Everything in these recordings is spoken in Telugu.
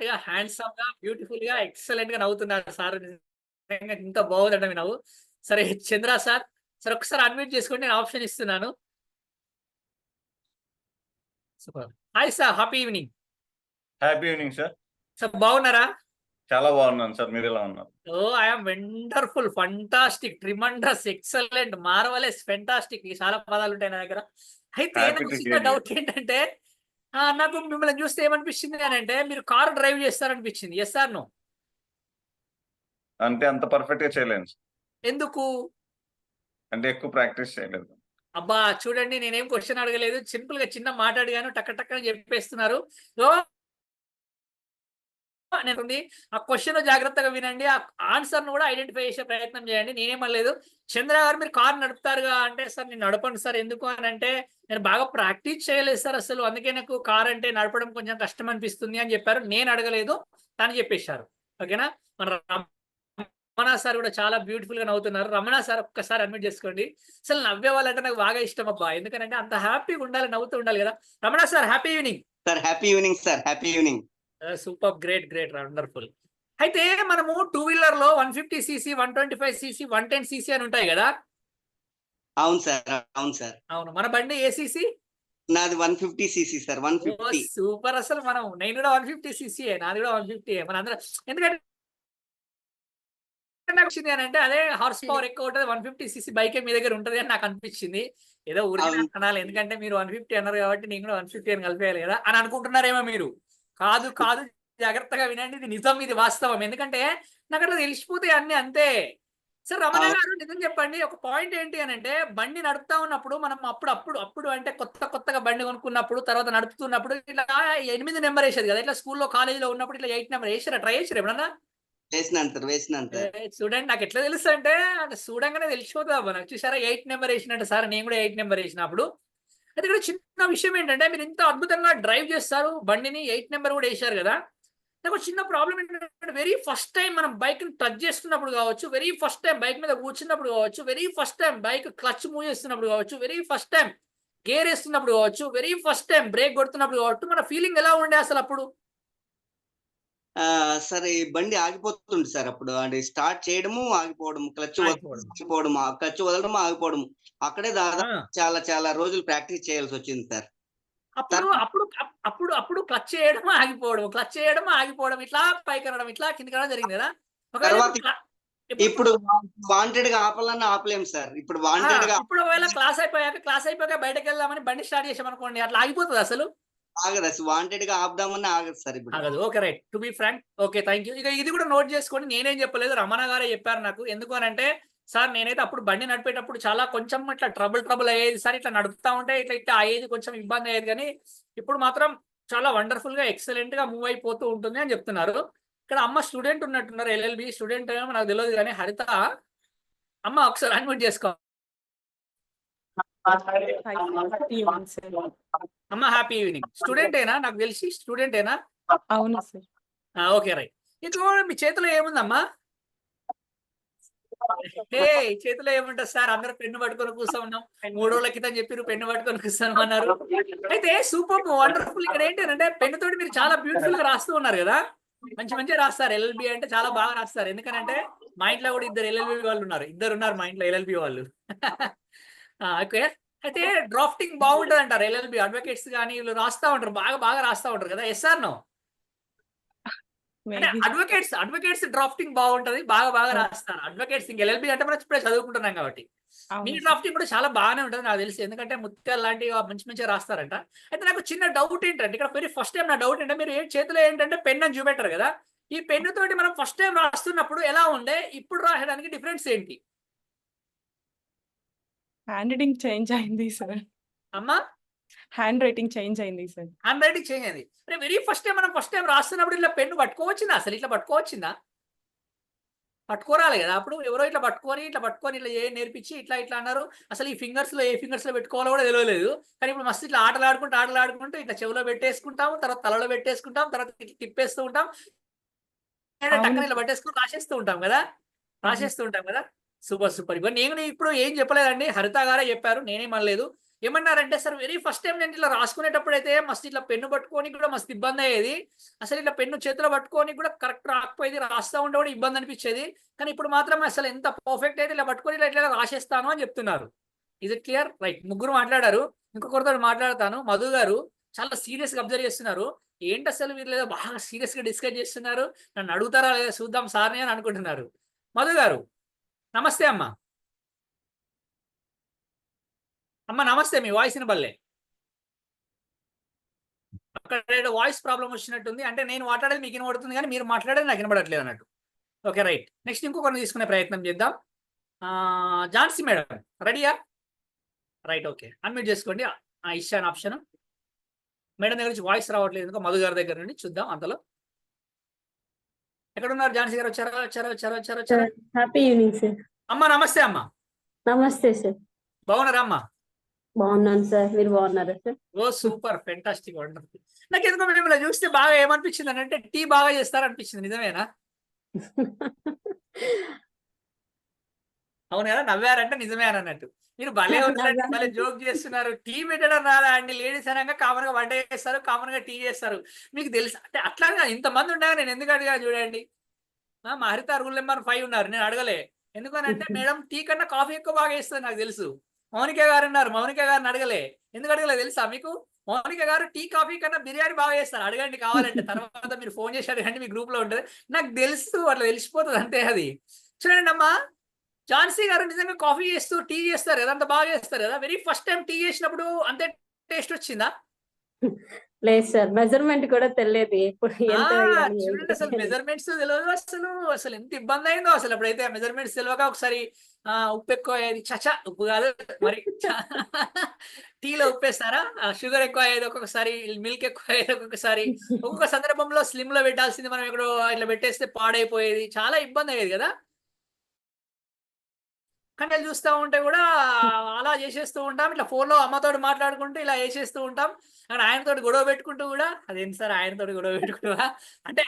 గా హ్యాండ్సమ్ గా బ్యూటిఫుల్ గా ఎక్సలెంట్ గా నవ్వుతున్నారు సార్. నిజంగా ఇంత బాగుందండి మీ నవ్వు. సరే చంద్ర సార్, సార్ ఒకసారి అన్మ్యూట్ చేసుకోండి. నేను ఆప్షన్ ఇస్తున్నాను. Super. Hi sir, happy evening. Happy evening sir. Sir బాగున్నారా? చాలా బాగున్నాను సార్. మీరు ఎలా ఉన్నారు? Oh I'm wonderful, fantastic, tremendous, excellent, marvellous, fantastic చాలా పదాలు ఉంటాయి నా దగ్గర. అయితే హ్యాపీ నాకు టు చిన్న హియర్ యూ. డౌట్ ఏంటంటే నాకు మిమ్మల్ని చూస్తే ఏమనిపిస్తుంది అని అంటే మీరు కారు డ్రైవ్ చేస్తారనిపించింది. Yes or no? అంటే అంత పర్ఫెక్ట్ గా చేయలేను సార్. ఎందుకు? అంటే ఎక్కువ ప్రాక్టీస్ చేయలేదు. అబ్బా చూడండి, నేనేం క్వశ్చన్ అడగలేదు, సింపుల్ గా చిన్న మాట అడిగాను, టక్క టక్కన చెప్పేస్తున్నారు. సో నేనుంది ఆ క్వశ్చన్ జాగ్రత్తగా వినండి, ఆ ఆన్సర్ ను కూడా ఐడెంటిఫై చేసే ప్రయత్నం చేయండి. నేనేమనలేదు. చంద్ర గారు మీరు కార్ నడుపుతారుగా అంటే, సార్ నేను నడపండి సార్. ఎందుకు అని అంటే నేను బాగా ప్రాక్టీస్ చేయలేదు సార్ అసలు, అందుకే నాకు కార్ అంటే నడపడం కొంచెం కష్టం అనిపిస్తుంది అని చెప్పారు. నేను అడగలేదు, తను చెప్పేశారు. ఓకేనా? మన రమణ సార్ కూడా చాలా బ్యూటిఫుల్ గా నవ్వుతున్నారు. రమణ సార్ ఒక్కసారి అడ్మిట్ చేసుకోండి. అసలు నవ్వే వాళ్ళంటే నాకు బాగా ఇష్టం అబ్బా, ఎందుకంటే అంత హ్యాపీగా ఉండాలి, నవ్వుతూ ఉండాలి కదా. Ramana sir happy evening. Sir happy evening sir. Happy evening. Super, great great, wonderful. అయితే మనము టూ వీలర్ లో 150cc, 125cc, 110cc అని ఉంటాయి కదా. అవును సార్. అవును సార్. అవును, మన బండి ఏ సీసీ? నాది 150cc సార్. 150. సూపర్. అసలు నేను కూడా 150cc, నాది కూడా 150. మన అందరం ఎందుకంటే నాకు వచ్చింది అని అంటే అదే హార్స్ పవర్ ఎక్కువ ఉంటుంది, 150cc బైక్ మీ దగ్గర ఉంటది అని నాకు అనిపించింది. ఏదో ఊరికే అనాలి, ఎందుకంటే మీరు 150 అన్నారు కాబట్టి నేను కూడా 150 అని కలిపేయాలి కదా అని అనుకుంటున్నారేమో మీరు. కాదు కాదు, జాగ్రత్తగా వినండి, ఇది నిజం, ఇది వాస్తవం. ఎందుకంటే నాకు అట్లా తెలిసిపోతాయి అన్ని అంతే. సార్ రమణ గారు నిజం చెప్పండి, ఒక పాయింట్ ఏంటి అని అంటే బండి నడుపుతా ఉన్నప్పుడు మనం అప్పుడు అంటే కొత్తగా బండి కొనుక్కున్నప్పుడు, తర్వాత నడుపుతున్నప్పుడు ఇట్లా 8 నెంబర్ వేసేది కదా, ఇట్లా స్కూల్లో కాలేజీలో ఉన్నప్పుడు ఇట్లా 8 నెంబర్ వేసారా? ట్రై చేసారు ఎప్పుడన్నా? వేసినాను సార్. వేసినాను సార్. చూడండి, నాకు ఎట్లా తెలుసు అంటే చూడంగానే తెలిసిపోతుంది అబ్బా నాకు. చూసారా 8 నెంబర్ వేసినట్టు సార్, నేను కూడా 8 నెంబర్ వేసినప్పుడు. అయితే ఇక్కడ చిన్న విషయం ఏంటంటే మీరు ఇంత అద్భుతంగా డ్రైవ్ చేస్తారు, బండిని 8 నెంబర్ కూడా వేసారు కదా. నాకు చిన్న ప్రాబ్లం ఏంటంటే వెరీ ఫస్ట్ టైం మనం బైక్ ని టచ్ చేస్తున్నప్పుడు కావచ్చు, వెరీ ఫస్ట్ టైం బైక్ మీద కూర్చున్నప్పుడు కావచ్చు, very first time bike clutch move చేస్తున్నప్పుడు కావచ్చు, వెరీ ఫస్ట్ టైం గేర్ వేస్తున్నప్పుడు కావచ్చు, వెరీ ఫస్ట్ టైం బ్రేక్ కొడుతున్నప్పుడు కావచ్చు, మన ఫీలింగ్ ఎలా ఉండే అసలు అప్పుడు? సార్ ఈ బండి ఆగిపోతుంది సార్ అప్పుడు. అంటే స్టార్ట్ చేయడము ఆగిపోవడం, క్లచ్ ఆగిపోవడం, క్లచ్ వదలడం ఆగిపోవడం. అక్కడే దాదాపు చాలా చాలా రోజులు ప్రాక్టీస్ చేయాల్సి వచ్చింది సార్. అప్పుడు అప్పుడు అప్పుడు అప్పుడు క్లచ్ చేయడం ఆగిపోవడం, క్లచ్ చేయడం ఆగిపోవడం, ఇట్లా పైకి అనడం, ఇట్లా కిందికి అనడం జరిగింది కదా. ఇప్పుడు వాంటెడ్ గా ఆపాలన్నా ఆపలేము సార్. ఇప్పుడు వాంటెడ్ గా ఇప్పుడు ఒకవేళ క్లాస్ అయిపోయాక బయటకు వెళ్దామని బండి స్టార్ట్ చేసామనుకోండి, అట్లా ఆగిపోతుంది అసలు? ఆగదు. అసలు వాంటెడ్ గా ఆపుదామన్నా ఆగదు సార్ ఇప్పుడు. ఆగదు. Okay, right. To be frank, okay, thank you. ఇక ఇది కూడా నోట్ చేసుకోండి, నేనేం చెప్పలేదు, రమణ గారే చెప్పారు నాకు. ఎందుకు అని అంటే సార్ నేనైతే అప్పుడు బండి నడిపేటప్పుడు చాలా కొంచెం ఇట్లా ట్రబుల్ అయ్యేది సార్. ఇట్లా నడుపుతా ఉంటే ఇట్లా ఇట్లా అయ్యేది, కొంచెం ఇబ్బంది అయ్యేది. కానీ ఇప్పుడు మాత్రం చాలా వండర్ఫుల్ గా ఎక్సలెంట్ గా మూవ్ అయిపోతూ ఉంటుంది అని చెప్తున్నారు. ఇక్కడ అమ్మ స్టూడెంట్ ఉన్నట్టున్నారు, ఎల్ఎల్బి స్టూడెంట్ ఏమో నాకు తెలియదు. కానీ హరిత అమ్మ ఒకసారి అన్మ్యూట్ చేసుకో అమ్మ. Happy evening. స్టూడెంటేనా? నాకు తెలిసి స్టూడెంటేనా? అవును సార్. Okay, right. ఇంకో మీ చేతిలో ఏముందమ్మా? చేతిలో ఏముంటుంది సార్? అందరూ పెన్ను పట్టుకొని కూర్చో ఉన్నాం. 3 రోజుల క్రితం చెప్పారు పెన్ను పట్టుకొని కూర్చోను అన్నారు. అయితే సూపర్, వండర్ఫుల్. ఇక్కడ ఏంటంటే పెన్ను తోటి మీరు చాలా బ్యూటిఫుల్ గా రాస్తూ ఉన్నారు కదా, మంచిగా రాస్తారు. ఎల్ఎల్బి అంటే చాలా బాగా రాస్తారు. ఎందుకంటే మా ఇంట్లో కూడా 2 ఎల్ఎల్బి వాళ్ళు ఉన్నారు, 2 ఉన్నారు మా ఇంట్లో ఎల్ఎల్బి వాళ్ళు. ఓకే. అయితే డ్రాఫ్టింగ్ బాగుంటది అంటారు, ఎల్ఎల్బి అడ్వకేట్స్ కానీ వీళ్ళు రాస్తా ఉంటారు, బాగా రాస్తా ఉంటారు కదా. Yes or no? అంటే అడ్వకేట్స్ డ్రాఫ్టింగ్ బాగుంటది, బాగా రాస్తారు అడ్వకేట్స్. ఇంక ఎల్ఎల్బి అంటే మనం ఇప్పుడే చదువుకుంటున్నాం కాబట్టి మీ డ్రాఫ్టింగ్ కూడా చాలా బాగానే ఉంటుంది నాకు తెలిసి, ఎందుకంటే ముత్యాలు లాంటివి మంచిగా రాస్తారంట. అయితే నాకు చిన్న డౌట్ ఏంటంటే ఇక్కడ వెరీ ఫస్ట్ టైం నా డౌట్ ఏంటంటే మీరు చేతిలో ఏంటంటే పెన్ అని చూపెట్టారు కదా, ఈ పెన్ను తోటి మనం ఫస్ట్ టైం రాస్తున్నప్పుడు ఎలా ఉండే, ఇప్పుడు రాయడానికి డిఫరెన్స్ ఏంటి? హ్యాండ్ రైటింగ్ చేంజ్ అయింది సార్. అమ్మా హ్యాండ్ రైటింగ్ చేంజ్ అయింది సార్. హ్యాండ్ రైటింగ్ చేంజ్ అయింది. వెరీ ఫస్ట్ టైం మనం ఫస్ట్ టైం రాస్తున్నప్పుడు ఇలా పెన్ను పట్టుకోవచ్చిందా అసలు? ఇట్లా పట్టుకోవచ్చిందా? పట్టుకోరాలి కదా. అప్పుడు ఎవరో ఇట్లా పట్టుకొని ఇట్లా నేర్పించి ఇట్లా అన్నారు. అసలు ఈ ఫింగర్స్ లో ఏ ఫింగర్స్ లో పెట్టుకోవాలో కూడా తెలియలేదు. కానీ ఇప్పుడు మస్తు ఇట్లా ఆటలాడుకుంటూ ఇట్లా చెవిలో పెట్టేసుకుంటాం, తర్వాత తలలో పెట్టేసుకుంటాం, తర్వాత ఇట్లా తిప్పేస్తూ ఉంటాం, టక్కన ఇట్లా పట్టేసుకుని రాసేస్తూ ఉంటాం కదా. సూపర్. ఇప్పుడు నేను ఇప్పుడు ఏం చెప్పలేదండి, హరిత గారే చెప్పారు, నేనేం అనలేదు. ఏమన్నారంటే సార్ వెరీ ఫస్ట్ టైం నేను ఇట్లా రాసుకునేటప్పుడు అయితే మస్తు ఇట్లా పెన్ను పట్టుకొని కూడా మస్తు ఇబ్బంది అయ్యేది. అసలు ఇట్లా పెన్ను చేతిలో పట్టుకొని కూడా కరెక్ట్ రాకపోయేది, రాస్తా ఉంటే కూడా ఇబ్బంది అనిపించేది. కానీ ఇప్పుడు మాత్రం అసలు ఎంత పర్ఫెక్ట్ అయితే ఇలా పట్టుకొని ఇట్లా రాసేస్తాను అని చెప్తున్నారు. Is it clear? రైట్, ముగ్గురు మాట్లాడారు. ఇంకొకరితో మాట్లాడతాను. మధు గారు చాలా సీరియస్ గా అబ్జర్వ్ చేస్తున్నారు. ఏంటి అసలు వీళ్ళు ఏదో బాగా సీరియస్ గా డిస్కస్ చేస్తున్నారు, నన్ను అడుగుతారా లేదా చూద్దాం సార్ని అని అనుకుంటున్నారు. మధు గారు నమస్తే అమ్మా. అమ్మ నమస్తే, మీ వాయిస్ వినబడలే. అక్కడ వాయిస్ ప్రాబ్లం వచ్చినట్టుంది. అంటే నేను మాట్లాడేది మీకు వినబడుతుంది కానీ మీరు మాట్లాడేది నాకు వినబడట్లేదు అన్నట్టు. ఓకే రైట్, నెక్స్ట్ ఇంకొకరిని తీసుకునే ప్రయత్నం చేద్దాం. ఝాన్సీ మేడం రెడీయా? రైట్, ఓకే, అన్మ్యూట్ చేసుకోండి. ఇచ్చాను ఆప్షన్. మేడం దగ్గర నుంచి వాయిస్ రావట్లేదు ఎందుకో, మధు గారి దగ్గర నుండి చూద్దాం. అంతలో ఎక్కడ ఉన్నారు? ఝాన్సీ గారు వచ్చారా? వచ్చారా వచ్చారా వచ్చారా వచ్చారా? Happy evening sir. అమ్మా నమస్తే అమ్మా. నమస్తే సార్. బాగున్నారా అమ్మా? బాగున్నాను సార్, మీరు బాగున్నారా సార్? ఓ సూపర్, ఫెంటాస్టిక్, వండర్ఫుల్. నాకు ఎందుకో మిమ్మల్ని చూస్తే బాగా ఏమనిపించింది అంటే టీ బాగా చేస్తారనిపించింది. నిజమేనా? అవును కదా, నవ్వారంటే నిజమే అని అన్నట్టు. మీరు భలే ఉన్నారంటే భలే జోక్ చేస్తున్నారు. టీ పెట్టడం రాదా అండి? లేడీస్ అనగా కామన్ గా వంట చేస్తారు, కామన్ గా టీ చేస్తారు. మీకు తెలుసు అంటే అట్లా ఇంతమంది ఉండగా నేను ఎందుకు అడిగాను చూడండి. మా హరిత రూల్ నెంబర్ 5 ఉన్నారు, నేను అడగలే. ఎందుకనంటే మేడం టీ కన్నా కాఫీ ఎక్కువ బాగా వేస్తుంది నాకు తెలుసు. మౌనిక గారు ఉన్నారు, మౌనిక గారిని అడగలే. ఎందుకు అడగలే తెలుసా మీకు? మౌనిక గారు టీ కాఫీ కన్నా బిర్యానీ బాగా చేస్తారు. అడగండి కావాలంటే, తర్వాత మీరు ఫోన్ చేసి అడగండి, మీ గ్రూప్ లో ఉంటుంది. నాకు తెలుసు, అట్లా తెలిసిపోతుంది అంతే. అది చూడండి అమ్మా, ఝాన్సీ గారు నిజంగా కాఫీ చేస్తూ టీ చేస్తారు కదా, అంత బాగా చేస్తారు కదా. వెరీ ఫస్ట్ టైం టీ చేసినప్పుడు అంతే టేస్ట్ వచ్చిందా? లేదు సార్, మెజర్మెంట్ కూడా తెలియదు ఎప్పుడు ఎంత వేయాలి, ఏంటి చూడండి, అసలు అని. మెజర్మెంట్స్ తెలియదు. అసలు ఎంత ఇబ్బంది అయిందో అసలు అప్పుడైతే. మెజర్మెంట్స్ తెలియక ఒకసారి ఉప్పు ఎక్కువ అయ్యేది. చచా, ఉప్పు కాదు మరి, టీలో ఉప్పేస్తారా? షుగర్ ఎక్కువ అయ్యేది ఒక్కొక్కసారి, మిల్క్ ఎక్కువ అయ్యేది ఒక్కొక్కసారి. ఒక్కొక్క సందర్భంలో స్లిమ్ లో పెట్టాల్సింది మనం ఎక్కడో ఇట్లా పెట్టేస్తే పాడైపోయేది. చాలా ఇబ్బంది అయ్యేది కదా. కానీ అది చూస్తూ ఉంటే కూడా అలా చేసేస్తూ ఉంటాం. ఇట్లా ఫోన్లో అమ్మతో మాట్లాడుకుంటూ ఇలా చేసేస్తూ ఉంటాం. కానీ ఆయనతో గొడవ పెట్టుకుంటూ కూడా, అదేంటి సార్ ఆయనతో గొడవ పెట్టుకుంటా అంటే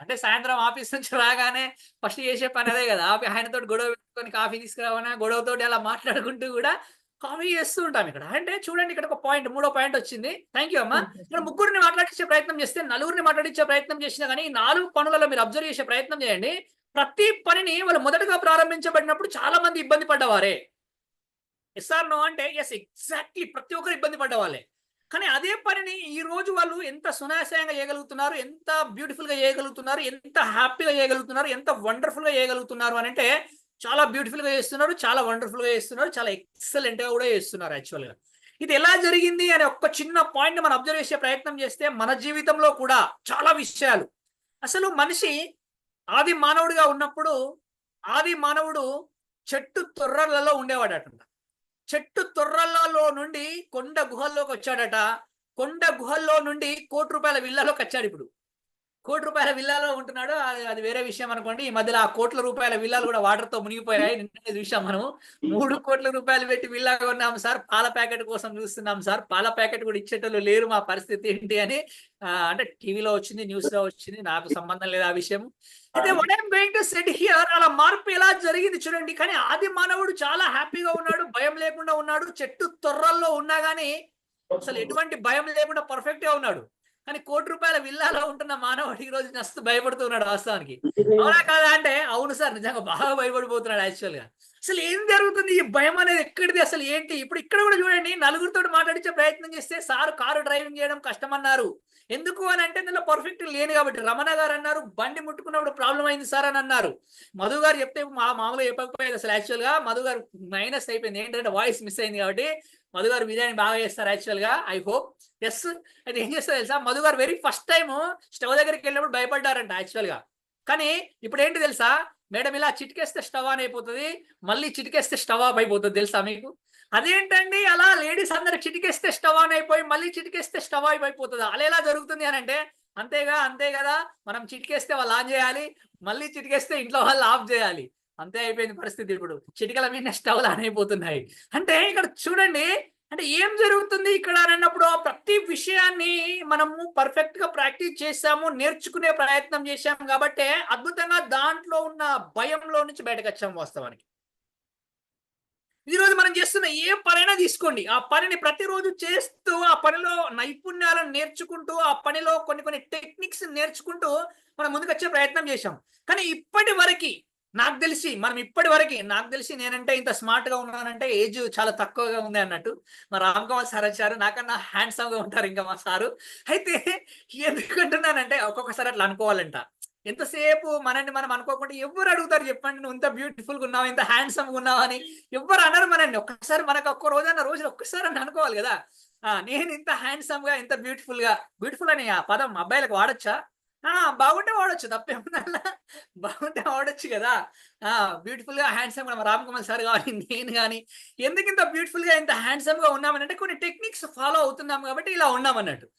అంటే సాయంత్రం ఆఫీస్ నుంచి రాగానే ఫస్ట్ చేసే పని అదే కదా. ఆయనతో గొడవ పెట్టుకొని కాఫీ తీసుకురావనా, గొడవతోటి అలా మాట్లాడుకుంటూ కూడా కాఫీ చేస్తూ ఉంటాం ఇక్కడ. అంటే చూడండి, ఇక్కడ ఒక పాయింట్, 3వ పాయింట్ వచ్చింది. థ్యాంక్ యూ అమ్మా. ఇక్కడ ముగ్గురిని మాట్లాడించే ప్రయత్నం చేస్తే, నలుగురిని మాట్లాడించే ప్రయత్నం చేసినా కానీ ఈ 4 పనులలో మీరు అబ్జర్వ్ చేసే ప్రయత్నం చేయండి. ప్రతి పనిని వాళ్ళు మొదటగా ప్రారంభించబడినప్పుడు చాలా మంది ఇబ్బంది పడ్డవారే. ఎస్ ఆర్ నో అంటే ఎస్, ఎగ్జాక్ట్లీ, ప్రతి ఒక్కరు ఇబ్బంది పడ్డవాళ్ళే. కానీ అదే పనిని ఈ రోజు వాళ్ళు ఎంత సునాయాసంగా చేయగలుగుతున్నారు, ఎంత బ్యూటిఫుల్ గా చేయగలుగుతున్నారు, ఎంత హ్యాపీగా చేయగలుగుతున్నారు, ఎంత వండర్ఫుల్ గా చేయగలుగుతున్నారు అని అంటే, చాలా బ్యూటిఫుల్ గా చేస్తున్నారు, చాలా వండర్ఫుల్ గా చేస్తున్నారు, చాలా ఎక్సలెంట్ గా కూడా చేస్తున్నారు. యాక్చువల్ గా ఇది ఎలా జరిగింది అనే ఒక చిన్న పాయింట్ మనం అబ్జర్వ్ చేసే ప్రయత్నం చేస్తే, మన జీవితంలో కూడా చాలా విషయాలు. అసలు మనిషి ఆది మానవుడిగా ఉన్నప్పుడు, ఆది మానవుడు చెట్టు తొర్రలలో ఉండేవాడట. చెట్టు తొర్రలలో నుండి కొండ గుహల్లోకి వచ్చాడట. కొండ గుహల్లో నుండి ₹1,00,00,000 విల్లాలోకి వచ్చాడు. ఇప్పుడు ₹1,00,00,000 విల్లాలో ఉంటున్నాడు. అది వేరే విషయం అనుకోండి. ఈ మధ్యలో ఆ ₹1,00,00,000 విల్లాలు కూడా వాటర్ తో మునిగిపోయాయి. నిన్నే చూసాం మనం. ₹3,00,00,000 పెట్టి విల్లా కొన్నాం సార్, పాల ప్యాకెట్ కోసం చూస్తున్నాం సార్, పాల ప్యాకెట్ కూడా ఇచ్చేటోళ్ళు లేరు, మా పరిస్థితి ఏంటి అని అంటే టీవీలో వచ్చింది, న్యూస్ లో వచ్చింది, నాకు సంబంధం లేదు ఆ విషయం. అయితే what I'm going to set here, అలా మార్పు ఎలా జరిగింది చూడండి. కానీ ఆది మానవుడు చాలా హ్యాపీగా ఉన్నాడు, భయం లేకుండా ఉన్నాడు. చెట్టు తొర్రల్లో ఉన్నా గానీ అసలు ఎటువంటి భయం లేకుండా పర్ఫెక్ట్ గా ఉన్నాడు. కానీ ₹1,00,00,000 విల్లాలో ఉంటున్న మానవుడు ఈ రోజు మస్తు భయపడుతూ ఉన్నాడు వాస్తవానికి. అవునా కాదా అంటే అవును సార్, నిజంగా బాగా భయపడిపోతున్నాడు యాక్చువల్ గా. అసలు ఏం జరుగుతుంది, ఈ భయం అనేది ఎక్కడిది, అసలు ఏంటి? ఇప్పుడు ఇక్కడ కూడా చూడండి, నలుగురితో మాట్లాడించే ప్రయత్నం చేస్తే సార్ కారు డ్రైవింగ్ చేయడం కష్టం అన్నారు. ఎందుకు అని అంటే ఇందులో పర్ఫెక్ట్ లేని కాబట్టి. రమణ గారు అన్నారు బండి ముట్టుకున్నప్పుడు ప్రాబ్లం అయింది సార్ అని అన్నారు. మధు గారు చెప్తే మామూలుగా చెప్పకపోయేది అసలు. యాక్చువల్ గా మధు గారు మైనస్ అయిపోయింది, ఏంటంటే వాయిస్ మిస్ అయింది కాబట్టి. మధు గారు బిర్యానీ బాగా చేస్తారు యాక్చువల్ గా, ఐ హోప్. ఎస్, అయితే ఏం చేస్తారు తెలుసా, మధు గారు వెరీ ఫస్ట్ టైం స్టవ్ దగ్గరికి వెళ్ళినప్పుడు భయపడ్డారంట యాక్చువల్ గా. కానీ ఇప్పుడు ఏంటి తెలుసా మేడం, ఇలా చిటికేస్తే స్టవ్ ఆన్ అయిపోతుంది, మళ్ళీ చిటికేస్తే స్టవ్ ఆఫ్ అయిపోతుంది, తెలుసా మీకు? అదేంటండి అలా లేడీస్ అందరు చిటికేస్తే స్టవ్ ఆన్ అయిపోయి మళ్ళీ చిటికేస్తే స్టవ్ ఆఫ్ అయిపోతుంది, అలా ఎలా జరుగుతుంది అని అంటే, అంతే కదా, మనం చిటికేస్తే వాళ్ళు ఆన్ చేయాలి, మళ్ళీ చిటికేస్తే ఇంట్లో వాళ్ళు ఆఫ్ చేయాలి, అంతే అయిపోయింది పరిస్థితి. ఇప్పుడు చిటికల మీద స్టవ్లు ఆన్ అయిపోతున్నాయి. అంటే ఇక్కడ చూడండి, అంటే ఏం జరుగుతుంది ఇక్కడ అన్నప్పుడు ప్రతి విషయాన్ని మనము పర్ఫెక్ట్ గా ప్రాక్టీస్ చేసాము, నేర్చుకునే ప్రయత్నం చేశాము కాబట్టి అద్భుతంగా దాంట్లో ఉన్న భయంలో నుంచి బయటకు వచ్చాము వాస్తవానికి. ఈ రోజు మనం చేస్తున్న ఏ పనైనా తీసుకోండి, ఆ పనిని ప్రతిరోజు చేస్తూ ఆ పనిలో నైపుణ్యాలను నేర్చుకుంటూ ఆ పనిలో కొన్ని టెక్నిక్స్ నేర్చుకుంటూ మనం ముందుకొచ్చే ప్రయత్నం చేశాం. కానీ ఇప్పటి వరకు నాకు తెలిసి నేనంటే ఇంత స్మార్ట్ గా ఉన్నానంటే ఏజ్ చాలా తక్కువగా ఉంది అన్నట్టు. మా రామ్ కుమార్ సార్ వచ్చారు, నాకన్నా హ్యాండ్సమ్ గా ఉంటారు ఇంకా మా సారు. అయితే ఎందుకంటున్నానంటే ఒక్కొక్కసారి అట్లా అనుకోవాలంట. ఎంతసేపు మనల్ని మనం అనుకోకుండా ఎవరు అడుగుతారు చెప్పండి, నువ్వు ఇంత బ్యూటిఫుల్ గా ఉన్నావు, ఇంత హ్యాండ్సమ్ గా ఉన్నావు అని ఎవరు అనరు మనల్ని. ఒక్కసారి మనకు రోజులు ఒక్కసారి అని అనుకోవాలి కదా. నేను ఇంత హ్యాండ్సమ్ గా ఇంత బ్యూటిఫుల్ అని ఆ పదం అబ్బాయిలకు వాడొచ్చా? బాగుంటే వాడొచ్చు, తప్పేముందల్లా. బాగుంటే వాడొచ్చు కదా. బ్యూటిఫుల్ గా హ్యాండ్సమ్ గా రామ్ కుమార్ సార్ కానీ నేను కానీ ఎందుకు ఇంత బ్యూటిఫుల్ గా ఇంత హ్యాండ్సమ్ గా ఉన్నామనంటే కొన్ని టెక్నిక్స్ ఫాలో అవుతున్నాం కాబట్టి ఇలా ఉన్నాం అన్నట్టు.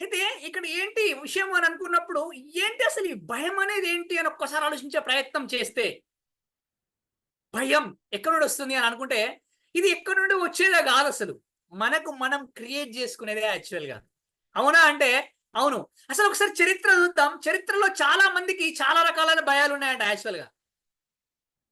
అయితే ఇక్కడ ఏంటి విషయం అని అనుకున్నప్పుడు ఏంటి అసలు ఈ భయం అనేది ఏంటి అని ఒక్కసారి ఆలోచించే ప్రయత్నం చేస్తే, భయం ఎక్కడి నుండి వస్తుంది అని అనుకుంటే ఇది ఎక్కడి నుండి వచ్చేదే కాదు, అసలు మనకు మనం క్రియేట్ చేసుకునేదే యాక్చువల్ గా. అవునా అంటే అవును. అసలు ఒకసారి చరిత్ర చూద్దాం. చరిత్రలో చాలా మందికి చాలా రకాలైన భయాలు ఉన్నాయంట యాక్చువల్ గా.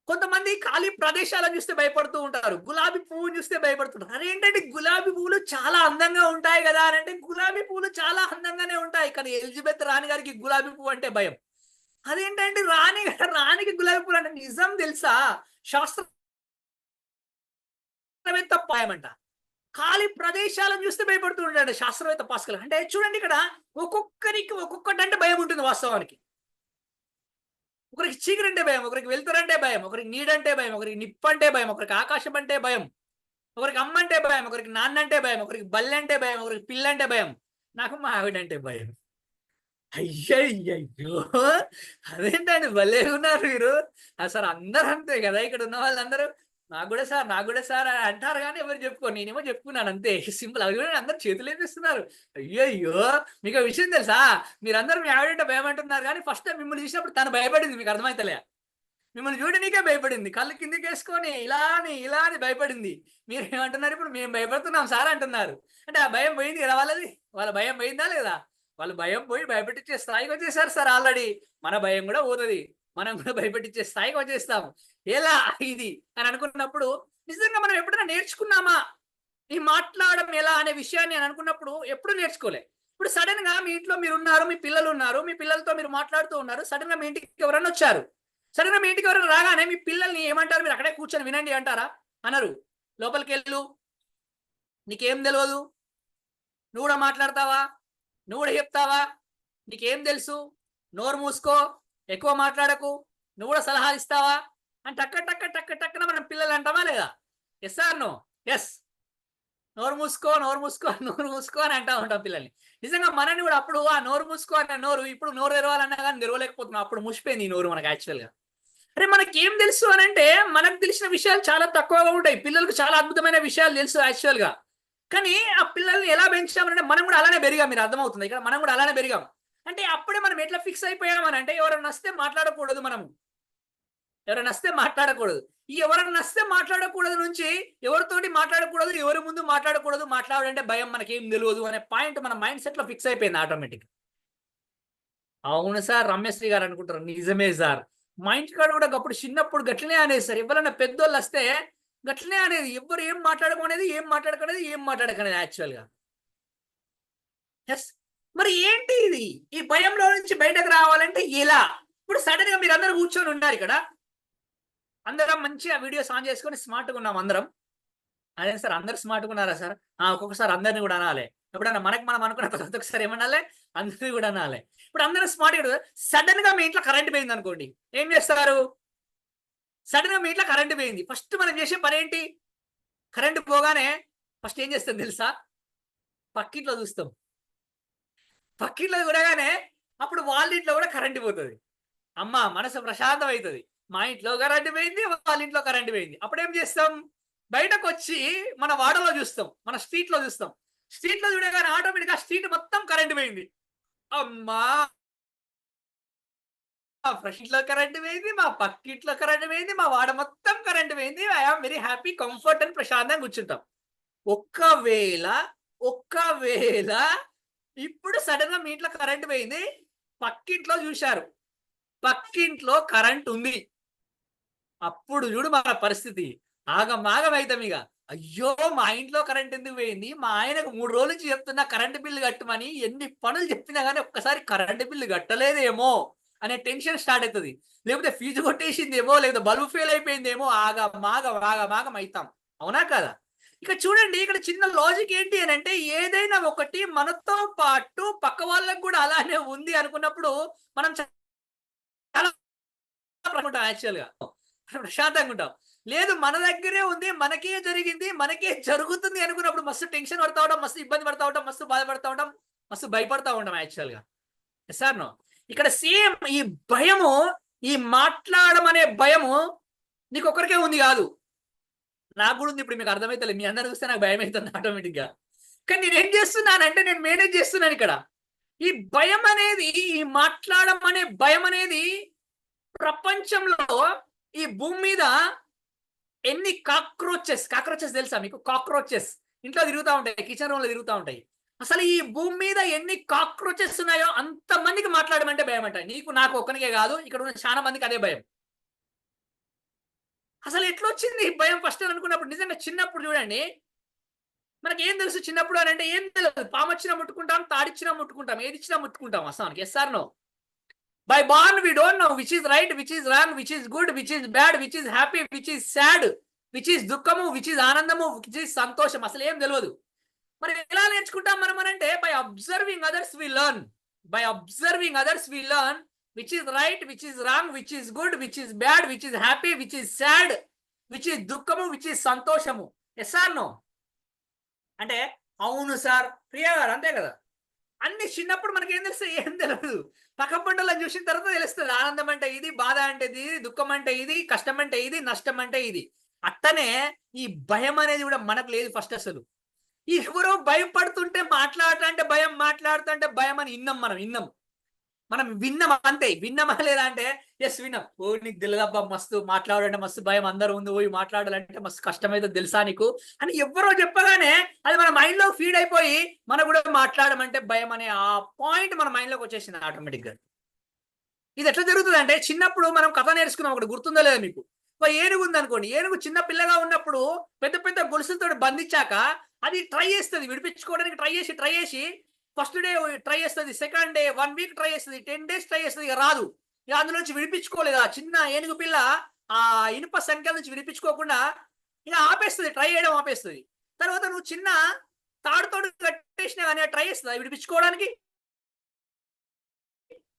కొంతమంది ఖాళీ ప్రదేశాలను చూస్తే భయపడుతూ ఉంటారు, గులాబీ పువ్వుని చూస్తే భయపడుతుంటారు. అదేంటంటే గులాబీ పువ్వులు చాలా అందంగా ఉంటాయి కదా అని అంటే గులాబీ పువ్వులు చాలా అందంగానే ఉంటాయి, కానీ ఎలిజబెత్ రాణి గారికి గులాబీ పువ్వు అంటే భయం. అదేంటంటే రాణికి గులాబీ పువ్వులు అంటే నిజం తెలుసా, శాస్త్రవేత్త భయమంట. ఖాళీ ప్రదేశాలను చూస్తే భయపడుతూ ఉంటాడు శాస్త్రవేత్త పాస్కల్. అంటే చూడండి ఇక్కడ ఒక్కొక్కరికి ఒక్కొక్కటి అంటే భయం ఉంటుంది వాస్తవానికి. ఒకరికి చీకటి అంటే భయం, ఒకరికి వెలుతురంటే భయం, ఒకరికి నీడంటే భయం, ఒకరికి నిప్పు అంటే భయం, ఒకరికి ఆకాశం అంటే భయం, ఒకరికి అమ్మ అంటే భయం, ఒకరికి నాన్న అంటే భయం, ఒకరికి బల్లి అంటే భయం, ఒకరికి పిల్ల అంటే భయం. నాకు మా ఆవిడంటే భయం. అయ్యయ్యో, అదేంటండి భలే ఉన్నారు మీరు. అసలు అందరూ అంతే కదా, ఇక్కడ ఉన్న వాళ్ళందరూ నాకు కూడా సార్ అని అంటారు కానీ ఎవరు చెప్పుకోరు. నేనేమో చెప్పుకున్నాను అంతే, సింపుల్. అవి కూడా అందరు చేతులు వేపిస్తున్నారు. అయ్యయ్యో, మీకు విషయం తెలుసా, మీరందరూ మీ ఆవిడంటే భయం అంటున్నారు కానీ ఫస్ట్ టైం మిమ్మల్ని చూసినప్పుడు తను భయపడింది. మీకు అర్థమైతలే, మిమ్మల్ని చూడనీకే భయపడింది, కళ్ళు కిందికి వేసుకొని ఇలా అని భయపడింది. మీరు ఏమంటున్నారు ఇప్పుడు, మేము భయపడుతున్నాం సార్ అంటున్నారు. అంటే ఆ భయం పోయింది కదా వాళ్ళది. వాళ్ళ భయం పోయిందా లేదా? వాళ్ళు భయం పోయి భయపెట్టించే స్థాయికి వచ్చేసారు సార్ ఆల్రెడీ. మన భయం కూడా పోతుంది, మనం కూడా భయపెట్టించే స్థాయికి వచ్చేస్తాము. ఎలా ఇది అని అనుకున్నప్పుడు నిజంగా మనం ఎప్పుడైనా నేర్చుకున్నామా ఈ మాట్లాడడం ఎలా అనే విషయాన్ని అని అనుకున్నప్పుడు ఎప్పుడు నేర్చుకోలే. ఇప్పుడు సడన్ గా మీ ఇంట్లో మీరు ఉన్నారు, మీ పిల్లలు ఉన్నారు, మీ పిల్లలతో మీరు మాట్లాడుతూ ఉన్నారు. సడన్ గా మీ ఇంటికి ఎవరైనా వచ్చారు. సడన్ గా మీ ఇంటికి ఎవరైనా రాగానే మీ పిల్లల్ని ఏమంటారు, మీరు అక్కడే కూర్చొని వినండి అంటారా? అనరు. లోపలికి వెళ్ళు, నీకేం తెలియదు, నువ్వు కూడా మాట్లాడతావా, నువ్వు కూడా చెప్తావా, నీకేం తెలుసు, నోరు మూసుకో, ఎక్కువ మాట్లాడకు, నువ్వు కూడా సలహాలు ఇస్తావా అని టక్కన మనం పిల్లలు అంటామా లేదా? Yes or no? ఎస్. నోరు మూసుకో అని అంటా ఉంటాం పిల్లల్ని. నిజంగా మనని కూడా అప్పుడు ఆ నోరు మూసుకో అన్న నోరు ఇప్పుడు నోరు తెరవాలన్నా కానీ తెరవలేకపోతున్నాం. అప్పుడు ముసిపోయింది ఈ నోరు మనకు యాక్చువల్ గా. అరే మనకి ఏం తెలుసు అని అంటే మనకు తెలిసిన విషయాలు చాలా తక్కువగా ఉంటాయి. పిల్లలకు చాలా అద్భుతమైన విషయాలు తెలుసు యాక్చువల్ గా. కానీ ఆ పిల్లల్ని ఎలా పెంచామంటే మనం కూడా అలానే పెరిగాం. మీరు అర్థమవుతుంది ఇక్కడ, మనం కూడా అలానే పెరిగాం. అంటే అప్పుడే మనం ఎట్లా ఫిక్స్ అయిపోయామని అంటే ఎవరైనా నస్తే మాట్లాడకూడదు, మనము ఎవరైనా నస్తే మాట్లాడకూడదు. ఈ ఎవరైనా నస్తే మాట్లాడకూడదు నుంచి ఎవరితోటి మాట్లాడకూడదు, ఎవరి ముందు మాట్లాడకూడదు, మాట్లాడాలంటే భయం, మనకేం తెలియదు అనే పాయింట్ మన మైండ్ సెట్ లో ఫిక్స్ అయిపోయింది ఆటోమేటిక్. అవును సార్, రమ్యశ్రీ గారు అనుకుంటారు. నిజమే సార్, మా ఇంటికాడ కూడా అప్పుడు చిన్నప్పుడు గట్లనే అనేది సార్. ఎవరైనా పెద్దోళ్ళు వస్తే గట్లనే అనేది, ఎవరు ఏం మాట్లాడుకునేది, ఏం మాట్లాడకనేది యాక్చువల్ గా. ఎస్. మరి ఏంటి ఇది, ఈ భయంలో నుంచి బయటకు రావాలంటే ఎలా? ఇప్పుడు సడన్ గా మీరు అందరూ కూర్చొని ఉన్నారు ఇక్కడ, అందరం మంచిగా వీడియోస్ ఆన్ చేసుకొని స్మార్ట్గా ఉన్నాం అందరం. అదే సార్, అందరు స్మార్ట్గా ఉన్నారా సార్? ఒక్కొక్కసారి అందరిని కూడా అనాలి. ఎప్పుడన్నా మనం అనుకున్న ప్రతి ఒక్కసారి ఏమనాలి, అందరినీ కూడా అనాలి. ఇప్పుడు అందరూ స్మార్ట్గా. సడన్ గా మీ ఇంట్లో కరెంట్ పోయింది అనుకోండి, ఏం చేస్తారు? సడన్ గా మీ ఇంట్లో కరెంట్ పోయింది, ఫస్ట్ మనం చేసే పని ఏంటి? కరెంట్ పోగానే ఫస్ట్ ఏం చేస్తాం తెలుసా? పక్కింట్లో చూస్తాం. పక్కింట్లో చూడగానే అప్పుడు వాళ్ళ ఇంట్లో కూడా కరెంట్ పోతుంది. అమ్మ మనసు ప్రశాంతం అవుతుంది. మా ఇంట్లో కరెంట్ పోయింది, వాళ్ళ ఇంట్లో కరెంట్ పోయింది. అప్పుడేం చేస్తాం? బయటకు వచ్చి మన వాడలో చూస్తాం, మన స్ట్రీట్ లో చూస్తాం. స్ట్రీట్ లో చూడగానే ఆటోమేటిక్ గా స్ట్రీట్ మొత్తం కరెంట్ పోయింది. అమ్మా, మా ఫ్రెండ్ లో కరెంట్ పోయింది, మా పక్కింట్లో కరెంట్ పోయింది, మా వాడ మొత్తం కరెంట్ పోయింది. ఐఆమ్ వెరీ హ్యాపీ, కంఫర్ట్ అని ప్రశాంతంగా కూర్చుంటాం. ఒక్కవేళ ఇప్పుడు సడన్ గా మీ ఇంట్లో కరెంట్ పోయింది, పక్కింట్లో చూశారు, పక్కింట్లో కరెంట్ ఉంది. అప్పుడు చూడు మన పరిస్థితి. ఆగమాగం అవుతాం ఇక. అయ్యో మా ఇంట్లో కరెంట్ ఎందుకు పోయింది, మా ఆయనకు 3 రోజుల నుంచి చెప్తున్నా కరెంటు బిల్లు కట్టమని, ఎన్ని పనులు చెప్పినా కానీ ఒక్కసారి కరెంటు బిల్లు కట్టలేదేమో అనే టెన్షన్ స్టార్ట్ అవుతుంది. లేకపోతే ఫీజు కొట్టేసిందేమో, లేకపోతే బల్బు ఫెయిల్ అయిపోయిందేమో, ఆగమాగం అవుతాం. అవునా కదా? ఇక చూడండి, ఇక్కడ చిన్న లాజిక్ ఏంటి అని అంటే, ఏదైనా ఒకటి మనతో పాటు పక్క వాళ్ళకు కూడా అలానే ఉంది అనుకున్నప్పుడు మనం చాలా యాక్చువల్ గా ప్రశాంతంగా ఉంటాం. లేదు మన దగ్గరే ఉంది, మనకే జరిగింది, మనకే జరుగుతుంది అనుకున్నప్పుడు మస్తు టెన్షన్ పడతా ఉంటాం, మస్తు ఇబ్బంది పడతా ఉంటాం, మస్తు బాధపడతా ఉంటాం, మస్తు భయపడతా ఉంటాం యాక్చువల్ గా. సార్ నో, ఇక్కడ సేమ్ ఈ భయము, ఈ మాట్లాడడం అనే భయము నీకు ఒక్కరికే ఉంది కాదు, నాకు కూడా ఉంది. ఇప్పుడు మీకు అర్థమైతలేదు, మీ అందరు చూస్తే నాకు భయం అవుతుంది ఆటోమేటిక్ గా. కానీ నేనేం చేస్తున్నానంటే నేను మేనేజ్ చేస్తున్నాను ఇక్కడ. ఈ భయం అనేది, ఈ మాట్లాడడం అనే భయం అనేది ప్రపంచంలో ఈ భూమి మీద ఎన్ని కాక్రోచెస్ తెలుసా మీకు? కాక్రోచెస్ ఇంట్లో తిరుగుతూ ఉంటాయి, కిచెన్ రూమ్ లో తిరుగుతూ ఉంటాయి. అసలు ఈ భూమి మీద ఎన్ని కాక్రోచెస్ ఉన్నాయో అంతమందికి మాట్లాడమంటే భయం అంట. నీకు నాకు ఒక్కనికే కాదు, ఇక్కడ ఉన్న చాలా మందికి అదే భయం. అసలు ఎట్లా వచ్చింది భయం ఫస్ట్ అనుకున్నప్పుడు? నిజంగా చిన్నప్పుడు చూడండి, మనకి ఏం తెలుసు చిన్నప్పుడు అని అంటే? ఏం తెలియదు. పాము వచ్చినా ముట్టుకుంటాం, తాడిచ్చినా ముట్టుకుంటాం, ఏది ఇచ్చినా ముట్టుకుంటాం అసలు. Yes or no? By born we don't know which is right, which is wrong, which is good, which is bad, which is happy, which is sad, which is దుఃఖము, which is ఆనందము, which is సంతోషం. అసలు ఏం తెలియదు. మరి ఎలా నేర్చుకుంటాం మనం అంటే, by observing others we learn. By observing others we learn which is right, which is wrong, which is good, which is bad, which is happy, which is sad, which is దుఃఖము, విచ్ ఇస్ సంతోషము. Yes or no? అంటే అవును సార్, ప్రియా గారు అంతే కదా. అన్ని చిన్నప్పుడు మనకి ఏం తెలుసు? ఏం తెలియదు. పక్క పంటలను చూసిన తర్వాత తెలుస్తుంది. ఆనందం అంటే ఇది, బాధ అంటే ఇది, దుఃఖం అంటే ఇది, కష్టం అంటే ఇది, నష్టం అంటే ఇది. అట్టనే ఈ భయం అనేది కూడా మనకు లేదు ఫస్ట్. అసలు ఎవరో భయపడుతుంటే మాట్లాడుతుంటే భయం, మాట్లాడుతుంటే భయం అని మనం విన్నాం అంతే. విన్నామా లేదా అంటే ఎస్ విన్నాం. ఓ నీకు తెలియదబ్బా, మస్తు మాట్లాడాలంటే మస్తు భయం, అందరూ ఉంది, పోయి మాట్లాడాలంటే మస్తు కష్టమైతే తెలుసా నీకు అని ఎవరో చెప్పగానే అది మన మైండ్ లో ఫీడ్ అయిపోయి మనకు కూడా మాట్లాడమంటే భయం అనే ఆ పాయింట్ మన మైండ్ లోకి వచ్చేసింది ఆటోమేటిక్ గా. ఇది ఎట్లా జరుగుతుంది అంటే, చిన్నప్పుడు మనం కథ నేర్చుకున్నాం, ఒకటి గుర్తుందో లేదా మీకు? ఏనుగు ఉంది అనుకోండి. ఏనుగు చిన్న పిల్లగా ఉన్నప్పుడు పెద్ద పెద్ద గొలుసులతో బంధించాక అది ట్రై చేస్తుంది, విడిపించుకోవడానికి ట్రై చేసి ఫస్ట్ డే ట్రై చేస్తుంది, సెకండ్ డే 1 వీక్ ట్రై చేస్తుంది, 10 డేస్ ట్రై చేస్తుంది, ఇక రాదు. ఇక అందులోంచి విడిపించుకోలేదు. ఆ చిన్న ఏనుగు పిల్ల ఆ ఇనుప సంఖ్యల నుంచి విడిపించుకోకుండా ఇక ఆపేస్తుంది, ట్రై చేయడం ఆపేస్తుంది. తర్వాత నువ్వు చిన్న తాడుతోడు కట్టేసినా కానీ ట్రై చేస్తుంది విడిపించుకోవడానికి.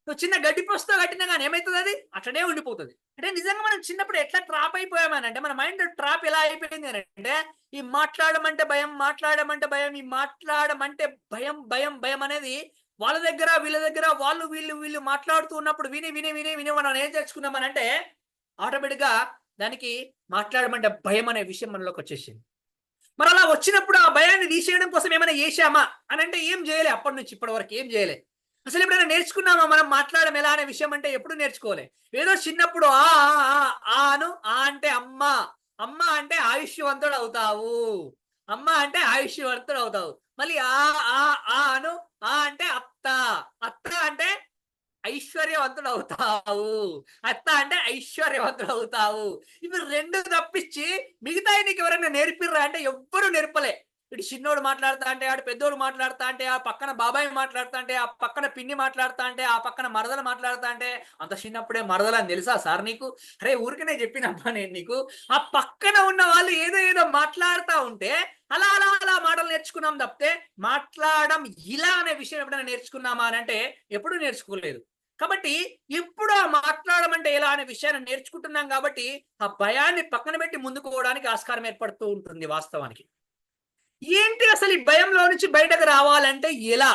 నువ్వు చిన్న గడ్డి పోస్తో కట్టినా కానీ ఏమవుతుంది? అది అట్లనే ఉండిపోతుంది. అంటే నిజంగా మనం చిన్నప్పుడు ఎట్లా ట్రాప్ అయిపోయామని అంటే, మన మైండ్ ట్రాప్ ఎలా అయిపోయింది అని అంటే, ఈ మాట్లాడమంటే భయం, మాట్లాడమంటే భయం, ఈ మాట్లాడమంటే భయం భయం భయం అనేది వాళ్ళ దగ్గర వీళ్ళ దగ్గర వీళ్ళు మాట్లాడుతూ ఉన్నప్పుడు విని విని విని విని మనం ఏం తెచ్చుకున్నామని అంటే, ఆటోమేటిక్ గా దానికి మాట్లాడమంటే భయం అనే విషయం మనలోకి వచ్చేసింది. మరి అలా వచ్చినప్పుడు ఆ భయాన్ని తీసేయడం కోసం ఏమైనా చేశామా అని అంటే ఏం చేయలే. అప్పటి నుంచి ఇప్పటి వరకు ఏం చేయలే. అసలు ఎప్పుడైనా నేర్చుకున్నామా మనం మాట్లాడడం ఎలా అనే విషయం అంటే? ఎప్పుడు నేర్చుకోలే. ఏదో చిన్నప్పుడు ఆను, ఆ అంటే అమ్మ, అమ్మ అంటే ఆయుష్యవంతుడు అవుతావు, అమ్మ అంటే ఆయుష్యవంతుడు అవుతావు. మళ్ళీ ఆను, ఆ అంటే అత్త, అత్త అంటే ఐశ్వర్యవంతుడు అవుతావు, అత్త అంటే ఐశ్వర్యవంతుడు అవుతావు. ఇవి 2 తప్పించి మిగతా నీకు ఎవరైనా నేర్పిర్రా అంటే ఎవ్వరూ నేర్పలే. ఇటు చిన్నోడు మాట్లాడుతా అంటే, ఆడు పెద్దోడు మాట్లాడుతా అంటే, ఆ పక్కన బాబాయ్ మాట్లాడుతా అంటే, ఆ పక్కన పిన్ని మాట్లాడుతా అంటే, ఆ పక్కన మరదలు మాట్లాడుతా అంటే, అంత చిన్నప్పుడే మరదలు అని తెలుసా సార్ నీకు? అరే ఊరికనే చెప్పినబ్బా నేను నీకు. ఆ పక్కన ఉన్న వాళ్ళు ఏదో మాట్లాడుతూ ఉంటే అలా అలా అలా మాటలు నేర్చుకున్నాం తప్పితే, మాట్లాడడం ఇలా అనే విషయం ఎప్పుడైనా నేర్చుకున్నామా అని అంటే ఎప్పుడూ నేర్చుకోలేదు. కాబట్టి ఇప్పుడు ఆ మాట్లాడడం అంటే ఎలా అనే విషయాన్ని నేర్చుకుంటున్నాం కాబట్టి ఆ భయాన్ని పక్కన పెట్టి ముందుకు పోవడానికి ఆస్కారం ఏర్పడుతూ ఉంటుంది. వాస్తవానికి ఏంటి అసలు ఈ భయంలో నుంచి బయటకు రావాలంటే ఎలా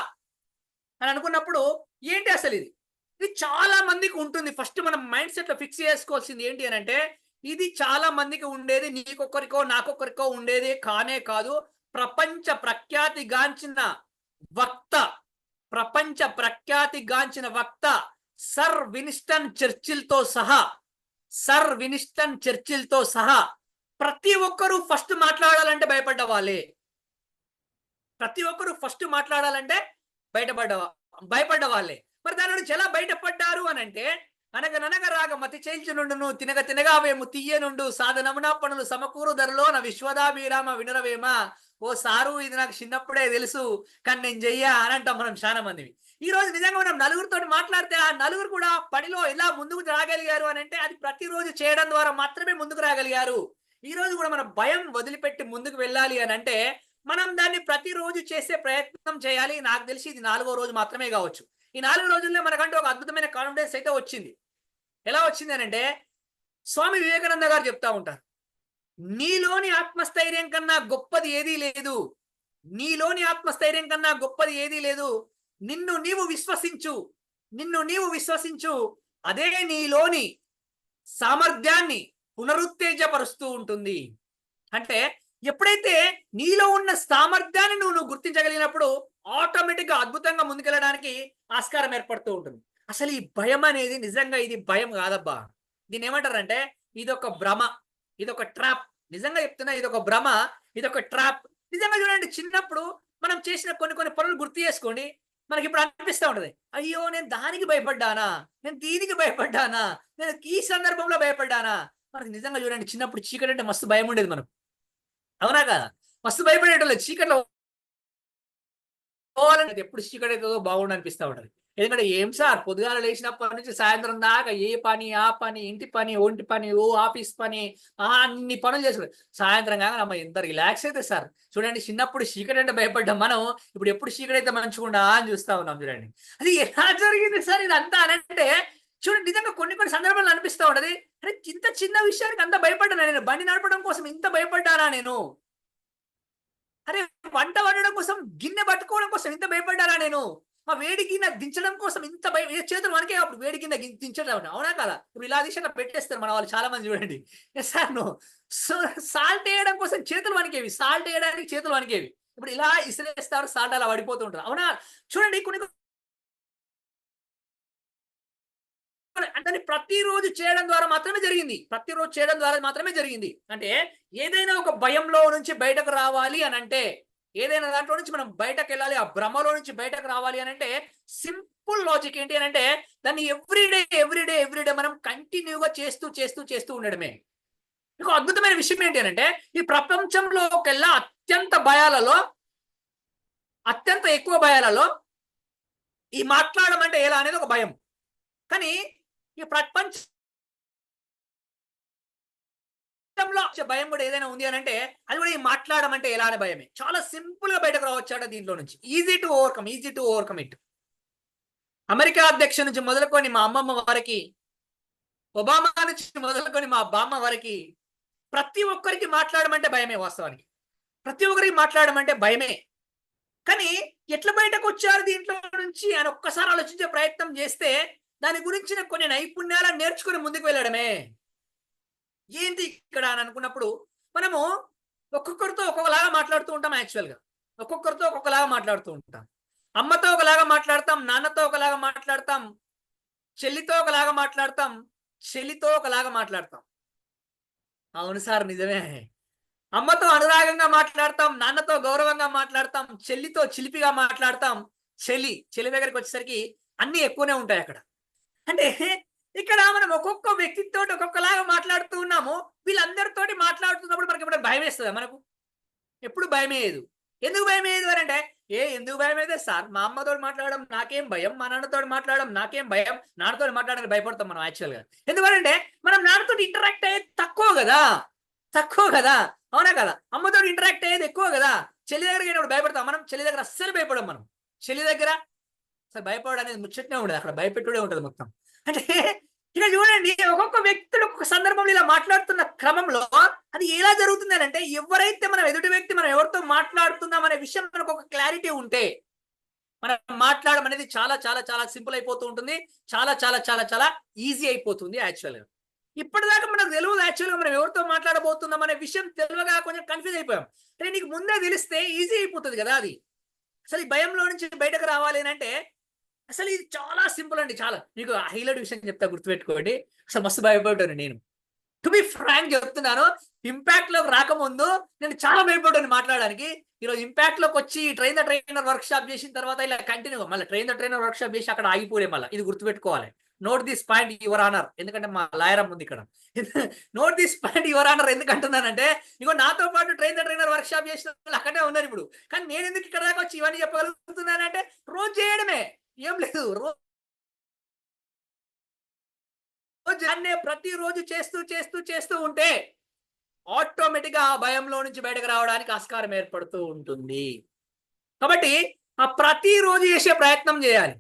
అని అనుకున్నప్పుడు, ఏంటి అసలు ఇది చాలా మందికి ఉంటుంది. ఫస్ట్ మనం మైండ్ సెట్ లో ఫిక్స్ చేసుకోవాల్సింది ఏంటి అని అంటే, ఇది చాలా మందికి ఉండేది, నీకొక్కరికో నాకొక్కరికో ఉండేది కానే కాదు. ప్రపంచ ప్రఖ్యాతిగాంచిన వక్త సర్ విన్స్టన్ చర్చిల్ తో సహా ప్రతి ఒక్కరూ ఫస్ట్ మాట్లాడాలంటే భయపడ్డ వాళ్ళే. ప్రతి ఒక్కరు ఫస్ట్ మాట్లాడాలంటే భయపడ్డ వాళ్ళే. మరి దాని నుంచి ఎలా బయటపడ్డారు అని అంటే, అనగననగ రాగ మతి చేల్చునుండును తినగ తినగావేము తీయనుండు సాధనమునా పనులు సమకూరు ధరలోన విశ్వదాభిరామ వినరవేమ. ఓ సారు ఇది నాకు చిన్నప్పుడే తెలుసు కానీ నేను చెయ్యా అని అంటాం మనం చాలా మందివి. ఈ రోజు నిజంగా మనం నలుగురితో మాట్లాడితే ఆ నలుగురు కూడా పనిలో ఎలా ముందుకు రాగలిగారు అని అంటే అది ప్రతిరోజు చేయడం ద్వారా మాత్రమే ముందుకు రాగలిగారు. ఈ రోజు కూడా మన భయం వదిలిపెట్టి ముందుకు వెళ్ళాలి అని అంటే మనం దాన్ని ప్రతిరోజు చేసే ప్రయత్నం చేయాలి. నాకు తెలిసి ఇది 4వ రోజు మాత్రమే కావచ్చు. ఈ 4 రోజుల్లో మనకంటూ ఒక అద్భుతమైన కాన్ఫిడెన్స్ అయితే వచ్చింది. ఎలా వచ్చింది అని అంటే స్వామి వివేకానంద గారు చెప్తా ఉంటారు, నీలోని ఆత్మస్థైర్యం కన్నా గొప్పది ఏదీ లేదు. నీలోని ఆత్మస్థైర్యం కన్నా గొప్పది ఏదీ లేదు. నిన్ను నీవు విశ్వసించు, నిన్ను నీవు విశ్వసించు. అదే నీలోని సామర్థ్యాన్ని పునరుత్తేజపరుస్తూ ఉంటుంది. అంటే ఎప్పుడైతే నీలో ఉన్న సామర్థ్యాన్ని నువ్వు గుర్తించగలిగినప్పుడు ఆటోమేటిక్ గా అద్భుతంగా ముందుకెళ్ళడానికి ఆస్కారం ఏర్పడుతూ ఉంటుంది. అసలు ఈ భయం అనేది నిజంగా ఇది భయం కాదబ్బా. దీన్ని ఏమంటారంటే ఇదొక భ్రమ, ఇదొక ట్రాప్. నిజంగా చెప్తున్నా, ఇదొక భ్రమ, ఇదొక ట్రాప్. నిజంగా చూడండి, చిన్నప్పుడు మనం చేసిన కొన్ని పనులు గుర్తు చేసుకోండి, మనకి ఇప్పుడు అనిపిస్తూ ఉంటది, అయ్యో నేను దానికి భయపడ్డానా, నేను దీనికి భయపడ్డానా, నేను ఈ సందర్భంలో భయపడ్డానా. మనకి నిజంగా చూడండి, చిన్నప్పుడు చీకటి అంటే మస్తు భయం ఉండేది మనకు, అవునా కదా? మస్తు భయపడేటోళ్ళు. చీకట్లో పోవాలని ఎప్పుడు చీకటి అవుతుందో బాగుండు అనిపిస్తూ ఉంటది. ఎందుకంటే ఏం సార్ పొద్దుగాల లేచినప్పటి నుంచి సాయంత్రం దాకా ఏ పని ఆ పని, ఇంటి పని, ఒంటి పని, ఆఫీస్ పని, అన్ని పనులు చేసుకోవాలి. సాయంత్రం కాగా అమ్మ ఎంత రిలాక్స్ అయితే సార్. చూడండి, చిన్నప్పుడు చీకటి అంటే భయపడ్డాం మనం, ఇప్పుడు ఎప్పుడు చీకటి అయితే మంచిగుండా అని చూస్తా ఉన్నాం. చూడండి అది ఎలా జరిగింది సార్ ఇదంతా అని అంటే, చూడండి నిజంగా కొన్ని సందర్భాలు అనిపిస్తూ ఉంటది, అరే ఇంత చిన్న విషయానికి అంత భయపడ్డానా నేను, బండి నడపడం కోసం ఇంత భయపడ్డానా నేను, అరే వంట వండడం కోసం గిన్నె పట్టుకోవడం కోసం ఇంత భయపడ్డానా నేను, మా వేడి గిన్నె దించడం కోసం ఇంత చేతులు మనకే అప్పుడు వేడి గిన్నె దించడం, అవునా కదా? ఇప్పుడు ఇలా దిశగా పెట్టేస్తారు మన వాళ్ళు చాలా మంది. చూడండి సార్ నువ్వు సాల్ట్ వేయడం కోసం చేతులు వణికేవి, సాల్ట్ వేయడానికి చేతులు వణికేవి, ఇప్పుడు ఇలా ఇసిరేస్తారు, సాల్ట్ అలా పడిపోతూ ఉంటారు, అవునా? చూడండి కొన్ని అంటే ప్రతిరోజు చేయడం ద్వారా మాత్రమే జరిగింది, ప్రతిరోజు చేయడం ద్వారా మాత్రమే జరిగింది. అంటే ఏదైనా ఒక భయంలో నుంచి బయటకు రావాలి అని అంటే, ఏదైనా దాంట్లో నుంచి మనం బయటకు వెళ్ళాలి, ఆ భ్రమలో నుంచి బయటకు రావాలి అని అంటే సింపుల్ లాజిక్ ఏంటి అని అంటే దాన్ని ఎవ్రీడే మనం కంటిన్యూగా చేస్తూ ఉండడమే. ఇంకో అద్భుతమైన విషయం ఏంటి అని అంటే ఈ ప్రపంచంలోకెల్లా అత్యంత ఎక్కువ భయాలలో ఈ మాట్లాడడం అంటే ఎలా అనేది ఒక భయం. కానీ ఈ ప్రపంచంలో భయం కూడా ఏదైనా ఉంది అని అంటే అది కూడా ఈ మాట్లాడడం అంటే ఎలా అనే భయమే. చాలా సింపుల్ గా బయటకు రావచ్చాడ దీంట్లో నుంచి. Easy to overcome it. America అధ్యక్ష నుంచి మొదలుకొని మా అమ్మమ్మ వారికి, ఒబామా నుంచి మొదలుకొని మా బామ్మ వారికి ప్రతి ఒక్కరికి మాట్లాడడం అంటే భయమే. వాస్తవానికి ప్రతి ఒక్కరికి మాట్లాడడం అంటే భయమే. కానీ ఎట్లా బయటకు వచ్చారు దీంట్లో నుంచి అని ఒక్కసారి ఆలోచించే ప్రయత్నం చేస్తే దాని గురించిన కొన్ని నైపుణ్యాలను నేర్చుకుని ముందుకు వెళ్ళడమే. ఏంటి ఇక్కడ అని అనుకున్నప్పుడు మనము ఒక్కొక్కరితో ఒక్కొక్కలాగా మాట్లాడుతూ ఉంటాం. యాక్చువల్గా ఒక్కొక్కరితో ఒక్కొక్కలాగా మాట్లాడుతూ ఉంటాం. అమ్మతో ఒకలాగా మాట్లాడతాం, నాన్నతో ఒకలాగా మాట్లాడతాం, చెల్లితో ఒకలాగా మాట్లాడతాం, చెల్లితో ఒకలాగా మాట్లాడతాం. అవును సార్ నిజమే. అమ్మతో అనురాగంగా మాట్లాడతాం, నాన్నతో గౌరవంగా మాట్లాడతాం, చెల్లితో చిలిపిగా మాట్లాడతాం. చెల్లి దగ్గరికి వచ్చేసరికి అన్ని ఎక్కువనే ఉంటాయి అక్కడ. అంటే ఇక్కడ మనం ఒక్కొక్క వ్యక్తితో ఒక్కొక్కలాగా మాట్లాడుతూ ఉన్నాము. వీళ్ళందరితోటి మాట్లాడుతున్నప్పుడు మనకి ఇప్పుడు భయం వేస్తుందా? మనకు ఎప్పుడు భయం వేయదు. ఎందుకు భయం వేయదు అని అంటే ఎందుకు భయం అయితే సార్, మా అమ్మతో మాట్లాడడం నాకేం భయం, మా నాన్నతో మాట్లాడడం నాకేం భయం, నాన్నతో మాట్లాడడానికి భయపడతాం మనం యాక్చువల్గా. ఎందుకంటే మనం నాన్నతో ఇంటరాక్ట్ అయ్యేది తక్కువ కదా, అవునా కదా? అమ్మతో ఇంటరాక్ట్ అయ్యేది ఎక్కువ కదా. చెల్లి దగ్గరికి అయినప్పుడు భయపడతాం మనం, చెల్లి దగ్గర అస్సలు భయపడం మనం. చెల్లి దగ్గర అసలు భయపడడం అనేది ముచ్చటనే ఉండదు, అక్కడ భయపెట్టుడే ఉంటుంది మొత్తం. అంటే ఇక చూడండి, ఒక్కొక్క వ్యక్తులు ఒక్కొక్క సందర్భంలో ఇలా మాట్లాడుతున్న క్రమంలో అది ఎలా జరుగుతుంది అని అంటే ఎవరైతే మనం ఎదుటి వ్యక్తి మనం ఎవరితో మాట్లాడుతున్నాం అనే విషయం మనకు ఒక క్లారిటీ ఉంటే మనం మాట్లాడడం అనేది చాలా చాలా చాలా సింపుల్ అయిపోతూ ఉంటుంది, చాలా చాలా చాలా చాలా ఈజీ అయిపోతుంది. యాక్చువల్గా ఇప్పటిదాకా మనకు తెలియదు యాక్చువల్గా మనం ఎవరితో మాట్లాడబోతున్నాం అనే విషయం తెలియగా కొంచెం కన్ఫ్యూజ్ అయిపోయాం. అంటే నీకు ముందే తెలిస్తే ఈజీ అయిపోతుంది కదా అది. అసలు ఈ భయంలో నుంచి బయటకు రావాలి అని అంటే అసలు ఇది చాలా సింపుల్ అండి. చాలా మీకు హైలైట్ విషయం చెప్తా, గుర్తుపెట్టుకోండి. అసలు మస్తు భయపడ్డాను నేను, టు బి ఫ్రాంక్ చెప్తున్నాను. ఇంపాక్ట్ లోకి రాకముందు నేను చాలా భయపడ్డాను మాట్లాడడానికి. ఈరోజు ఇంపాక్ట్ లోకి వచ్చి train the trainer workshop చేసిన తర్వాత ఇలా కంటిన్యూ మళ్ళీ train the trainer workshop చేసి అక్కడ ఆగిపోలే. మళ్ళీ ఇది గుర్తుపెట్టుకోవాలి, note this point your honour, ఎందుకంటే మా లాయర్ ఉంది ఇక్కడ. Note this point your honour ఎందుకంటున్నానంటే, ఇగో నాతో పాటు ట్రైనర్ వర్క్ షాప్ చేసిన వాళ్ళు అక్కడే ఉన్నారు ఇప్పుడు. కానీ నేను ఎందుకు ఇక్కడ దాకా వచ్చి ఇవన్నీ చెప్పగలుగుతున్నానంటే రోజు చేయడమే, ఏం లేదు, రోజు ప్రతిరోజు చేస్తూ ఉంటే ఆటోమేటిక్ గా ఆ భయంలో నుంచి బయటకు రావడానికి ఆస్కారం ఏర్పడుతూ ఉంటుంది. కాబట్టి ఆ ప్రతిరోజు చేసే ప్రయత్నం చేయాలి,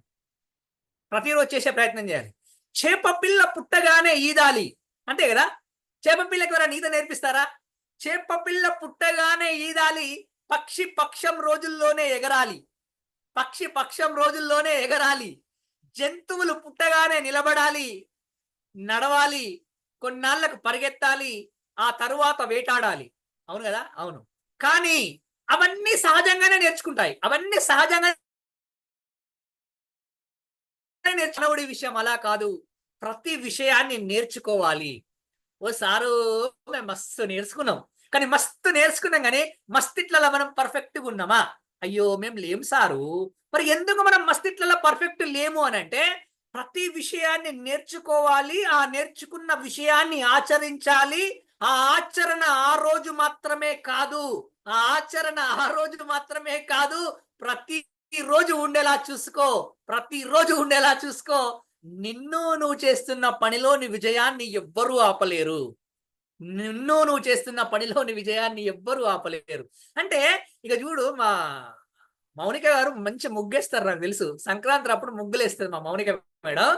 చేప పిల్ల పుట్టగానే ఈదాలి, అంతే కదా. చేప పిల్లకి ఎవరైనా ఈత నేర్పిస్తారా? చేప పిల్ల పుట్టగానే ఈదాలి, పక్షి పక్షం రోజుల్లోనే ఎగరాలి, జంతువులు పుట్టగానే నిలబడాలి, నడవాలి, కొన్నాళ్లకు పరిగెత్తాలి, ఆ తరువాత వేటాడాలి. అవును కదా? అవును. కానీ అవన్నీ సహజంగానే నేర్చుకుంటాయి, నేర్చుకునే విషయం అలా కాదు, ప్రతి విషయాన్ని నేర్చుకోవాలి. ఓ సారు మేము మస్తు నేర్చుకున్నాం, కానీ మస్తిట్లలో మనం పర్ఫెక్ట్గా ఉన్నామా? అయ్యో మేము లేం సారు. మరి ఎందుకు మనం మస్తిట్లలో పర్ఫెక్ట్ లేము అని అంటే, ప్రతి విషయాన్ని నేర్చుకోవాలి, ఆ నేర్చుకున్న విషయాన్ని ఆచరించాలి. ఆ ఆచరణ ఆ రోజు మాత్రమే కాదు, ప్రతిరోజు ఉండేలా చూసుకో. నువ్వు చేస్తున్న పనిలోని విజయాన్ని ఎవ్వరూ ఆపలేరు. అంటే ఇక చూడు, మా మౌనిక గారు మంచి ముగ్గేస్తారు, నాకు తెలుసు. సంక్రాంతి అప్పుడు ముగ్గులు వేస్తుంది మా మౌనిక మేడం.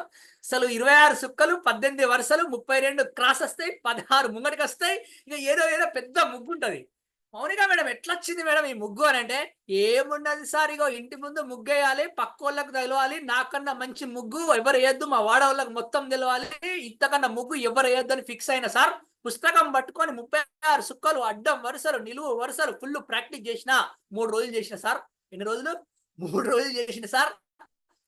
అసలు 26 సుక్కలు, 18 వరుసలు, 32 క్రాస్ వస్తాయి, 16 ముంగటికి వస్తాయి. ఇక ఏదో పెద్ద ముగ్గు ఉంటది. మౌనిక మేడం ఎట్లా వచ్చింది మేడం ఈ ముగ్గు అని అంటే, ఏముండదు సార్, ఇగో ఇంటి ముందు ముగ్గేయాలి, పక్క వాళ్ళకి తెలవాలి, నాకన్నా మంచి ముగ్గు ఎవరు వేయద్దు, మా వాడ వాళ్ళకి మొత్తం తెలవాలి, ఇంతకన్నా ముగ్గు ఎవరు వేయద్దు అని ఫిక్స్ అయిన సార్. పుస్తకం పట్టుకొని 36 సుక్కలు, అడ్డం వరుసలు, నిలువు వరుసలు ఫుల్ ప్రాక్టీస్ చేసిన. 3 రోజులు చేసిన సార్. ఎన్ని రోజులు? 3 రోజులు చేసిన సార్.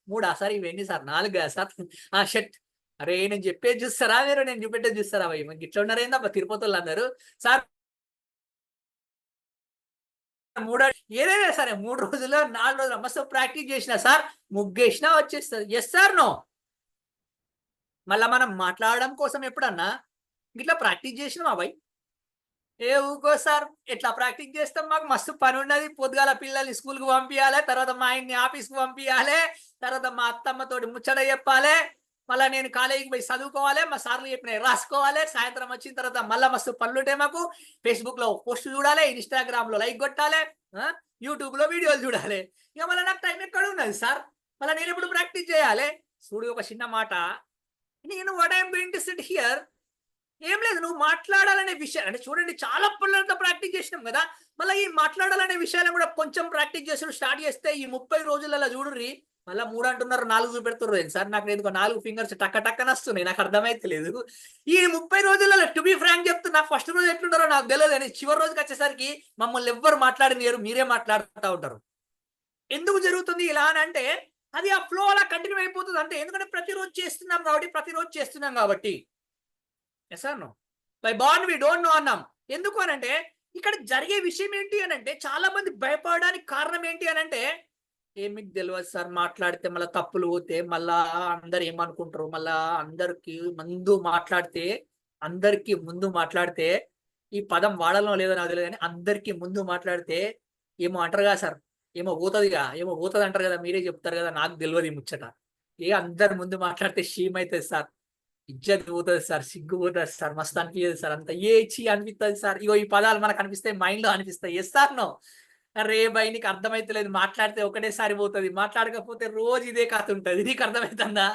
3 సార్, ఇవన్నీ సార్ 4 సార్. ఆ షర్ట్, అరే నేను చెప్పేది చూస్తారా మీరు, నేను చూపెట్టేది చూస్తారా? అవి మనకి ఇట్లా ఉన్నారేందా తిరుపతి వాళ్ళు అందరూ సార్. 3 ఏదైనా సరే 3 రోజుల్లో 4 రోజులు మస్తు ప్రాక్టీస్ చేసిన సార్, ముగ్గేసినా వచ్చేస్తుంది. Yes sir, no. మళ్ళా మనం మాట్లాడడం కోసం ఎప్పుడన్నా ఇట్లా ప్రాక్టీస్ చేసినాం అబ్బాయి? ఊకో సార్, ఎట్లా ప్రాక్టీస్ చేస్తాం, మాకు మస్తు పని ఉన్నది. పొద్దుగాల పిల్లల్ని స్కూల్కి పంపించాలి, తర్వాత మా ఆయన్ని ఆఫీస్కి పంపించాలి, తర్వాత మా అత్తమ్మతోటి ముచ్చట చెప్పాలి, మళ్ళీ నేను కాలేజీకి పోయి చదువుకోవాలి, మా సార్లు చెప్పిన రాసుకోవాలి, సాయంత్రం వచ్చిన తర్వాత మళ్ళీ మస్తు పనులు ఉంటాయి మాకు. ఫేస్బుక్లో పోస్ట్ చూడాలి, ఇన్స్టాగ్రామ్లో లైక్ కొట్టాలి, యూట్యూబ్లో వీడియోలు చూడాలి. ఇక మళ్ళీ నాకు టైం ఎక్కడ ఉన్నది సార్? మళ్ళీ నేను ఎప్పుడు ప్రాక్టీస్ చేయాలి? చూడు, ఒక చిన్న మాట, నేను what I'm going to SIT here, ఏం లేదు, నువ్వు మాట్లాడాలనే విషయం అంటే చూడండి, చాలా పనులతో ప్రాక్టీస్ చేసినాం కదా, మళ్ళీ ఈ మాట్లాడాలనే విషయాలను కూడా కొంచెం ప్రాక్టీస్ చేసి స్టార్ట్ చేస్తే ఈ 30 రోజులలో చూడుర్రి, మళ్ళీ 3 అంటున్నారు, 4 చూపెడుతున్నారు సార్. నాకు ఎందుకో 4 ఫింగర్స్ టక్కన వస్తున్నాయి, నాకు అర్థమైతలేదు. ఈ 30 రోజులలో టు బి ఫ్రాంక్ చెప్తున్నా, ఫస్ట్ రోజు ఎట్లుంటారో నాకు తెలియదు, కానీ చివరి రోజుకి వచ్చేసరికి మమ్మల్ని ఎవ్వరు మాట్లాడినారు, మీరే మాట్లాడుతూ ఉంటారు. ఎందుకు జరుగుతుంది ఇలా అని అంటే, అది ఆ ఫ్లో అలా కంటిన్యూ అయిపోతుంది. అంటే ఎందుకంటే ప్రతిరోజు చేస్తున్నాం కాబట్టి. Yes or no? By born we don't know అన్నాం. ఎందుకు అనంటే, ఇక్కడ జరిగే విషయం ఏంటి అని అంటే, చాలా మంది భయపడడానికి కారణం ఏంటి అని అంటే, మీకు తెలియదు సార్, మాట్లాడితే మళ్ళీ తప్పులు పోతే మళ్ళా అందరు ఏమనుకుంటారు, మళ్ళా అందరికి ముందు మాట్లాడితే ఈ పదం వాడాలో లేదో నాకు తెలియదు, కానీ అందరికి ముందు మాట్లాడితే ఏమో అంటారు కదా సార్, ఏమో పోతుంది అంటారు కదా, మీరే చెప్తారు కదా, నాకు తెలియదు ఈ ముచ్చట. అందరి ముందు మాట్లాడితే షీమ్ అవుతుంది సార్, ఇజ్జత్ పోతుంది సార్, సిగ్గు పోతుంది సార్, మస్తు అనిపించదు సార్, అంత అనిపిస్తుంది సార్. ఇగో ఈ పదాలు మనకు అనిపిస్తాయి, మైండ్ లో అనిపిస్తాయి. Yes sir, no? రే బై, నీకు అర్థమైతలేదు, మాట్లాడితే ఒకటేసారి పోతుంది, మాట్లాడకపోతే రోజు ఇదే కథ ఉంటుంది. నీకు అర్థమవుతుందా?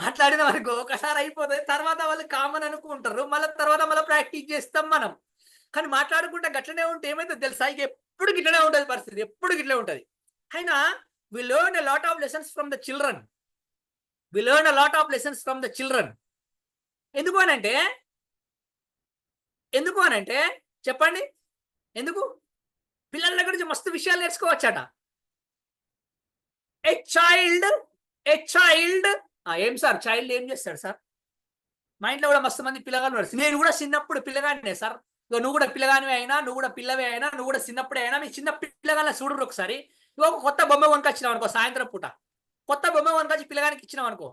మాట్లాడిన వరకు ఒకసారి అయిపోతుంది, తర్వాత వాళ్ళు కామన్ అనుకుంటారు, తర్వాత ప్రాక్టీస్ చేస్తాం మనం. కానీ మాట్లాడుకుంటే గట్లనే ఉంటే ఏమైతుంది తెలుసా, ఇక ఎప్పుడు గిట్లనే ఉంటుంది పరిస్థితి, ఎప్పుడు గిట్లనే ఉంటుంది. అయినా we learn a lot of lessons from the children. ఎందుకు అనంటే చెప్పండి, ఎందుకు? పిల్లల దగ్గర నుంచి మస్తు విషయాలు నేర్చుకోవచ్చట. ఏ చైల్డ్ ఏం సార్, చైల్డ్ ఏం చేస్తాడు సార్? మా ఇంట్లో కూడా మస్తు మంది పిల్లగాళ్ళు ఉన్నారు. నేను కూడా చిన్నప్పుడు పిల్లగానే సార్. నువ్వు కూడా పిల్లగానివి అయినా, నువ్వు కూడా పిల్లవే అయినా, నువ్వు కూడా చిన్నప్పుడే అయినా, మీ చిన్న పిల్లగాళ్ళ చూడరు ఒకసారి. ఒక కొత్త బొమ్మ కొనుకొచ్చినావు అనుకో, సాయంత్రం పూట కొత్త బొమ్మ కొనుకొచ్చి పిల్లగానికి ఇచ్చినావు అనుకో,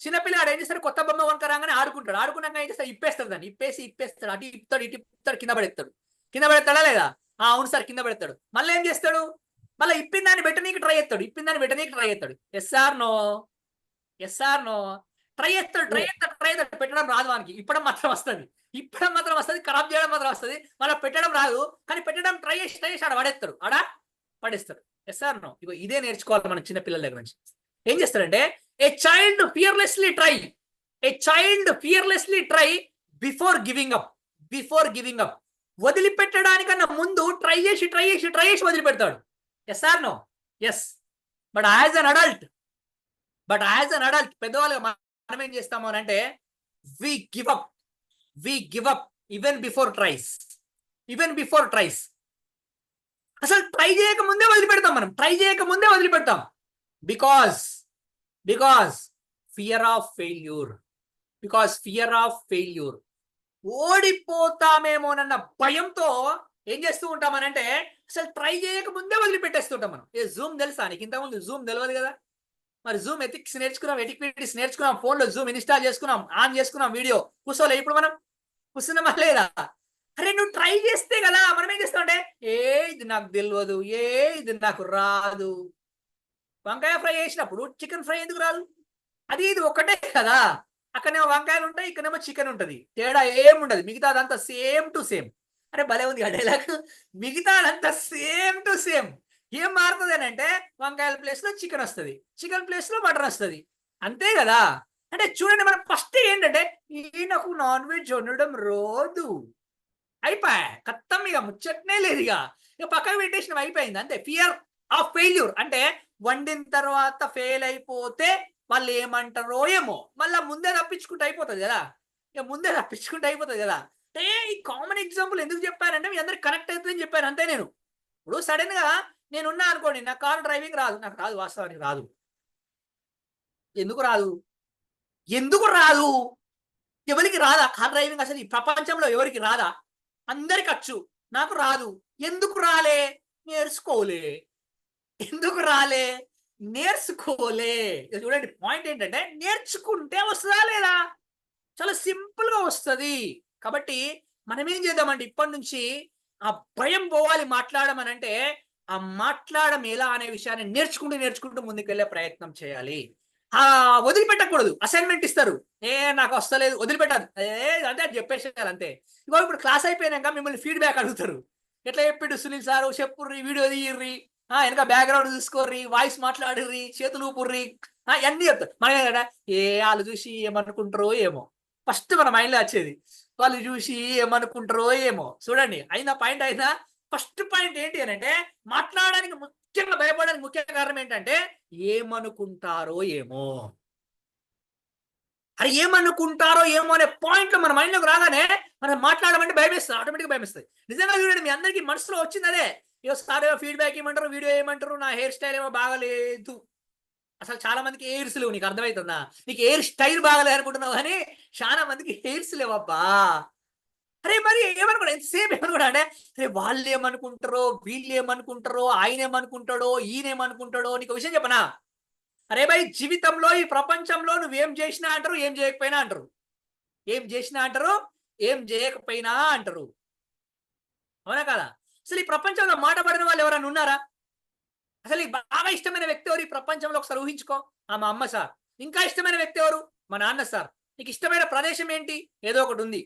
చిన్నపిల్లాడు ఏం చేస్తాడు, కొత్త బొమ్మ కొనకరాగానే ఆడుకుంటాడు. ఆడుకున్నాక ఏం చేస్తాడు, ఇప్పేస్తాడు దాన్ని, ఇప్పేస్తాడు, అటు ఇప్పుతాడు, ఇటు ఇప్పుతాడు, కింద పడేస్తాడా లేదా? అవును సార్, కింద పెడతాడు. మళ్ళీ ఏం చేస్తాడు, మళ్ళీ ఇప్పిన దాన్ని పెట్టనీకి ట్రై చేస్తాడు. Yes or no? ట్రై చేస్తాడు, పెట్టడం రాదు వానికి. ఇప్పడం మాత్రం వస్తుంది, ఖరాబ్ చేయడం మాత్రం వస్తుంది, మళ్ళీ పెట్టడం రాదు. కానీ పెట్టడం ట్రై చేసి ఆడ పడేస్తాడు. Yes or no? ఇగో ఇదే నేర్చుకోవాలి మనం చిన్న పిల్లల దగ్గర నుంచి. ఏం చేస్తాడంటే, a child fearlessly try before giving up. వదిలిపెట్టడానికన్నా ముందు ట్రై చేసి వదిలిపెడతాడు. Yes or no? Yes. But as an adult పెద్దవాళ్ళుగా మనం ఏం చేస్తాము అని అంటే, we give up even before tries. అసలు ట్రై చేయక ముందే వదిలిపెడతాం. Because fear of failure. ఓడిపోతామేమోనన్న భయంతో ఏం చేస్తూ ఉంటామనంటే, అసలు ట్రై చేయక ముందే వదిలిపెట్టేస్తుంటాం మనం. జూమ్ తెలుసా నీకు? ఇంతకుముందు జూమ్ తెలియదు కదా. మరి జూమ్ ఎథిక్స్ నేర్చుకున్నాం, ఎటిక్విటీస్ నేర్చుకున్నాం, ఫోన్లో జూమ్ ఇన్స్టాల్ చేసుకున్నాం, ఆన్ చేసుకున్నాం, వీడియో కూర్చోలే. ఇప్పుడు మనం కూర్చున్నామా లేదా? అరే నువ్వు ట్రై చేస్తే కదా. మనం ఏం చేస్తామంటే, ఇది నాకు తెలియదు, ఇది నాకు రాదు. వంకాయ ఫ్రై చేసినప్పుడు చికెన్ ఫ్రై ఎందుకు రాదు? ఇది ఒకటే కదా. అక్కడనేమో వంకాయలు ఉంటాయి, ఇక్కడనేమో చికెన్ ఉంటుంది, తేడా ఏముండదు. మిగతాదంతా సేమ్ టు సేమ్. అరే భలే ఉంది డైలాగ్. మిగతాదంతా సేమ్ టు సేమ్. ఏం మారుతుంది అని అంటే, వంకాయల ప్లేస్ లో చికెన్ వస్తుంది, చికెన్ ప్లేస్ లో మటన్ వస్తుంది, అంతే కదా. అంటే చూడండి, మనం ఫస్ట్ ఏంటంటే, నాకు నాన్ వెజ్ వండడం రాదు, అయిపోయా, కత్తం, ఇక ముచ్చట్నే లేదు, ఇక పక్కకు పెట్టేసిన, అయిపోయింది అంతే. ఫియర్ ఆఫ్ ఫెయిల్యూర్ అంటే, వండిన తర్వాత ఫెయిల్ అయిపోతే వాళ్ళు ఏమంటారో ఏమో, మళ్ళీ ముందే తప్పించుకుంటూ అయిపోతుంది కదా. అంటే ఈ కామన్ ఎగ్జాంపుల్ ఎందుకు చెప్పానంటే, మీ అందరికి కనెక్ట్ అవుతుందని చెప్పాను అంతే. నేను ఇప్పుడు సడన్ గా నేనున్నా అనుకోండి, నాకు కార్ డ్రైవింగ్ రాదు, వాస్తవానికి రాదు. ఎందుకు రాదు? ఎవరికి రాదా కార్ డ్రైవింగ్? అసలు ఈ ప్రపంచంలో ఎవరికి రాదా? అందరికి వచ్చు, నాకు రాదు. ఎందుకు రాలే? నేర్చుకోలే. చూడండి, పాయింట్ ఏంటంటే, నేర్చుకుంటే వస్తుందా లేదా? చాలా సింపుల్ గా వస్తుంది. కాబట్టి మనం ఏం చేద్దామంటే, ఇప్పటి నుంచి ఆ భయం పోవాలి మాట్లాడమనంటే, ఆ మాట్లాడడం ఎలా అనే విషయాన్ని నేర్చుకుంటూ ముందుకెళ్లే ప్రయత్నం చేయాలి. వదిలిపెట్టకూడదు. అసైన్మెంట్ ఇస్తారు, నాకు వస్తలేదు, వదిలిపెట్టాలి, అంటే అది చెప్పేసేయాలి అంతే. ఇవాళ ఇప్పుడు క్లాస్ అయిపోయినాక మిమ్మల్ని ఫీడ్బ్యాక్ అడుగుతారు. ఎట్లా చెప్పిండు సునీల్ సారు, చెప్పుర్రి, వీడియో తీయర్రి, వెనక బ్యాక్గ్రౌండ్ చూసుకోర్రి, వాయిస్ మాట్లాడిర్రి, చేతులు ఊపుర్రి, అన్నీ చెప్తారు. మనం ఏంటంటే, వాళ్ళు చూసి ఏమనుకుంటారో ఏమో. ఫస్ట్ మన మైండ్లో వచ్చేది, వాళ్ళు చూసి ఏమనుకుంటారో ఏమో. చూడండి, ఫస్ట్ పాయింట్ ఏంటి అని అంటే, మాట్లాడడానికి ముఖ్యంగా భయపడడానికి ముఖ్య కారణం ఏంటంటే, ఏమనుకుంటారో ఏమో. ఏమనుకుంటారో ఏమో అనే పాయింట్ మన మైండ్ లోకి రాగానే మనం మాట్లాడమంటే భయమేస్తుంది, ఆటోమేటిక్ భయమేస్తుంది. నిజంగా చూడండి, మీ అందరికి మనసులో వచ్చింది అదే. సార్ ఫీడ్బ్యాక్ ఏమంటారు, వీడియో ఏమంటారు, నా హెయిర్ స్టైల్ ఏమో బాగలేదు. అసలు చాలా మందికి హెయిర్స్ లేవు, నీకు అర్థమవుతుందా? నీకు హెయిర్ స్టైల్ బాగలేదు అనుకుంటున్నావు, కానీ చాలా మందికి హెయిర్స్ లేవబ్బా. మరి ఏమనుకోండి, ఎంతసేపు ఏమనుకోండి అంటే, వాళ్ళు ఏమనుకుంటారో, వీళ్ళు ఏమనుకుంటారో, ఆయన ఏమనుకుంటాడో, ఈయన ఏమనుకుంటాడో. నీకు విషయం చెప్పనా? జీవితంలో, ఈ ప్రపంచంలో నువ్వేం చేసినా అంటారు, ఏం చేయకపోయినా అంటారు. అవునా కదా? అసలు ఈ ప్రపంచంలో మాట పడిన వాళ్ళు ఎవరైనా ఉన్నారా? అసలు నీకు బాగా ఇష్టమైన వ్యక్తి ఎవరు ఈ ప్రపంచంలో? ఒకసారి ఊహించుకో. మా అమ్మ సార్. ఇంకా ఇష్టమైన వ్యక్తి ఎవరు? మా నాన్న సార్. నీకు ఇష్టమైన ప్రదేశం ఏంటి? ఏదో ఒకటి ఉంది.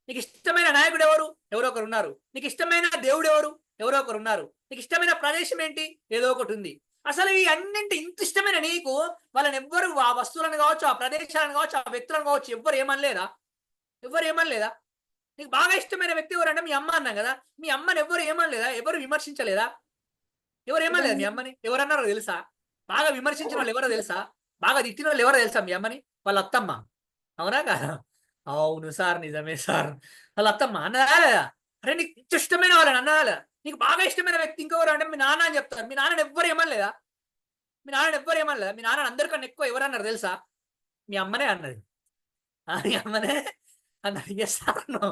నీకు ఇష్టమైన నాయకుడు ఎవరు? ఎవరో ఒకరు ఉన్నారు. నీకు ఇష్టమైన దేవుడు ఎవరు? ఎవరో ఒకరు ఉన్నారు. నీకు ఇష్టమైన ప్రదేశం ఏంటి? ఏదో ఒకటి ఉంది. అసలు ఈ అన్నింటి ఇంత ఇష్టమైన నీకు వాళ్ళని ఎవ్వరు, ఆ వస్తువులను కావచ్చు, ఆ ప్రదేశాలను కావచ్చు, ఆ వ్యక్తులను కావచ్చు, ఎవ్వరు ఏమనలేదా? నీకు బాగా ఇష్టమైన వ్యక్తి ఎవరు అంటే మీ అమ్మ అన్నాం కదా. మీ అమ్మని ఎవ్వరు ఏమనలేదా? ఎవరు విమర్శించలేదా? ఎవరు ఏమనలేదు మీ అమ్మని? ఎవరన్నారో తెలుసా? బాగా విమర్శించిన వాళ్ళు ఎవరో తెలుసా? బాగా తిట్టిన వాళ్ళు ఎవరో తెలుసా? మీ అమ్మని వాళ్ళ అత్తమ్మ. అవునా కదా? అవును సార్, నిజమే సార్. వాళ్ళ అత్తమ్మ అన్నదా? అరే నీకు ఇష్టమైన వాళ్ళని అన్నదా? నీకు బాగా ఇష్టమైన వ్యక్తి ఇంకెవరు అంటే మీ నాన్న అని చెప్తారు. మీ నాన్నని ఎవ్వరు ఏమనలేదా? మీ నాన్న అందరికన్నా ఎక్కువ ఎవరన్నారు తెలుసా? మీ అమ్మనే అన్నది. మీ అమ్మనే అన్నది. Yes sir, no?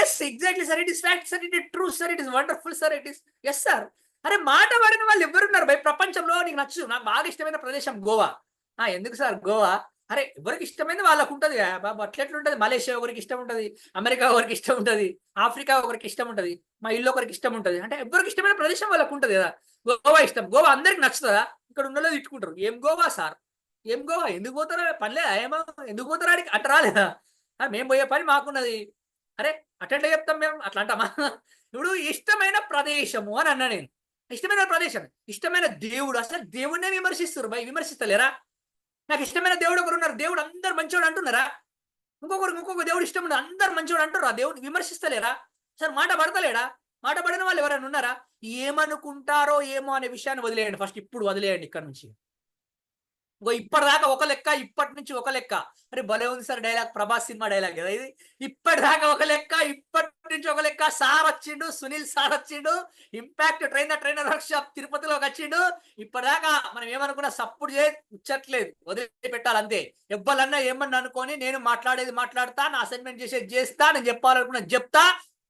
Yes, exactly sir, it is fact sir, it is true sir, it is wonderful sir, it is. Yes sir. అరే మాట పడిన వాళ్ళు ఎవరున్నారు ప్రపంచంలో? నీకు నచ్చు, నాకు బాగా ఇష్టమైన ప్రదేశం గోవా. ఎందుకు సార్ గోవా? అరే ఎవరికి ఇష్టమైంది వాళ్ళకు ఉంటుంది కదా బాబు. అట్లెట్లుంటది? మలేషియా ఒకరికి ఇష్టం ఉంటది, అమెరికా ఒకరికి ఇష్టం ఉంటది, ఆఫ్రికా ఒకరికి ఇష్టం ఉంటది, మా ఇల్లు ఒకరికి ఇష్టం ఉంటది. అంటే ఎవరికి ఇష్టమైన ప్రదేశం వాళ్ళకు ఉంటది కదా. గోవా ఇష్టం, గోవా అందరికి నచ్చుతుందా? ఇక్కడ ఉన్నలో తిట్టుకుంటారు, ఏం గోవా సార్, ఏం గోవా, ఎందుకు పోతారా, పనిలేదా ఏమో, ఎందుకు పోతారా అడిగి అట్ట రాలేదా? మేము పోయే పని మాకున్నది. అరే అట్లా చెప్తాం మేము, అట్లా అంటామా? ఇప్పుడు ఇష్టమైన ప్రదేశము అని అన్నా నేను. ఇష్టమైన ప్రదేశం, ఇష్టమైన దేవుడు, అసలు దేవుడినే విమర్శిస్తారు భయ్, విమర్శిస్తలేరా? నాకు ఇష్టమైన దేవుడు ఒకరు ఉన్నారు, దేవుడు అందరు మంచోడు అంటున్నారా? ఇంకొక దేవుడు ఇష్టం ఉండదు, అందరు మంచోడు అంటారు, ఆ దేవుడిని విమర్శిస్తలేరా? సార్ మాట పడతలేడా? మాట పడిన వాళ్ళు ఎవరైనా ఉన్నారా? ఏమనుకుంటారో ఏమో అనే విషయాన్ని వదిలేయండి ఫస్ట్, ఇప్పుడు వదిలేయండి ఇక్కడ నుంచి. ఇంకో ఇప్పటిదాకా ఒక లెక్క, ఇప్పటి నుంచి ఒక లెక్క. అరే భలే ఉంది sir dialogue, Prabhas cinema dialogue కదా ఇది. ఇప్పటిదాకా ఒక లెక్క, ఇప్పటి నుంచి ఒక లెక్క. సార్ వచ్చిండు, సునీల్ సార్ వచ్చిండు, ఇంపాక్ట్ ట్రైనర్ వర్క్షాప్ తిరుపతిలోకి వచ్చిండు. ఇప్పటిదాకా మనం ఏమనుకున్నా సపోర్ట్ చేయట్లేదు, వదిలి పెట్టాలి అంతే. ఎవ్వరన్నా ఏమన్నా అనుకొని నేను మాట్లాడేది మాట్లాడతా, నా అసైన్మెంట్ చేసేది చేస్తా, నేను చెప్పాలనుకున్నా చెప్తా.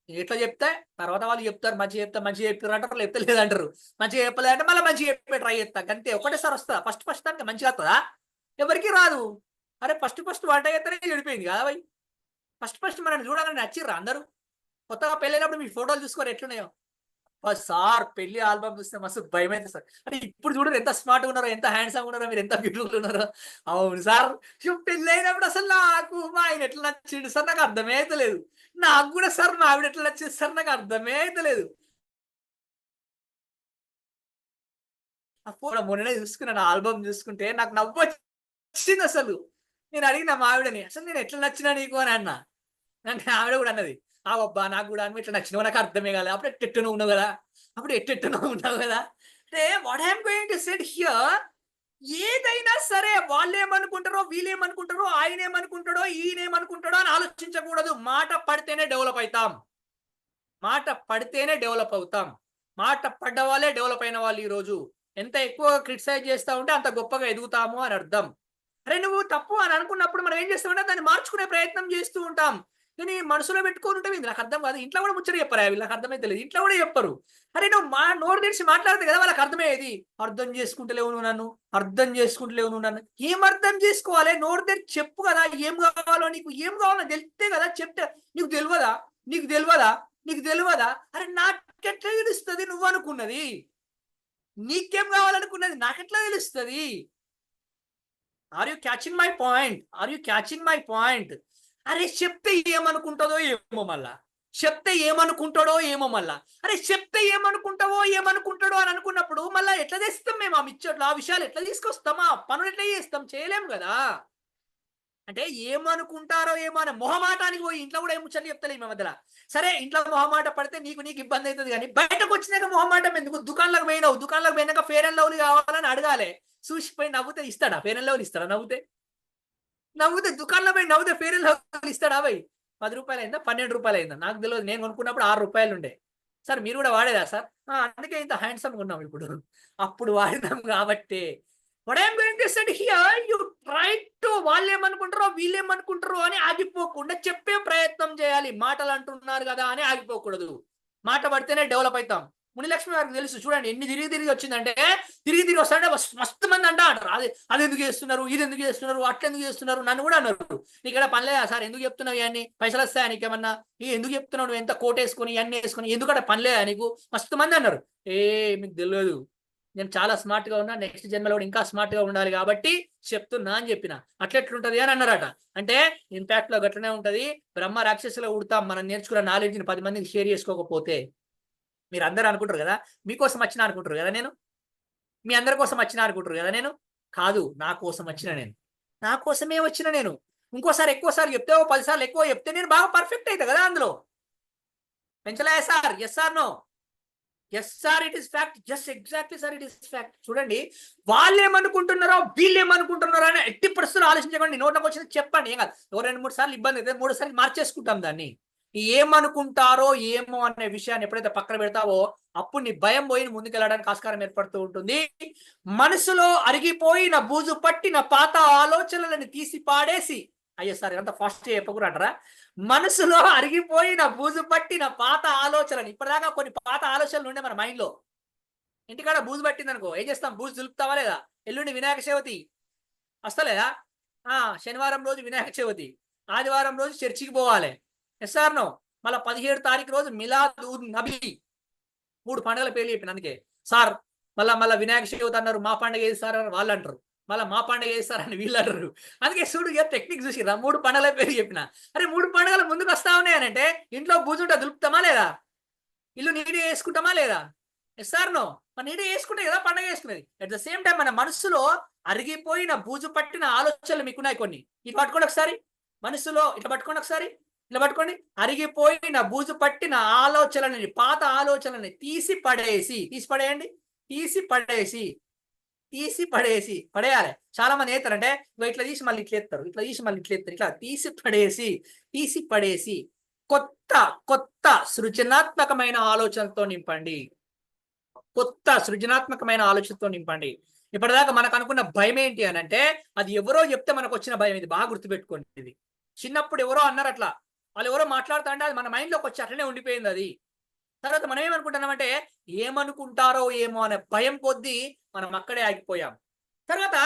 ఎట్లా చెప్తే తర్వాత వాళ్ళు చెప్తారు, మంచిగా చెప్తా, మంచిగా చెప్తారు అంటారు, చెప్తలేదు అంటారు. మంచిగా చెప్పలేదంటే మళ్ళీ మంచిగా చెప్పే ట్రై చేస్తా అంతే. ఒకటేసారి వస్తా, ఫస్ట్ దానికి మంచిగా వస్తుందా? ఎవరికి రాదు. అరే ఫస్ట్ వంట చేస్తేనే చెడిపోయింది కదా భయ్. ఫస్ట్ మనం చూడాలని నచ్చిర్రా అందరూ? కొత్తగా పెళ్ళైనప్పుడు మీ ఫోటోలు చూసుకోరు ఎట్లున్నాయో. సార్ పెళ్లి ఆల్బమ్ చూస్తే మస్తు భయం అయితే సార్. అంటే ఇప్పుడు చూడరు ఎంత స్మార్ట్ ఉన్నారో, ఎంత హ్యాండ్సమ్ ఉన్నారో, మీరు ఎంత బ్యూటిఫుల్ ఉన్నారో. అవును సార్, పెళ్లి అయినప్పుడు అసలు నాకు మా ఆయన ఎట్లా నచ్చిండు సార్ నాకు అర్థమే అవుతలేదు. నాకు కూడా సార్ మా ఆవిడ ఎట్లా నచ్చింది సార్ నాకు అర్థమే అవుతలేదు. ఆ ఫోటో మొన్ననే చూసుకున్నాను, ఆల్బమ్ చూసుకుంటే నాకు నవ్వు వచ్చింది అసలు. నేను అడిగిన మా ఆవిడని, అసలు నేను ఎట్లా నచ్చినా నీకు అని అన్నా. అంటే ఆవిడ కూడా అన్నది, ఆ అబ్బా నాకు కూడా అని ఇట్లా నచ్చినావు, నాకు అర్థమే కాదు. అప్పుడు ఎట్టెట్టునో ఉన్నావు కదా, అప్పుడు ఎట్టెట్టునో ఉన్నావు కదా. అంటే what I'm going to said here, ఏదైనా సరే వాళ్ళు ఏమనుకుంటారో, వీళ్ళు ఏమనుకుంటారో, ఆయన ఏమనుకుంటాడో, ఈయన ఏమనుకుంటాడో అని ఆలోచించకూడదు. మాట పడితేనే డెవలప్ అవుతాం, మాట పడితేనే డెవలప్ అవుతాం. మాట పడ్డ వాళ్ళే డెవలప్ అయిన వాళ్ళు. ఈ రోజు ఎంత ఎక్కువ క్రిటిసైజ్ చేస్తా ఉంటే అంత గొప్పగా ఎదుగుతాము అని అర్థం. అరే నువ్వు తప్పు అని అనుకున్నప్పుడు మనం ఏం చేస్తామంటే దాన్ని మార్చుకునే ప్రయత్నం చేస్తూ ఉంటాం. కానీ మనసులో పెట్టుకొని ఉంటే నాకు అర్థం కాదు. ఇంట్లో కూడా ముచ్చట చెప్పరు, వీళ్ళకి అర్థమైతే లేదు, ఇంట్లో కూడా చెప్పరు. అరే నువ్వు నోరు తెరిచి మాట్లాడితే కదా వాళ్ళకి అర్థమయ్యేది. అర్థం చేసుకుంటలేవు నువ్వు నన్ను, అర్థం చేసుకుంటలేవు నువ్వు నన్ను. ఏం అర్థం చేసుకోవాలి? నోరు తెరిచి చెప్పు కదా, ఏం కావాలో నీకు, ఏం కావాలో తెలిస్తే కదా చెప్తే. నీకు తెలియదా, నీకు తెలియదా, నీకు తెలియదా? అరే నాకెట్లా తెలుస్తుంది నువ్వు అనుకున్నది? నీకేం కావాలనుకున్నది నాకెట్లా తెలుస్తుంది? Are you catching my point? Are you catching my point? అరే చెప్తే ఏమనుకుంటుందో ఏమో మళ్ళా, చెప్తే ఏమనుకుంటాడో ఏమో మళ్ళా. అరే చెప్తే ఏమనుకుంటాడో అని అనుకున్నప్పుడు మళ్ళీ ఎట్లా తెస్తాం మేము ఆ మిచ్చట్లు, ఆ విషయాలు ఎట్లా తీసుకొస్తామా, పనులు ఎట్లా చేస్తాం? చేయలేం కదా. అంటే ఏమనుకుంటారో ఏమో అని మొహమాటానికి పోయి ఇంట్లో కూడా ఏం ముచ్చట్లు చెప్తలే ఈ మధ్యలో. సరే ఇంట్లో మొహమాట పడితే నీకు ఇబ్బంది అవుతుంది, కానీ బయటకు వచ్చినాక మొహమాటం ఎందుకు? దుకాణంలోకి పోయినావు, దుకాణంలోకి పోయినాక ఫేర్ అండ్ లవ్లీ కావాలని అడగాలి. చూసిపోయి నవ్వుతే ఇస్తాడా? ఫేర్ అండ్ లవ్లీ ఇస్తాడా? నవ్వుతే దుకాణంలో పోయి నవ్వుతే ఫేర్ అండ్ లవ్లీ ఇస్తాడా? భయ్ 10 రూపాయలు అయిందా, 12 రూపాయలు అయిందా నాకు తెలియదు. నేను కొనుక్కున్నప్పుడు 6 రూపాయలు ఉండే. సార్ మీరు కూడా వాడేదా సార్? అందుకే ఇంత హ్యాండ్సమ్గా ఉన్నాం ఇప్పుడు. అప్పుడు వాడినాం కాబట్టి. What I am going to say here, you try to వాళ్ళు ఏమనుకుంటారో వీళ్ళు ఏమనుకుంటారో అని ఆగిపోకుండా చెప్పే ప్రయత్నం చేయాలి. మాటలు అంటున్నారు కదా అని ఆగిపోకూడదు. మాట పడితేనే డెవలప్ అవుతాం. మునిలక్ష్మి గారికి తెలుసు, చూడండి ఎన్ని తిరిగి వచ్చిందంటే, తిరిగి వస్తాడంటే మస్తు మంది అంటారు, అది ఎందుకు చేస్తున్నారు, ఇది ఎందుకు చేస్తున్నారు, అట్లా ఎందుకు చేస్తున్నారు. నన్ను కూడా అన్నారు, నీకు ఇక్కడ పనిలేదా సార్, ఎందుకు చెప్తున్నావు ఇవన్నీ, పైసలు వస్తాయా నీకేమన్నా, ఎందుకు చెప్తున్నావు నువ్వు ఎంత కోట్ వేసుకొని ఇవన్నీ వేసుకొని, ఎందుకంటే పనిలేదా నీకు? మస్తు మంది అన్నారు. మీకు తెలియదు, నేను చాలా స్మార్ట్ గా ఉన్నా, నెక్స్ట్ జన్మలో కూడా ఇంకా స్మార్ట్ గా ఉండాలి కాబట్టి చెప్తున్నా అని చెప్పిన. అట్లెట్లుంటది అని అన్నారట. అంటే ఇంపాక్ట్ లో గట్లనే ఉంటది. బ్రహ్మ రాక్షసులో ఉడతాం మనం నేర్చుకున్న నాలెడ్జ్ని 10 మందికి షేర్ చేసుకోకపోతే. మీరు అందరూ అనుకుంటారు కదా మీకోసం వచ్చినా అనుకుంటారు కదా, నేను మీ అందరి కోసం వచ్చినా అనుకుంటారు కదా, నేను కాదు, నా కోసం వచ్చిన నేను, నా కోసమే వచ్చిన నేను. ఇంకోసారి ఎక్కువసార్లు చెప్తే, 10 సార్లు ఎక్కువ చెప్తే నేను బాగా పర్ఫెక్ట్ అవుతా కదా అందులో. పెంచలే sir? Yes sir? No? Yes sir, it is fact. Just exactly sir, it is fact. చూడండి వాళ్ళు ఏమనుకుంటున్నారో వీళ్ళు ఏమనుకుంటున్నారో అని ఎట్టి పరిస్థితులు ఆలోచించకండి. నోట్లోకి వచ్చింది చెప్పండి, ఏం కాదు. 2-3 సార్లు ఇబ్బంది అయితే 3 సార్లు మార్చేసుకుంటాం దాన్ని. ఏమనుకుంటారో ఏమో అనే విషయాన్ని ఎప్పుడైతే పక్కన పెడతావో అప్పుడు నీ భయం పోయి ముందుకెళ్ళడానికి ఆస్కారం ఏర్పడుతూ ఉంటుంది. మనసులో అరిగిపోయిన బూజు పట్టిన పాత ఆలోచనలను తీసి పాడేసి, అయ్యో సార్ ఎంత ఫాస్ట్ చెప్పకూడరా, మనసులో అరిగిపోయిన బూజు పట్టిన పాత ఆలోచనలు. ఇప్పటిదాకా కొన్ని పాత ఆలోచనలు ఉండే మన మైండ్ లో. ఇంటికాడ బూజు పట్టింది అనుకో ఏం చేస్తాం? బూజు దులుపుతావా లేదా? ఎల్లుండి వినాయక చవితి వస్తలేదా? శనివారం రోజు వినాయక చవితి, ఆదివారం రోజు చర్చికి పోవాలి. Yes or no? మళ్ళీ 17 తారీఖు రోజు మిలాద్ ఉన్ నబీ. 3 పండుగల పేర్లు చెప్పిన. అందుకే సార్ మళ్ళా వినాయక చవితి అన్నారు, మా పండుగ ఏది సార్ అని వాళ్ళు అంటారు, మళ్ళీ మా పండుగ ఏది సార్ అని వీళ్ళు అంటారు. అందుకే చూడు టెక్నిక్ చూసిరా, 3 పండుగల పేరు చెప్పిన. అరే 3 పండుగలు ముందుకు వస్తా ఉన్నాయనంటే ఇంట్లో బూజుంటా దులుపుతామా లేదా? ఇల్లు నీట్గా వేసుకుంటామా లేదా? Yes or no? మన నీట్గా వేసుకుంటే కదా పండుగ వేసుకునేది. అట్ ద సేమ్ టైం మన మనసులో అరిగిపోయిన బూజు పట్టిన ఆలోచనలు మీకున్నాయి కొన్ని. ఇటు పట్టుకోండి ఒకసారి, మనసులో ఇట్లా పట్టుకోండి ఒకసారి, ఇలా పట్టుకోండి. అరిగిపోయిన బూజు పట్టిన ఆలోచనలని, పాత ఆలోచనలని తీసి పడేయండి. తీసి పడేయాలి. చాలా మంది ఏతారంటే ఇట్లా తీసి మళ్ళీ ఇట్లా ఎత్తారు, ఇట్లా తీసి మళ్ళీ ఇట్లా ఎత్తారు. ఇట్లా తీసి పడేసి కొత్త సృజనాత్మకమైన ఆలోచనతో నింపండి. ఇప్పటిదాకా మనకు అనుకున్న భయం ఏంటి అని అంటే, అది ఎవరో చెప్తే మనకు వచ్చిన భయం. ఇది బాగా గుర్తుపెట్టుకోండి. ఇది చిన్నప్పుడు ఎవరో అన్నారు అట్లా, వాళ్ళు ఎవరో మాట్లాడుతా అంటే అది మన మైండ్లోకి వచ్చి అట్లనే ఉండిపోయింది. అది తర్వాత మనం ఏమనుకుంటున్నామంటే ఏమనుకుంటారో ఏమో అనే భయం కొద్దీ మనం అక్కడే ఆగిపోయాం. తర్వాత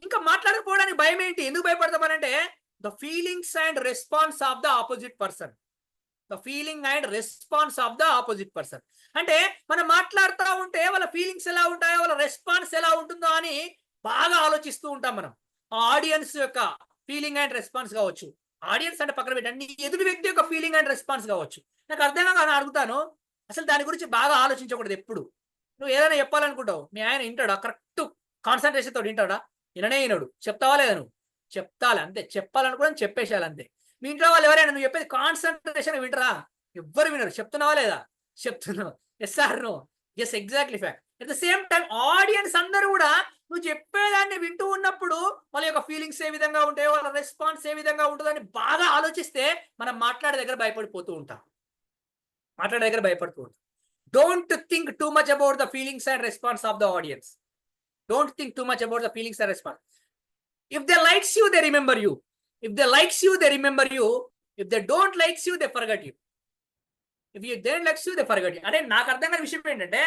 ఇంకా మాట్లాడకపోవడానికి భయం ఏంటి, ఎందుకు భయపడతామనంటే the feelings and response of the opposite person. అంటే మనం మాట్లాడుతూ ఉంటే వాళ్ళ ఫీలింగ్స్ ఎలా ఉంటాయో, వాళ్ళ రెస్పాన్స్ ఎలా ఉంటుందో అని బాగా ఆలోచిస్తూ ఉంటాం మనం. ఆ ఆడియన్స్ యొక్క ఫీలింగ్ అండ్ రెస్పాన్స్ కావచ్చు, ఆడియన్స్ అంటే పక్కన పెట్టండి, ఎదుటి వ్యక్తి యొక్క ఫీలింగ్ అండ్ రెస్పాన్స్ కావచ్చు. నాకు అర్థంగా కానీ అడుగుతాను, అసలు దాని గురించి బాగా ఆలోచించకూడదు. ఎప్పుడు నువ్వు ఏదైనా చెప్పాలనుకుంటావు, మీ ఆయన వింటాడా? కరెక్ట్ కాన్సన్ట్రేషన్ తోటి వింటాడా? వినడు. చెప్తావా లేదా? నువ్వు చెప్తాలి అంతే. చెప్పాలనుకోవడం చెప్పేసేయాలి అంతే. మీ ఇంట్లో వాళ్ళు ఎవరైనా నువ్వు చెప్పేది కాన్సన్ట్రేషన్ వింటారా? ఎవ్వరు వినరు. చెప్తున్నావా లేదా? చెప్తున్నావు. Yes or no? Yes, exactly fact. At the same time audience అందరూ కూడా నువ్వు చెప్పేదాన్ని వింటూ ఉన్నప్పుడు వాళ్ళ యొక్క ఫీలింగ్స్ ఏ విధంగా ఉంటాయో, వాళ్ళ రెస్పాన్స్ ఏ విధంగా ఉంటుందని బాగా ఆలోచిస్తే మనం మాట్లాడే దగ్గర భయపడిపోతూ ఉంటాం. Don't think too much about the feelings and response of the audience. If they likes you, they remember you. If they likes you, they remember you. If they don't likes you, they forget you. If you don't likes you, they forget you. అంటే నాకు అర్థం కాని విషయం ఏంటంటే,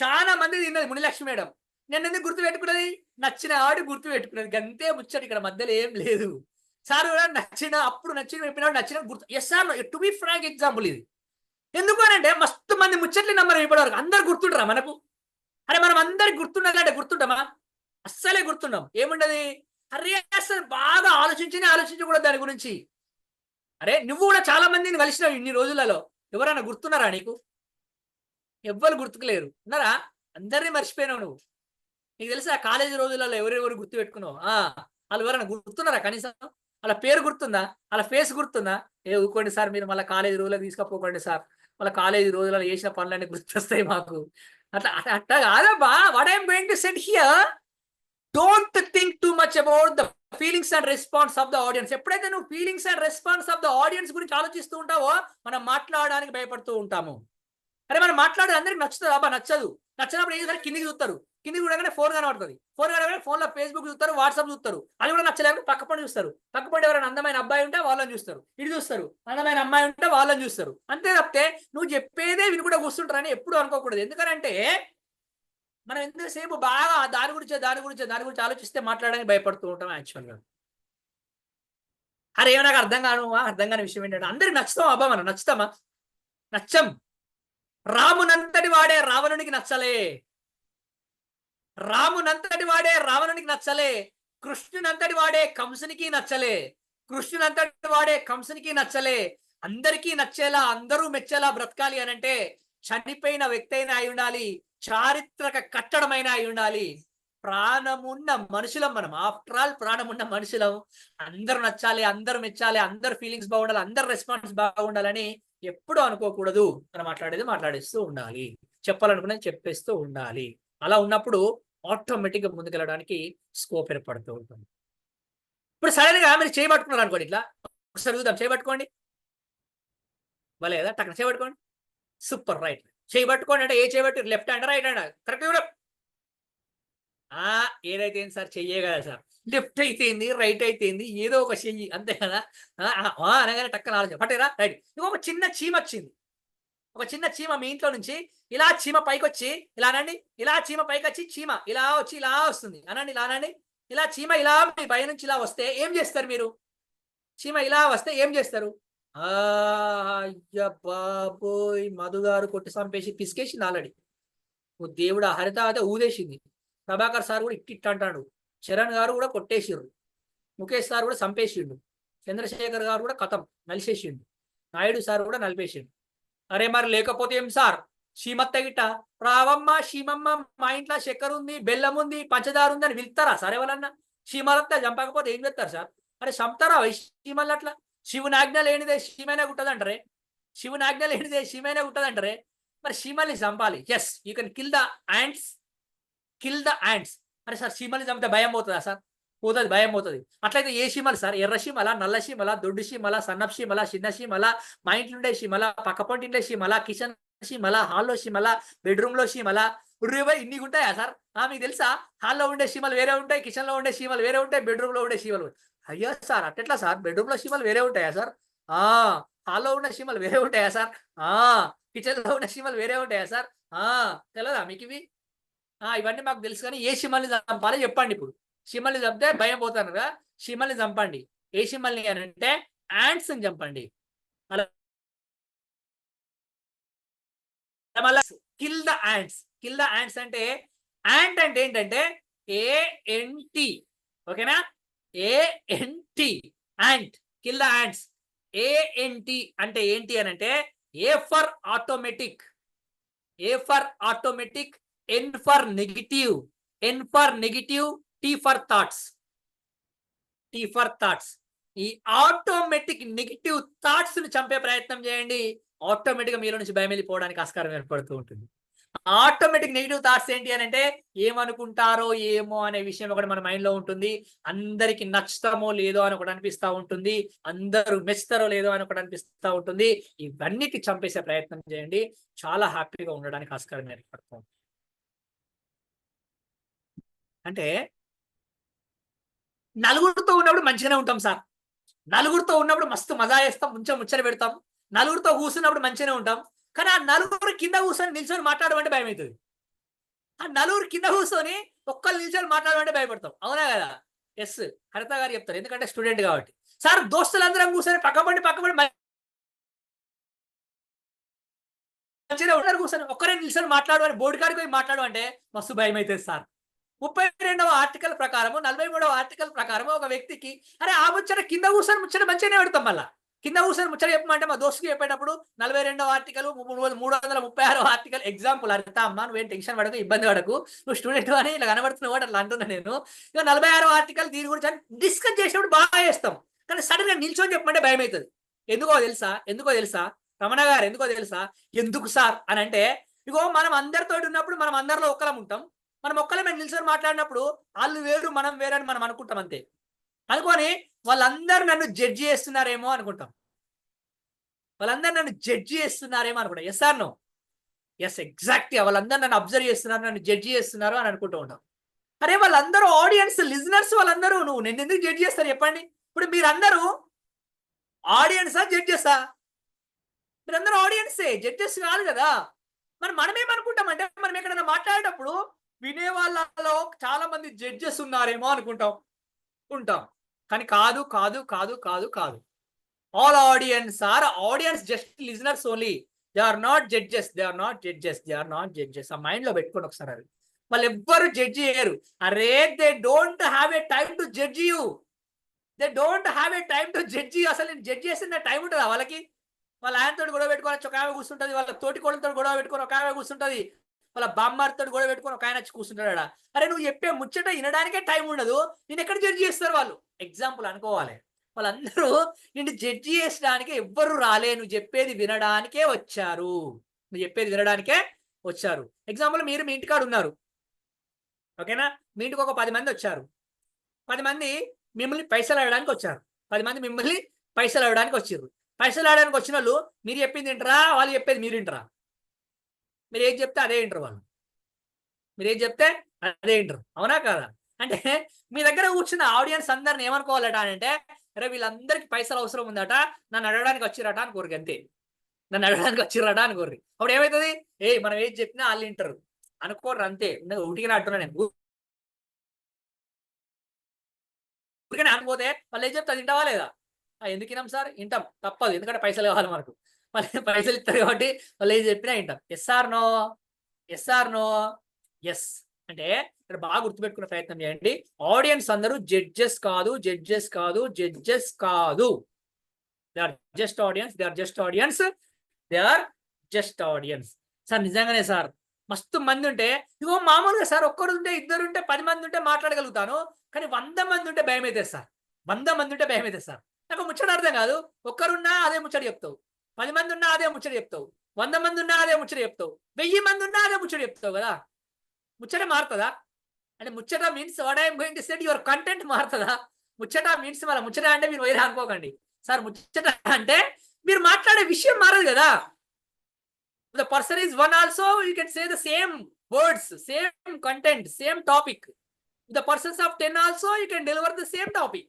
చాలా మంది తిన్నది మునిలక్ష్మి మేడం. నేను ఎందుకు గుర్తు పెట్టుకున్నది? నచ్చిన ఆడు గుర్తు పెట్టుకున్నది. గంతే ముచ్చట. ఇక్కడ మధ్యలో ఏం లేదు. సార్ కూడా నచ్చిన చెప్పినాడు, నచ్చిన గుర్తు. Yes sir, to be frank example ఇది. ఎందుకు అనంటే మస్తు మంది ముచ్చట్లు నమ్మరు ఇప్పటివరకు. అందరు గుర్తుంటారా మనకు? అరే మనం అందరికి గుర్తున్నదంటే గుర్తుంటామా? అస్సలే గుర్తుండం. ఏముండదు. అరే అసలు బాగా ఆలోచించకూడదు దాని గురించి. అరే నువ్వు కూడా చాలా మందిని కలిసినావు ఇన్ని రోజులలో, ఎవరైనా గుర్తున్నారా నీకు? ఎవ్వరు గుర్తుకులేరు. ఉన్నారా? అందరినీ మర్చిపోయినావు నువ్వు. నీకు తెలుసా కాలేజీ రోజులలో ఎవరెవరు గుర్తు పెట్టుకున్నావు? వాళ్ళు ఎవరైనా గుర్తున్నారా? కనీసం వాళ్ళ పేరు గుర్తుందా? వాళ్ళ ఫేస్ గుర్తుందా? ఊరుకోండి సార్, మీరు మళ్ళీ కాలేజీ రోజులకు తీసుకపోకండి సార్, మళ్ళీ కాలేజీ రోజులలో చేసిన పనులన్నీ గుర్తొస్తాయి మాకు. అట్లా కాదబ్బా. What I'm going to said here, don't think too much about the feelings and response of the audience. ఎప్పుడైతే నువ్వు feelings and response of the audience గురించి ఆలోచిస్తూ ఉంటావో మనం మాట్లాడడానికి భయపడుతూ ఉంటాము. అరే మనం మాట్లాడేది అందరికి నచ్చుతుంది అబ్బా? నచ్చినప్పుడు ఏం చేస్తారు? కిందికి చూస్తారు. కిందికి చూడగానే ఫోన్ కనబడుతుంది. ఫోన్లో ఫేస్బుక్ చూస్తారు, వాట్సాప్ చూస్తారు. అది కూడా నచ్చలేదు పక్క పండు చూస్తారు. పక్క పండు ఎవరైనా అందమైన అబ్బాయి ఉంటే వాళ్ళని చూస్తారు, ఇటు చూస్తారు. అందమైన అమ్మాయి ఉంటే వాళ్ళని చూస్తారు. అంతే తప్పితే నువ్వు చెప్పేదే విని కూడా కూర్చుంటారని ఎప్పుడు అనుకోకూడదు. ఎందుకంటే మనం ఎంతసేపు బాగా దాని గురించి ఆలోచిస్తే మాట్లాడడానికి భయపడుతూ ఉంటాం యాక్చువల్గా. అరే నాకు అర్థం కాని విషయం ఏంటంటే, అందరికి నచ్చుతాం అబ్బా? మనం నచ్చం. రామునంతటి వాడే రావణునికి నచ్చలే. కృష్ణునంతటి వాడే కంసునికి నచ్చలే. అందరికీ నచ్చేలా, అందరూ మెచ్చేలా బ్రతకాలి అనంటే చనిపోయిన వ్యక్తి అయినా అయి ఉండాలి, చారిత్రక కట్టడమైనా అయి ఉండాలి. ప్రాణమున్న మనుషులం మనం. ఆఫ్టర్ ఆల్ ప్రాణమున్న మనుషులం. అందరూ నచ్చాలి, అందరూ మెచ్చాలి, అందరు ఫీలింగ్స్ బాగుండాలి, అందరు రెస్పాన్స్ బాగుండాలని ఎప్పుడు అనుకోకూడదు. మనం మాట్లాడేస్తూ ఉండాలి, చెప్పాలనుకున్నది చెప్పేస్తూ ఉండాలి. అలా ఉన్నప్పుడు ఆటోమేటిక్గా ముందుకెళ్ళడానికి స్కోప్ ఏర్పడుతూ ఉంటుంది. ఇప్పుడు సడన్ గా మీరు చేయబట్టుకున్నారు అనుకోండి, ఇట్లా ఒకసారి చూద్దాం. చేయబట్టుకోండి, భలే కదా? టక్కన చేయబట్టుకోండి. సూపర్. రైట్ చేయబట్టుకోండి అంటే ఏ చేయబట్టు? Left hand, right hand? Correct కూడా. ఏదైతే ఏంది సార్? చెయ్యే కదా సార్. లెఫ్ట్ అయితేంది, రైట్ అయితేంది, ఏదో ఒక చెయ్యి అంతే కదా. అనగానే టక్కన ఆలోచన పట్టేరా. రైట్. ఇంకొక చిన్న చీమ వచ్చింది. ఒక చిన్న చీమ మీ ఇంట్లో నుంచి ఇలా చీమ పైకి వచ్చి ఇలా అనండి. ఇలా చీమ పైకి వచ్చి చీమ ఇలా వచ్చి ఇలా వస్తుంది అనండి. ఇలా అనండి. ఇలా చీమ ఇలా మీ పై నుంచి ఇలా వస్తే ఏం చేస్తారు మీరు? చీమ ఇలా వస్తే ఏం చేస్తారు? అయ్య బాబోయ్, మధు గారు కొట్టి చంపేసి పిసికేసింది ఆల్రెడీ. ఓ దేవుడా, హరిత అయితే ఊదేసింది. ప్రభాకర్ సార్ కూడా ఇట్టి అంటాడు. చరణ్ గారు కూడా కొట్టేసిర్రు. ముఖేష్ సార్ కూడా చంపేసిండు. చంద్రశేఖర్ గారు కూడా కథం నలిసేసిండు. నాయుడు సార్ కూడా నలిపేసిండు. అరే మరి లేకపోతే ఏం సార్? సీమత్త గిట్ట రావమ్మ సీమమ్మ, మా ఇంట్లో చక్కెర ఉంది, బెల్లం ఉంది, పంచదార ఉంది అని పిలుస్తారా సార్ ఎవరన్నా? సీమలత్తా చంపకపోతే ఏం చేస్తారు సార్? అరే చంపుతారా సీమల్ని అట్లా? శివుని ఆజ్ఞ లేనిదే సీమైనా గుట్టదంటారే. శివుని ఆజ్ఞ లేనిదే సీమైనా గుట్టదంటారే. మరి సీమల్ని చంపాలి. Yes, you can kill the ants, kill the ants. అరే సార్ సీమల్ని చంపితే భయం పోతుందా సార్? పోతుంది, భయం పోతుంది. అట్లయితే ఏ సీమలు సార్? ఎర్ర సీమల, నల్ల సీమల, దొడ్డు సీమల, సన్నపు సీమల, చిన్న సీమల, మా ఇంట్లో ఉండే సీమల, పక్క పొంటి ఉండే సీమల, కిచెన్ సీమల, హాల్లో సీమల, బెడ్రూమ్ లో సీమల, ఇన్ని ఉంటాయా సార్? మీకు తెలుసా? హాల్లో ఉండే సీమలు వేరే ఉంటాయి, కిచెన్ లో ఉండే సీమలు వేరే ఉంటాయి, బెడ్రూమ్ లో ఉండే సీమలు. అయ్యో సార్ అట్లా సార్? బెడ్రూమ్ లో సీమలు వేరే ఉంటాయా సార్? హాల్లో ఉన్న సీమలు వేరే ఉంటాయా సార్? కిచెన్ లో ఉన్న సీమలు వేరే ఉంటాయా సార్? తెలియదా మీకు ఇవి? ఇవన్నీ మాకు తెలుసు. కానీ ఏ సీమల్ని చంపాలో చెప్పండి. ఇప్పుడు సీమల్ని చంపితే భయం పోతాను కదా, సీమల్ని చంపండి. ఏ సీమల్ని అని అంటే యాంట్స్ అని చంపండి. అలా kill the ants. Kill the ants అంటే యాంట్ అంటే ఏంటంటే ANT, ఓకేనా? ANT, ant. Kill the ants. ANT అంటే ఏంటి అని అంటే A for automatic, A for automatic, N for negative, N for negative, T for thoughts, T for thoughts. ఈ ఆటోమేటిక్ నెగిటివ్ థాట్స్ ని చంపే ప్రయత్నం చేయండి. ఆటోమేటిక్ గా మీలో నుంచి భయం వెళ్ళిపోవడానికి ఆస్కారం ఏర్పడుతూ ఉంటుంది. ఆటోమేటిక్ నెగిటివ్ థాట్స్ ఏంటి అని అంటే ఏమనుకుంటారో ఏమో అనే విషయం ఒకటి మన మైండ్ లో ఉంటుంది. అందరికి నచ్చుతామో లేదో అని ఒకటి అనిపిస్తూ ఉంటుంది. అందరూ మెచ్చుతారో లేదో అని ఒకటి అనిపిస్తూ ఉంటుంది. ఇవన్నిటి చంపేసే ప్రయత్నం చేయండి. చాలా హ్యాపీగా ఉండడానికి ఆస్కారం ఏర్పడుతుంది. అంటే నలుగురితో ఉన్నప్పుడు మంచిగానే ఉంటాం సార్. నలుగురితో ఉన్నప్పుడు మస్తు మజా చేస్తాం, ముచ్చట పెడతాం. నలుగురితో కూర్చున్నప్పుడు మంచిగానే ఉంటాం. కానీ ఆ నలుగురు కింద కూర్చొని నిల్చొని మాట్లాడమంటే భయం అవుతుంది. ఆ నలుగురు కింద కూర్చొని ఒక్కరు నిల్చొని మాట్లాడమంటే భయపడతాం. అవునా కదా? ఎస్, హరిత గారు చెప్తారు, ఎందుకంటే స్టూడెంట్ కాబట్టి. సార్ దోస్తులందరం కూర్చొని పక్కపండి మంచిగా ఉన్నారు, కూర్చొని ఒక్కరే నిల్చొని మాట్లాడు అని బోర్డు కాడికి పోయి మాట్లాడు అంటే మస్తు భయం అవుతుంది సార్. 32వ ఆర్టికల్ ప్రకారం, 43వ ఆర్టికల్ ప్రకారం ఒక వ్యక్తికి అరే ఆ ముచ్చట కింద కూర్చొని ముచ్చట మంచిగానే పెడతాం. మళ్ళా కింద కూర్చొని ముచ్చట చెప్పమంటే మా దోస్తుకి చెప్పేటప్పుడు 42వ ఆర్టికల్, 336వ ఆర్టికల్ ఎగ్జాంపుల్. అర్థం అమ్మా, నువ్వేం టెన్షన్ పడకు, ఇబ్బంది పడకు, నువ్వు స్టూడెంట్ అని ఇలా కనబడుతున్నావు అట్లా అంటున్నా నేను. ఇక 46వ ఆర్టికల్ దీని గురించి డిస్కస్ చేసినప్పుడు బాగా చేస్తాం. కానీ సడన్ గా నిల్చొని చెప్పమంటే భయం అవుతుంది. ఎందుకో తెలుసా రమణ గారు? ఎందుకో తెలుసా? ఎందుకు సార్ అని అంటే, ఇగో మనం అందరితో ఉన్నప్పుడు మనం అందరిలో ఒక్కలం ఉంటాం. మనం ఒక్కలమే నిల్చొని మాట్లాడినప్పుడు వాళ్ళు వేరు మనం వేరు అని మనం అనుకుంటాం. అంతే అనుకొని వాళ్ళందరూ నన్ను జడ్జి చేస్తున్నారేమో అనుకుంటాం. Yes or no? ఎస్, ఎగ్జాక్ట్గా వాళ్ళందరూ నన్ను అబ్జర్వ్ చేస్తున్నారు, నన్ను జడ్జి చేస్తున్నారు అని అనుకుంటూ ఉంటాం. అరే వాళ్ళందరూ ఆడియన్స్, లిజనర్స్, వాళ్ళందరూ నువ్వు నేను ఎందుకు జడ్జి చేస్తారు చెప్పండి? ఇప్పుడు మీరందరూ ఆడియన్సా జడ్జెసా? మీరందరూ ఆడియన్సే, జడ్జెస్ కాదు కదా. మనమేమనుకుంటామంటే మనం ఎక్కడైనా మాట్లాడేటప్పుడు వినే వాళ్ళలో చాలా మంది జడ్జెస్ ఉన్నారేమో అనుకుంటాం. కానీ కాదు. All audience just listeners only. They are not judges. ఆ మైండ్ లో పెట్టుకోండి ఒకసారి. అది వాళ్ళు ఎవ్వరు జడ్జి చేయరు. అరే they don't have a time to judge you. అసలు నేను జడ్జి చేసిన టైం ఉంటుందా వాళ్ళకి? వాళ్ళ ఆయనతో గొడవ పెట్టుకోవచ్చు ఒక ఆమె కూర్చుంటది, వాళ్ళ తోటి కోళ్ళతో గొడవ పెట్టుకొని ఒక ఆమె కూర్చుంటది, వాళ్ళ బామ్మారితో గొడవ పెట్టుకొని ఒక ఆయన వచ్చి కూర్చుంటాడా? అరే నువ్వు చెప్పే ముచ్చట వినడానికే టైం ఉండదు, నేను ఎక్కడ జడ్జి చేస్తారు వాళ్ళు? ఎగ్జాంపుల్ అనుకోవాలి. వాళ్ళందరూ నిన్ను జడ్జి చేసడానికి ఎవ్వరు రాలే, నువ్వు చెప్పేది వినడానికే వచ్చారు. ఎగ్జాంపుల్, మీరు మీ ఇంటికాడ ఉన్నారు, ఓకేనా? మీ ఇంటికి ఒక 10 మంది వచ్చారు. 10 మంది మిమ్మల్ని పైసలు అడగడానికి వచ్చారు. 10 మంది మిమ్మల్ని పైసలు అడగడానికి వచ్చారు. పైసలు అడగడానికి వచ్చిన వాళ్ళు మీరు చెప్పింది వింటారా, వాళ్ళు చెప్పేది మీరు వింటారా? మీరు ఏం చెప్తే అదే వింటారు వాళ్ళు. అవునా కదా? అంటే మీ దగ్గర కూర్చున్న ఆడియన్స్ అందరిని ఏమనుకోవాలట అంటే, అరే వీళ్ళందరికీ పైసలు అవసరం ఉందట, నన్ను అడగడానికి వచ్చిరట అనుకోరు. అంతే, అప్పుడు ఏమవుతుంది? మనం ఏం చెప్పినా వాళ్ళు వింటారు అనుకోరు. అంతే, ఉటికి అంటున్నా నేను. ఊరికనే అనుకోతే వాళ్ళు ఏం చెప్తారు, తింటావా లేదా? ఎందుకు వినాం సార్? వింటాం, తప్పదు, ఎందుకంటే పైసలు కావాలి మనకు. మళ్ళీ పైసలు ఇస్తారు కాబట్టి వాళ్ళు ఏం చెప్పినా వింటాం. Yes or no? Yes or no? Yes. అంటే ఇక్కడ బాగా గుర్తుపెట్టుకునే ప్రయత్నం చేయండి. ఆడియన్స్ అందరూ జడ్జెస్ కాదు, జడ్జెస్ కాదు, జడ్జెస్ కాదు. They are just audience, they are just audience, they are just audience. Sir నిజంగానే సార్ మస్తు మంది ఉంటే, ఇగో మామూలుగా సార్ ఒక్కరు ఉంటే, ఇద్దరు ఉంటే, 10 మంది ఉంటే మాట్లాడగలుగుతాను, కానీ 100 మంది ఉంటే భయం అవుతుంది సార్. 100 మంది ఉంటే భయం అవుతుంది సార్. నాకు ముచ్చట అర్థం కాదు. ఒక్కరున్నా అదే ముచ్చట చెప్తావు, 10 మంది ఉన్నా అదే ముచ్చట చెప్తావు, 100 మంది ఉన్నా అదే ముచ్చట చెప్తావు, 1000 మంది ఉన్నా అదే ముచ్చట చెప్తావు కదా. ముచ్చట మారుతుందా? అంటే ముచ్చట means what I'm going to said your content మారుతుందా? ముచ్చట మీన్స్ మళ్ళీ ముచ్చట అంటే మీరు వేరే అనుకోకండి సార్. ముచ్చట అంటే మీరు మాట్లాడే విషయం మారదు కదా. The person is one also, you can say the same words, same content, same topic. The persons of 10 also, you can deliver the same topic.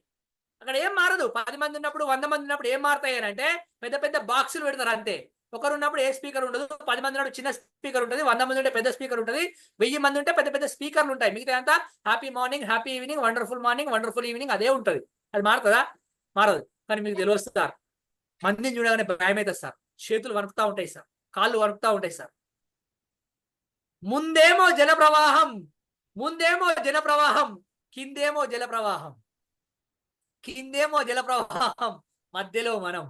అక్కడ ఏం మారదు. 10 మంది ఉన్నప్పుడు, 100 మంది ఉన్నప్పుడు ఏం మారుతాయి అంటే పెద్ద పెద్ద బాక్సులు పెడతారు అంతే. ఒకరు ఉన్నప్పుడు ఏ స్పీకర్ ఉండదు, 10 మంది ఉన్నప్పుడు చిన్న స్పీకర్ ఉంటుంది, 100 మంది ఉంటే పెద్ద స్పీకర్ ఉంటుంది, 1000 మంది ఉంటే పెద్ద పెద్ద స్పీకర్లు ఉంటాయి. మిగతా అంతా happy morning, happy evening, wonderful morning, wonderful evening అదే ఉంటుంది. అది మారుతుందా? మారదు. కానీ మీకు తెలియదు సార్, మందిని చూడగానే భయం అవుతుంది సార్, చేతులు వణుకుతా ఉంటాయి సార్, కాళ్ళు వణుకుతా ఉంటాయి సార్. ముందేమో జల ప్రవాహం, ముందేమో జల ప్రవాహం, కిందేమో జల ప్రవాహం, కిందేమో జల ప్రవాహం, మధ్యలో మనం,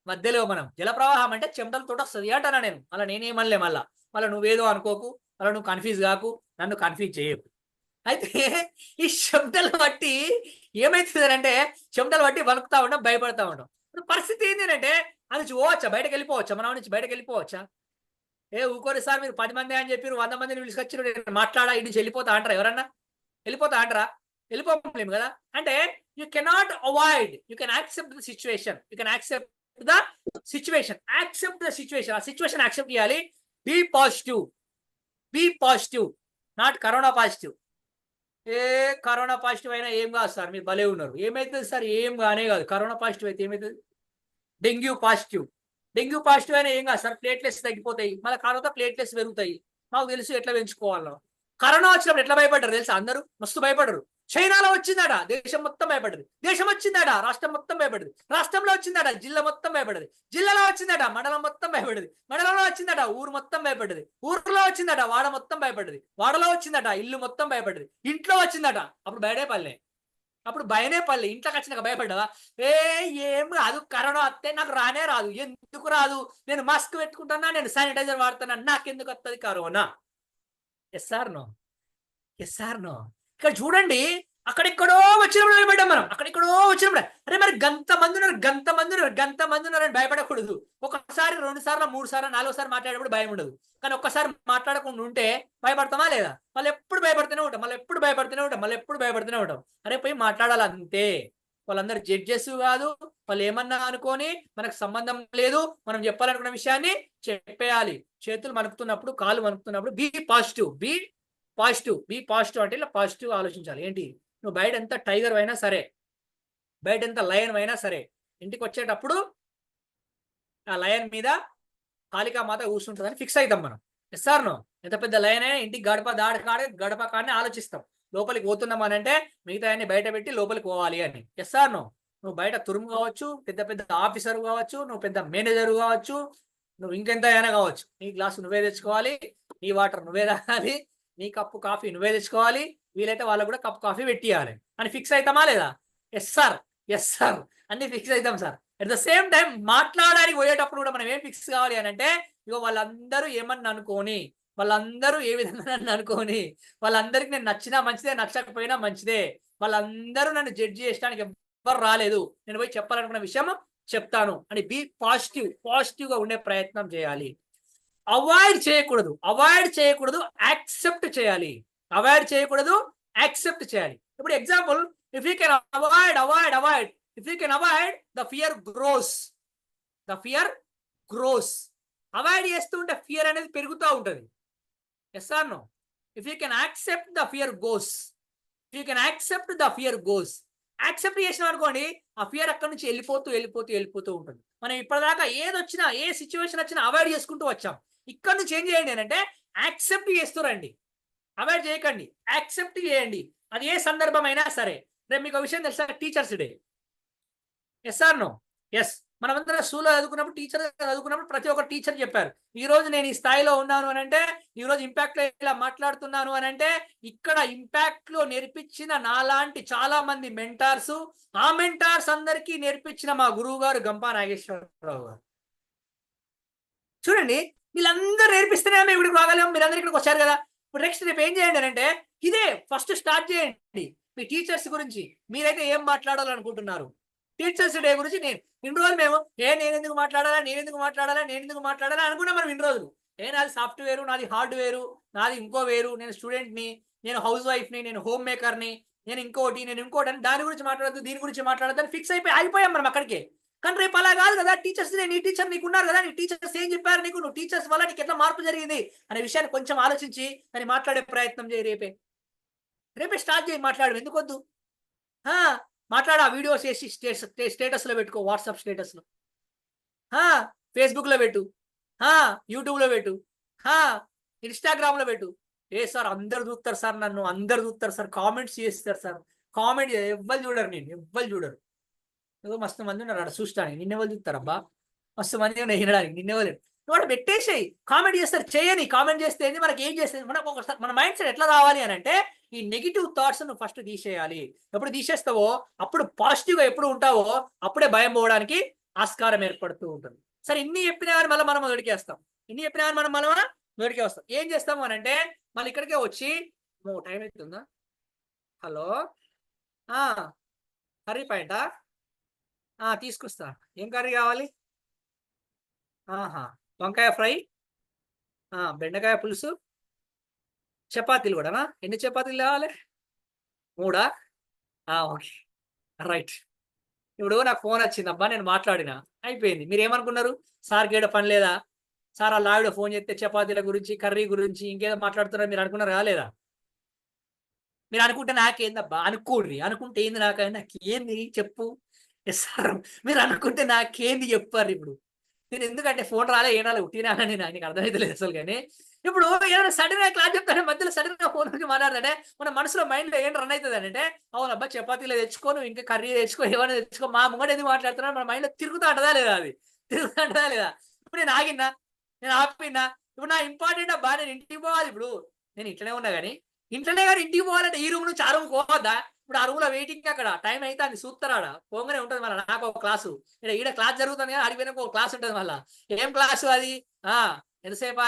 మధ్యలో మనం. జల ప్రవాహం అంటే చెమటలతో వస్తుంది అంటానా నేను. అలా నేనేమనలే. మళ్ళీ నువ్వేదో అనుకోకు, అలా నువ్వు కన్ఫ్యూజ్ కాకు, నన్ను కన్ఫ్యూజ్ చేయకు. అయితే ఈ చెమటలు బట్టి ఏమైతుంది అంటే, చెమటలు బట్టి వణుకుతా ఉంటాం, భయపడతా ఉంటాం. పరిస్థితి ఏంటి అంటే, అది నుంచి పోవచ్చా, బయటకు వెళ్ళిపోవచ్చా, మనం నుంచి బయటకు వెళ్ళిపోవచ్చా? ఊకోరు సార్, మీరు 10 మంది అని చెప్పి 100 మందిని పిలుచుకొచ్చి నేను మాట్లాడా, ఇటు నుంచి వెళ్ళిపోతా అంటారా? ఎవరన్నా వెళ్ళిపోతా అంటారా? వెళ్ళిపోలేము కదా. అంటే you cannot avoid, you can accept the situation, you can accept the situation, accept the situation. ఆ సిచ్యువేషన్ యాక్సెప్ట్ చేయాలి. Be positive, be positive, not corona positive. Corona positive అయినా ఏం కాదు సార్, మీరు భలే ఉన్నారు. ఏమవుతుంది సార్? ఏం కానే కాదు. కరోనా పాజిటివ్ అయితే ఏమవుతుంది? డెంగ్యూ పాజిటివ్, డెంగ్యూ పాజిటివ్ అయినా ఏం కాదు సార్, ప్లేట్లెట్స్ తగ్గిపోతాయి, మళ్ళీ తర్వాత ప్లేట్లెట్స్ పెరుగుతాయి. మాకు తెలుసు ఎట్లా పెంచుకోవాలో. కరోనా వచ్చినప్పుడు ఎట్లా భయపడ్డారు తెలుసా? అందరూ మస్తు భయపడరు. చైనాలో వచ్చిందట, దేశం మొత్తం భయపడ్డది. దేశం వచ్చిందట, రాష్ట్రం మొత్తం భయపడ్డది. రాష్ట్రంలో వచ్చిందట, జిల్లా మొత్తం భయపడ్డది. జిల్లాలో వచ్చిందట, మండలం మొత్తం భయపడ్డది. మండలంలో వచ్చిందట, ఊరు మొత్తం భయపడ్డది. ఊర్లో వచ్చిందట, వాడ మొత్తం భయపడ్డది. వాడలో వచ్చిందట, ఇల్లు మొత్తం భయపడ్డది. ఇంట్లో వచ్చిందట, అప్పుడు బయటే పల్లె, అప్పుడు భయనే పల్లె. ఇంట్లోకి వచ్చినాక భయపడ్డావా? ఏం కాదు, కరోనా వస్తే నాకు రానే రాదు. ఎందుకు రాదు? నేను మాస్క్ పెట్టుకుంటున్నా, నేను శానిటైజర్ వాడుతున్నా, నాకెందుకు వస్తుంది corona? Yes or no? Yes or no? ఇక్కడ చూడండి, అక్కడెక్కడో వచ్చినప్పుడు భయపడ్డాం మనం. అక్కడెక్కడో వచ్చినప్పుడు అరే మరి గంత మంది ఉన్నారు, గంత మంది ఉన్నారు, గంత మంది ఉన్నారని భయపడకూడదు. ఒకసారి, 2 సార్లు, 3 సార్లు, 4 సార్లు మాట్లాడేటప్పుడు భయం ఉండదు. కానీ ఒక్కసారి మాట్లాడకుండా ఉంటే భయపడతామా లేదా? మళ్ళీ ఎప్పుడు భయపడుతూనే ఉంటాం, మళ్ళీ ఎప్పుడు భయపడుతూనే ఉంటాం, మళ్ళీ ఎప్పుడు భయపడుతూనే ఉంటాం. అరే పోయి మాట్లాడాలి అంతే. వాళ్ళందరూ జడ్జెస్ కాదు, వాళ్ళు ఏమన్నా అనుకోని మనకు సంబంధం లేదు. మనం చెప్పాలనుకున్న విషయాన్ని చెప్పేయాలి. చేతులు వణుకుతున్నప్పుడు, కాళ్ళు వణుకుతున్నప్పుడు be positive, be positive, be positive. అంటే ఇలా పాజిటివ్ ఆలోచించాలి. ఏంటి? నువ్వు బయట ఎంత టైగర్ అయినా సరే, బయట ఎంత లయన్ అయినా సరే, ఇంటికి వచ్చేటప్పుడు ఆ లయన్ మీద కాళికామాత కూర్చుంటుందని ఫిక్స్ అవుతాం మనం. Yes or no? ఎంత పెద్ద లయన్ అయినా ఇంటికి గడప కాడనే ఆలోచిస్తాం. లోపలికి పోతున్నాం అని అంటే మిగతా అన్ని బయట పెట్టి లోపలికి పోవాలి అని. Yes or no? నువ్వు బయట తురుము కావచ్చు, పెద్ద పెద్ద ఆఫీసర్ కావచ్చు, నువ్వు పెద్ద మేనేజర్ కావచ్చు, నువ్వు ఇంకెంత అయినా కావచ్చు, నీ గ్లాసు నువ్వే తెచ్చుకోవాలి, నీ వాటర్ నువ్వే తాగాలి, నీ కప్పు కాఫీ నువ్వే తెచ్చుకోవాలి, వీలైతే వాళ్ళకు కూడా కప్పు కాఫీ పెట్టియాలి అని ఫిక్స్ అవుతామా లేదా? ఎస్ సార్, ఎస్ సార్, అన్ని ఫిక్స్ అవుతాం sir. At the same time మాట్లాడడానికి పోయేటప్పుడు కూడా మనం ఏం ఫిక్స్ కావాలి అని అంటే, ఇగో వాళ్ళందరూ ఏమన్నా అనుకోని, వాళ్ళందరూ ఏ విధంగా నన్ను అనుకోని, వాళ్ళందరికీ నేను నచ్చినా మంచిదే, నచ్చకపోయినా మంచిదే, వాళ్ళందరూ నన్ను జడ్జి చేయడానికి ఎవ్వరు రాలేదు, నేను పోయి చెప్పాలనుకున్న విషయం చెప్తాను అని బీ పాజిటివ్, పాజిటివ్గా ఉండే ప్రయత్నం చేయాలి. అవాయిడ్ చేయకూడదు, అవాయిడ్ చేయకూడదు, యాక్సెప్ట్ చేయాలి. అవాయిడ్ చేయకూడదు, యాక్సెప్ట్ చేయాలి. ఇప్పుడు example, if you can avoid, if you can avoid, the fear grows, the fear grows. Avoid చేస్తుంటే ఫియర్ అనేది పెరుగుతూ ఉంటుంది. Yes or no? If you can accept, the fear goes. If you can accept, the fear goes. Accept చేసినాం అనుకోండి, ఆ ఫియర్ అక్కడి నుంచి వెళ్ళిపోతూ ఉంటుంది. మనం ఇప్పటిదాకా ఏదొచ్చినా, ఏ సిచ్యువేషన్ వచ్చినా అవాయిడ్ చేసుకుంటూ వచ్చాం. ఇక్కడ నుంచి ఏం చేయండి అంటే యాక్సెప్ట్ చేస్తూ రండి. అవాయిడ్ చేయకండి, యాక్సెప్ట్ చేయండి. అది ఏ సందర్భమైనా సరే. రేపు మీకు ఒక విషయం తెలుసా, teachers day. Yes or no? Yes. మనమందరం స్కూల్లో చదువుకున్నప్పుడు టీచర్ చదువుకున్నప్పుడు ప్రతి ఒక్క టీచర్ చెప్పారు, ఈ రోజు నేను ఈ స్థాయిలో ఉన్నాను అని అంటే, ఈ రోజు ఇంపాక్ట్ లో ఇలా మాట్లాడుతున్నాను అని అంటే, ఇక్కడ ఇంపాక్ట్ లో నేర్పించిన నాలాంటి చాలా మంది మెంటార్స్, ఆ మెంటార్స్ అందరికీ నేర్పించిన మా గురువు గారు గంపా నాగేశ్వరరావు గారు. చూడండి, వీళ్ళందరూ నేర్పిస్తేనే మేము ఇక్కడికి రాగలేము. మీరందరూ ఇక్కడికి వచ్చారు కదా. ఇప్పుడు నెక్స్ట్ రేపు ఏం చేయండి అంటే, ఇదే ఫస్ట్ స్టార్ట్ చేయండి మీ టీచర్స్ గురించి. మీరైతే ఏం మాట్లాడాలనుకుంటున్నారు? టీచర్స్ డే గురించి ఇన్ని రోజులు మేము నేను ఎందుకు మాట్లాడాలా అనుకున్నా. మనం ఇన్ని రోజులు నాది సాఫ్ట్వేరు, నాది హార్డ్వేరు, నాది ఇంకో వేరు, నేను స్టూడెంట్ని, నేను హౌస్ వైఫ్ని, నేను హోమ్ మేకర్ని, నేను ఇంకోటి అని దాని గురించి మాట్లాడద్దు, దీని గురించి మాట్లాడద్దు అని ఫిక్స్ అయిపోయి ఆగిపోయాం మనం అక్కడికే. కానీ రేపు అలా కాదు కదా. టీచర్స్ నీ టీచర్ నీకు ఉన్నారు కదా, నీ టీచర్స్ ఏం చెప్పారు నీకు, నువ్వు టీచర్స్ వల్ల నీకు ఎట్లా మార్పు జరిగింది అనే విషయాన్ని కొంచెం ఆలోచించి దాన్ని మాట్లాడే ప్రయత్నం చేయి. రేపే స్టార్ట్ చేయి మాట్లాడు. ఎందుకు వద్దు? మాట్లాడు. ఆ వీడియోస్ వేసి స్టేటస్లో పెట్టుకో, వాట్సాప్ స్టేటస్లో, ఫేస్బుక్లో పెట్టు, యూట్యూబ్లో పెట్టు, ఇన్స్టాగ్రామ్లో పెట్టు. సార్ అందరు చూస్తారు సార్, నన్ను అందరు చూస్తారు సార్, కామెంట్స్ చేస్తారు సార్. కామెంట్ ఎవ్వరు చూడరు, ఎవ్వరు చూడరు. ఏదో మస్తు మంది ఉన్నారు అక్కడ చూస్తాను, నిన్నెవరు చూస్తారబ్బా, మస్తు మంది ఉన్నాయి వినడానికి, నిన్నెవరు. వాడు పెట్టేసేయి, కామెంట్ చేస్తారు, చేయని. కామెంట్ చేస్తే మనకి ఏం చేస్తుంది, మన మైండ్ సెట్ ఎట్లా రావాలి అని అంటే, ఈ నెగిటివ్ థాట్స్ నువ్వు ఫస్ట్ తీసేయాలి. ఎప్పుడు తీసేస్తావో అప్పుడు పాజిటివ్గా ఎప్పుడు ఉంటావో అప్పుడే భయం పోవడానికి ఆస్కారం ఏర్పడుతూ ఉంటుంది. సరే, ఇన్ని చెప్పినా కానీ మళ్ళీ మనం మొదటికేస్తాం, మొదటికే వస్తాం. ఏం చేస్తాము అని అంటే, మళ్ళీ ఇక్కడికే వచ్చి టైం అవుతుందా? హలో, కర్రీ పాయింటా? తీసుకొస్తా. ఏం కర్రీ కావాలి? వంకాయ ఫ్రై, బెండకాయ పులుసు, చపాతీలు కూడానా? ఎన్ని చపాతీలు కావాలి? 3? Okay, right. ఇప్పుడు నాకు ఫోన్ వచ్చిందబ్బా, నేను మాట్లాడినా, అయిపోయింది. మీరు ఏమనుకున్నారు? సార్కి ఏడో పని లేదా? సార్ ఆ లావిడ ఫోన్ చేస్తే చపాతీల గురించి, కర్రీ గురించి ఇంకేదో మాట్లాడుతున్నారు మీరు అనుకున్నారు కాలేదా? మీరు అనుకుంటే నాకేందబ్బా, అనుకుంటే ఏంది నాకేంది చెప్పు. సార్ మీరు అనుకుంటే నాకేంది చెప్పారు. ఇప్పుడు నేను ఎందుకంటే ఫోన్ రాలే, ఏం రాలే, ఉట్టినా నేను ఆయనకి అర్థమైతలేదు అసలు. కానీ ఇప్పుడు ఏమైనా సడన్ గా క్లాస్ చెప్తానే మధ్యలో సడన్ గా ఫోన్ గురించి మాట్లాడతానే మన మనసులో మైండ్ లో ఏం రన్ అవుతుంది అంటే, అవునబ్బా చపాతీలు తెచ్చుకోను, ఇంకా కర్రీ తెచ్చుకో, ఏమైనా తెచ్చుకో, మా ముంగట ఎందుకు మాట్లాడుతున్నా మన మైండ్ లో తిరుగుతూ అంటదా లేదా? ఇప్పుడు నేను ఆగినా, నేను ఆపినా, ఇప్పుడు నా ఇంపార్టెంట్ అబ్బా, నేను ఇంటికి పోవాలి. ఇప్పుడు నేను ఇంట్లోనే ఉన్నా కానీ ఇంటికి పోవాలంటే ఈ రూమ్ నుంచి ఆ రూమ్ పోవద్దా? ఇప్పుడు ఆ రూమ్ లో వెయిటింగ్, అక్కడ టైం అయితే అది చూస్తారా? పోగానే ఉంటుంది మళ్ళీ నాకు ఒక క్లాసు, ఈడ క్లాస్ జరుగుతుంది కదా, అడిగిపోయినా ఒక క్లాస్ ఉంటుంది మళ్ళీ. ఏం క్లాసు అది? ఎంతసేపు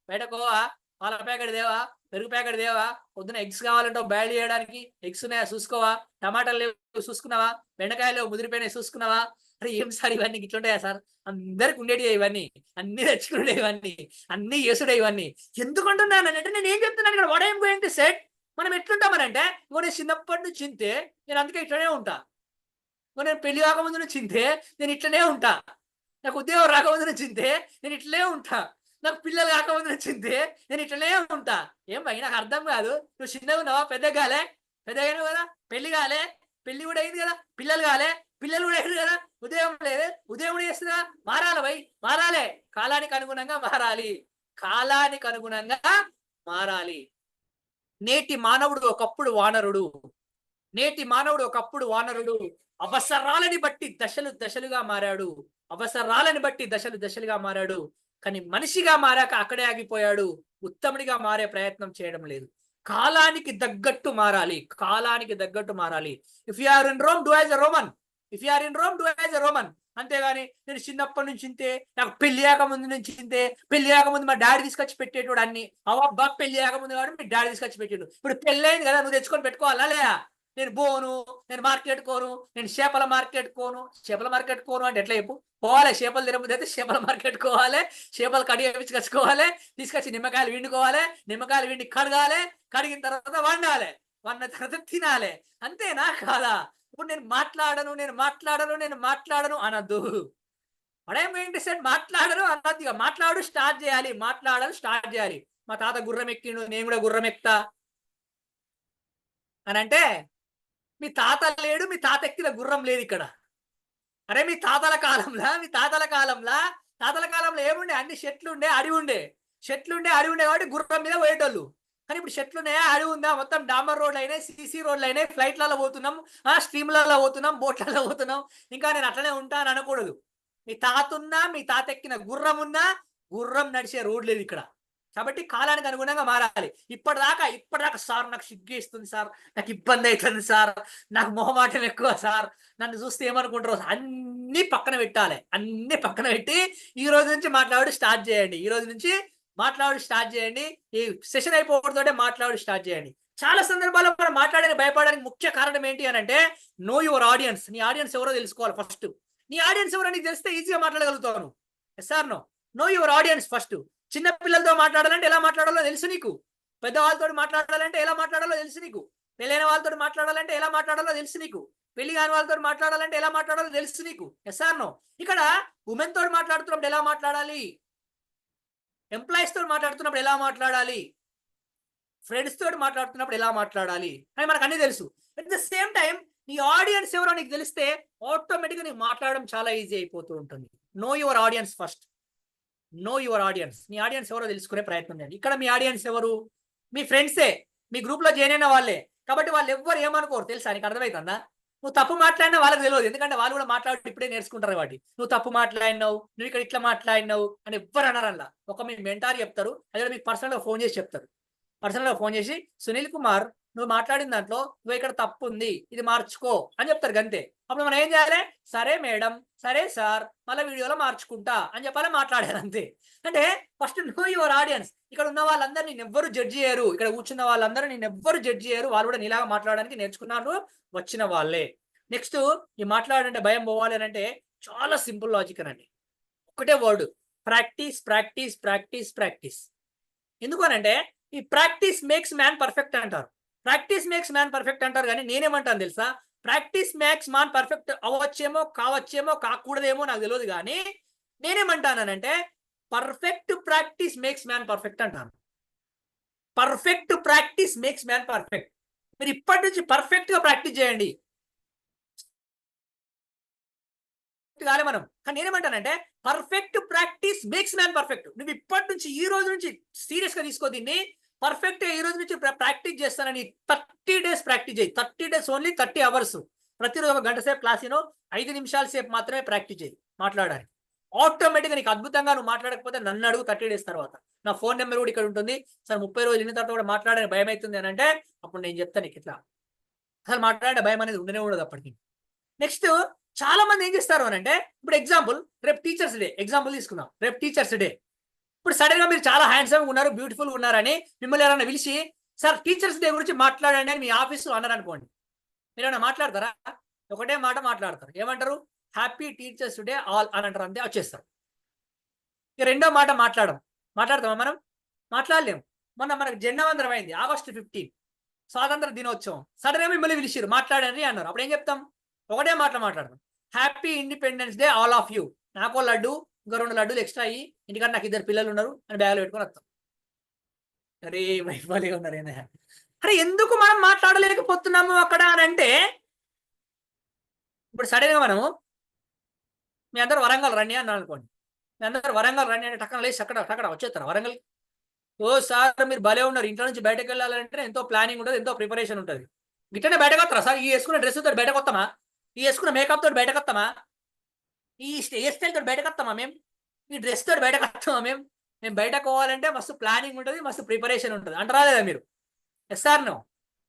బయటకోవా, పాల ప్యాకెట్ దేవా, పెరుగు ప్యాకెట్ దేవా, పొద్దున ఎగ్స్ కావాలంటే బాయిల్ చేయడానికి ఎగ్స్ ఉన్నాయా చూసుకోవా, టమాటాలు లేవు చూసుకున్నావా, బెండకాయలు ముదిరిపోయినాయి చూసుకున్నావా? అరే ఏం సార్ ఇవన్నీ ఇట్లుంటాయా సార్? అందరికి ఉండేటివి ఇవన్నీ, అన్ని తెచ్చుకుంటే ఇవన్నీ, అన్ని చేసుడే ఇవన్నీ. ఎందుకుంటున్నాను అంటే, నేను ఏం చెప్తున్నాను ఇక్కడ, what I'm going to set. మనం ఎట్లుంటామనంటే, నేను చిన్నప్పటి నుంచి చింతే, నేను అందుకే ఇట్లనే ఉంటా. నేను పెళ్లి కాకముందు నుంచి చింతే, నేను ఇట్లనే ఉంటా. నాకు ఉద్యోగం రాకముందు నుంచి చింతే, నేను ఇట్లనే ఉంటా. నాకు పిల్లలు కాకముందు నుంచి చింతే, నేను ఇట్లనే ఉంటా. ఏం భయ్ నాకు అర్థం కాదు. నువ్వు చిన్నగా ఉన్నావా? పెద్దగా పెద్దగా కదా, పెళ్లి కాలే, పెళ్లి కూడా అయింది కదా, పిల్లలు కాలే, పిల్లలు కూడా అయింది కదా, ఉదయం లేదు, ఉదయం కూడా చేస్తుందా? మారాలి భయ్, మారాలి. కాలానికి అనుగుణంగా మారాలి, కాలానికి అనుగుణంగా మారాలి. నేటి మానవుడు ఒకప్పుడు వానరుడు, అవసరాలని బట్టి దశలుగా మారాడు. కానీ మనిషిగా మారాక అక్కడే ఆగిపోయాడు. ఉత్తముడిగా మారే ప్రయత్నం చేయడం లేదు. కాలానికి తగ్గట్టు మారాలి. If you are in Rome, do as a Roman. అంతేగాని నేను చిన్నప్పటి నుంచి చింతే, నాకు పెళ్లి కాకముందు నుంచి చింతే, పెళ్లి కాకముందు మా డాడీ తీసుకొచ్చి పెట్టేటోడు అన్ని. అవ్వబ్బా పెళ్లి కాకముందు కాబట్టి మీ డాడీ తీసుకొచ్చి పెట్టాడు. ఇప్పుడు పెళ్ళైంది కదా, నువ్వు తెచ్చుకొని పెట్టుకోవాలా లేదా? నేను బోను, నేను మార్కెట్ కోను, నేను చేపల మార్కెట్ కోను అంటే ఎట్లా చెప్పు? పోవాలి, చేపలు తినబుద్ధి అయితే చేపల మార్కెట్ కోవాలి, చేపలు కడిగించుకోవాలి, తీసుకొచ్చి నిమ్మకాయలు విండి కడగాలి, కడిగిన తర్వాత వండాలి, వండిన తర్వాత తినాలి. అంతేనా కాదా? ఇప్పుడు నేను మాట్లాడను అనద్దు. మాట్లాడను అనద్దు. మాట్లాడు స్టార్ట్ చేయాలి. మా తాత గుర్రం ఎక్కిండు, నేను కూడా గుర్రం ఎక్కుతా అని అంటే, మీ తాత లేడు, మీ తాత ఎక్కిన గుర్రం లేదు ఇక్కడ. అరే మీ తాతల కాలంలో ఏముండే? అన్ని చెట్లుండే, అడవి ఉండే కాబట్టి గుర్రం మీద పోయేటోళ్ళు. కానీ ఇప్పుడు చెట్లు ఉన్నాయా, అడవి ఉందా, మొత్తం డాంబర్ రోడ్లు అయినాయి, సీసీ రోడ్లు అయినాయి, ఫ్లైట్లలో పోతున్నాం, స్ట్రీమ్లలో పోతున్నాం, బోట్లలో పోతున్నాం. ఇంకా నేను అట్లనే ఉంటాను అనకూడదు. మీ తాత ఉన్నా, మీ తాత ఎక్కిన గుర్రం ఉన్నా, గుర్రం నడిచే రోడ్ లేదు ఇక్కడ. కాబట్టి కాలానికి అనుగుణంగా మారాలి. ఇప్పటిదాకా సార్ నాకు సిగ్గేస్తుంది సార్, నాకు ఇబ్బంది అవుతుంది సార్, నాకు మొహమాటం ఎక్కువ సార్, నన్ను చూస్తే ఏమనుకుంటారో, అన్ని పక్కన పెట్టాలి. అన్ని పక్కన పెట్టి ఈ రోజు నుంచి మాట్లాడు స్టార్ట్ చేయండి. ఈ రోజు నుంచి మాట్లాడు స్టార్ట్ చేయండి. ఈ సెషన్ అయిపోవడంతో మాట్లాడు స్టార్ట్ చేయండి. చాలా సందర్భాల్లో మనం మాట్లాడడానికి భయపడడానికి ముఖ్య కారణం ఏంటి అని అంటే, నో యువర్ ఆడియన్స్. నీ ఆడియన్స్ ఎవరో తెలుసుకోవాలి ఫస్ట్. నీ ఆడియన్స్ ఎవరో నీకు తెలిస్తే ఈజీగా మాట్లాడగలుగుతాను. Sir know your audience first. చిన్న పిల్లలతో మాట్లాడాలంటే ఎలా మాట్లాడాలో తెలుసు నీకు. పెద్దవాళ్ళతో మాట్లాడాలంటే ఎలా మాట్లాడాలో తెలుసు నీకు. పెళ్ళైన వాళ్ళతో మాట్లాడాలంటే ఎలా మాట్లాడాలో తెలుసు నీకు. పెళ్లి కాని వాళ్ళతో మాట్లాడాలంటే ఎలా మాట్లాడాలో తెలుసు నీకు. సార్ ఇక్కడ ఉమెన్ తోటి మాట్లాడుతున్నప్పుడు ఎలా మాట్లాడాలి, ఎంప్లాయీస్ తోటి మాట్లాడుతున్నప్పుడు ఎలా మాట్లాడాలి, ఫ్రెండ్స్ తోటి మాట్లాడుతున్నప్పుడు ఎలా మాట్లాడాలి అని మనకు అన్ని తెలుసు. అట్ ద సేమ్ టైం నీ ఆడియన్స్ ఎవరో నీకు తెలిస్తే ఆటోమేటిక్గా నీకు మాట్లాడడం చాలా ఈజీ అయిపోతూ ఉంటుంది. Know your audience first. Know your audience. నీ ఆడియన్స్ ఎవరో తెలుసుకునే ప్రయత్నం చేయండి. ఇక్కడ మీ ఆడియన్స్ ఎవరు? మీ ఫ్రెండ్సే, మీ గ్రూప్లో జాయిన్ అయిన వాళ్ళే. కాబట్టి వాళ్ళు ఎవ్వరు ఏమనుకోరు తెలుసా? నీకు అర్థమవుతుందా? నువ్వు తప్పు మాట్లాడినా వాళ్ళకి తెలియదు, ఎందుకంటే వాళ్ళు కూడా మాట్లాడి ఇప్పుడే నేర్చుకుంటారు. వాటి నువ్వు తప్పు మాట్లాడినావు, నువ్వు ఇక్కడ ఇట్లా మాట్లాడినావు అని ఎవ్వరు అన్నారల్లా. ఒక మీ మెంటార్ చెప్తారు, అదే మీకు పర్సనల్గా ఫోన్ చేసి చెప్తారు. పర్సనల్గా ఫోన్ చేసి, సునీల్ కుమార్ నువ్వు మాట్లాడిన దాంట్లో నువ్వు ఇక్కడ తప్పు ఉంది, ఇది మార్చుకో అని చెప్తారు. అంతే. అప్పుడు మనం ఏం చేయాలి? సరే మేడం, సరే సార్, మళ్ళీ వీడియోలో మార్చుకుంటా అని చెప్పాలి, మాట్లాడాలి. అంతే. అంటే ఫస్ట్ నో యువర్ ఆడియన్స్. ఇక్కడ ఉన్న వాళ్ళందరూ నేను ఎవ్వరు జడ్జి చేయరు. ఇక్కడ కూర్చున్న వాళ్ళందరూ నేను ఎవ్వరు జడ్జి చేయరు. వాళ్ళు కూడా నీలాగా మాట్లాడడానికి నేర్చుకున్నారు, వచ్చిన వాళ్ళే. నెక్స్ట్, ఈ మాట్లాడంటే భయం పోవాలి అని అంటే చాలా సింపుల్ లాజిక్ అనండి. ఒకటే word, practice practice practice practice. ఎందుకు అనంటే ఈ ప్రాక్టీస్ మేక్స్ మ్యాన్ పర్ఫెక్ట్ అంటారు. ప్రాక్టీస్ మేక్స్ మ్యాన్ పర్ఫెక్ట్ అంటారు. కానీ నేనేమంటాను తెలుసా? ప్రాక్టీస్ మేక్స్ మ్యాన్ పర్ఫెక్ట్ అవ్వచ్చేమో, కావచ్చేమో, కాకూడదేమో నాకు తెలియదు. కానీ నేనేమంటానంటే perfect practice makes man perfect అంటాను. Perfect practice makes man perfect. మీరు ఇప్పటి నుంచి పర్ఫెక్ట్ గా ప్రాక్టీస్ చేయండి. కాలే మనం. కానీ నేనేమంటానంటే perfect practice makes man perfect. నువ్వు ఇప్పటి నుంచి, ఈ రోజు నుంచి సీరియస్ గా తీసుకో దీన్ని. పర్ఫెక్ట్ ఈ రోజు నుంచి ప్రాక్టీస్ చేస్తానని 30 days ప్రాక్టీస్ చేయి. 30 days ఓన్లీ, 30 hours. ప్రతిరోజు 1 గంట సేపు క్లాస్ విను, 5 నిమిషాల సేపు మాత్రమే ప్రాక్టీస్ చేయి మాట్లాడాలి. ఆటోమేటిక్గా నీకు అద్భుతంగా, నువ్వు మాట్లాడకపోతే నన్ను అడుగు 30 days తర్వాత. నా ఫోన్ నెంబర్ కూడా ఇక్కడ ఉంటుంది. సార్ 30 రోజులు విన్న తర్వాత కూడా మాట్లాడని భయం అవుతుంది అని అంటే అప్పుడు నేను చెప్తాను నీకు ఇట్లా. అసలు మాట్లాడే భయం అనేది ఉండనే ఉండదు అప్పటికి. నెక్స్ట్, చాలా మంది ఏం చేస్తారు అని అంటే, ఇప్పుడు ఎగ్జాంపుల్ రేపు టీచర్స్ డే ఎగ్జాంపుల్ తీసుకుందాం. రేపు టీచర్స్ డే. ఇప్పుడు సడన్ గా మీరు చాలా హ్యాండ్సమ్ ఉన్నారు, బ్యూటిఫుల్ ఉన్నారని మిమ్మల్ని ఎవరైనా పిలిచి సార్ టీచర్స్ డే గురించి మాట్లాడండి అని మీ ఆఫీస్లో అన్నారు అనుకోండి. మీరు ఏమైనా మాట్లాడతారా? ఒకటే మాట మాట్లాడతారు. ఏమంటారు? హ్యాపీ టీచర్స్ డే ఆల్ అని అంటారు. అంతే, వచ్చేస్తారు. ఇక రెండో మాట మాట్లాడతామా మనం? మాట్లాడలేము. మనకు జెండా వందనం అయింది, August 15 స్వాతంత్ర దినోత్సవం. సడన్ గా మిమ్మల్ని పిలిచిరు మాట్లాడండి అన్నారు. అప్పుడు ఏం చెప్తాం? ఒకటే మాట్లాడతాం. Happy independence day all of you. నాకో లడ్డు, ఇంకో 2 లడ్డూలు ఎక్స్ట్రా అయ్యి, ఎందుకంటే నాకు 2 పిల్లలు ఉన్నారు అని బ్యాగ్లో పెట్టుకొని వస్తాం. అరే వైఫల్గా ఉన్నారు ఏందా? అరే ఎందుకు మనం మాట్లాడలేకపోతున్నాము అక్కడ అని అంటే, ఇప్పుడు సడన్గా మనము మీ అందరూ వరంగల్ రండి అని అనుకోండి. మీ అందరూ వరంగల్ రండి అంటే టక్కన లేచి అక్కడ వచ్చేస్తారు వరంగల్. ఓ సార్ మీరు భలే ఉన్నారు, ఇంట్లో నుంచి బయటకు వెళ్ళాలంటే ఎంతో ప్లానింగ్ ఉంటుంది, ఎంతో ప్రిపరేషన్ ఉంటుంది. గిట్టనే బయటకు వస్తారా సార్? ఈ వేసుకున్న డ్రెస్ తోటి బయటకు వస్తామా? ఈ వేసుకున్న మేకప్ తోటి బయటకు వస్తామా? ఈ హెయిర్ స్టైల్ తోటి బయటకు వస్తామా మేము? ఈ డ్రెస్ తోటి బయటకు వస్తామా మేము? మేము బయటకు పోవాలంటే మస్తు ప్లానింగ్ ఉంటుంది, మస్తు ప్రిపరేషన్ ఉంటుంది. అంటారా లేదా మీరు? సార్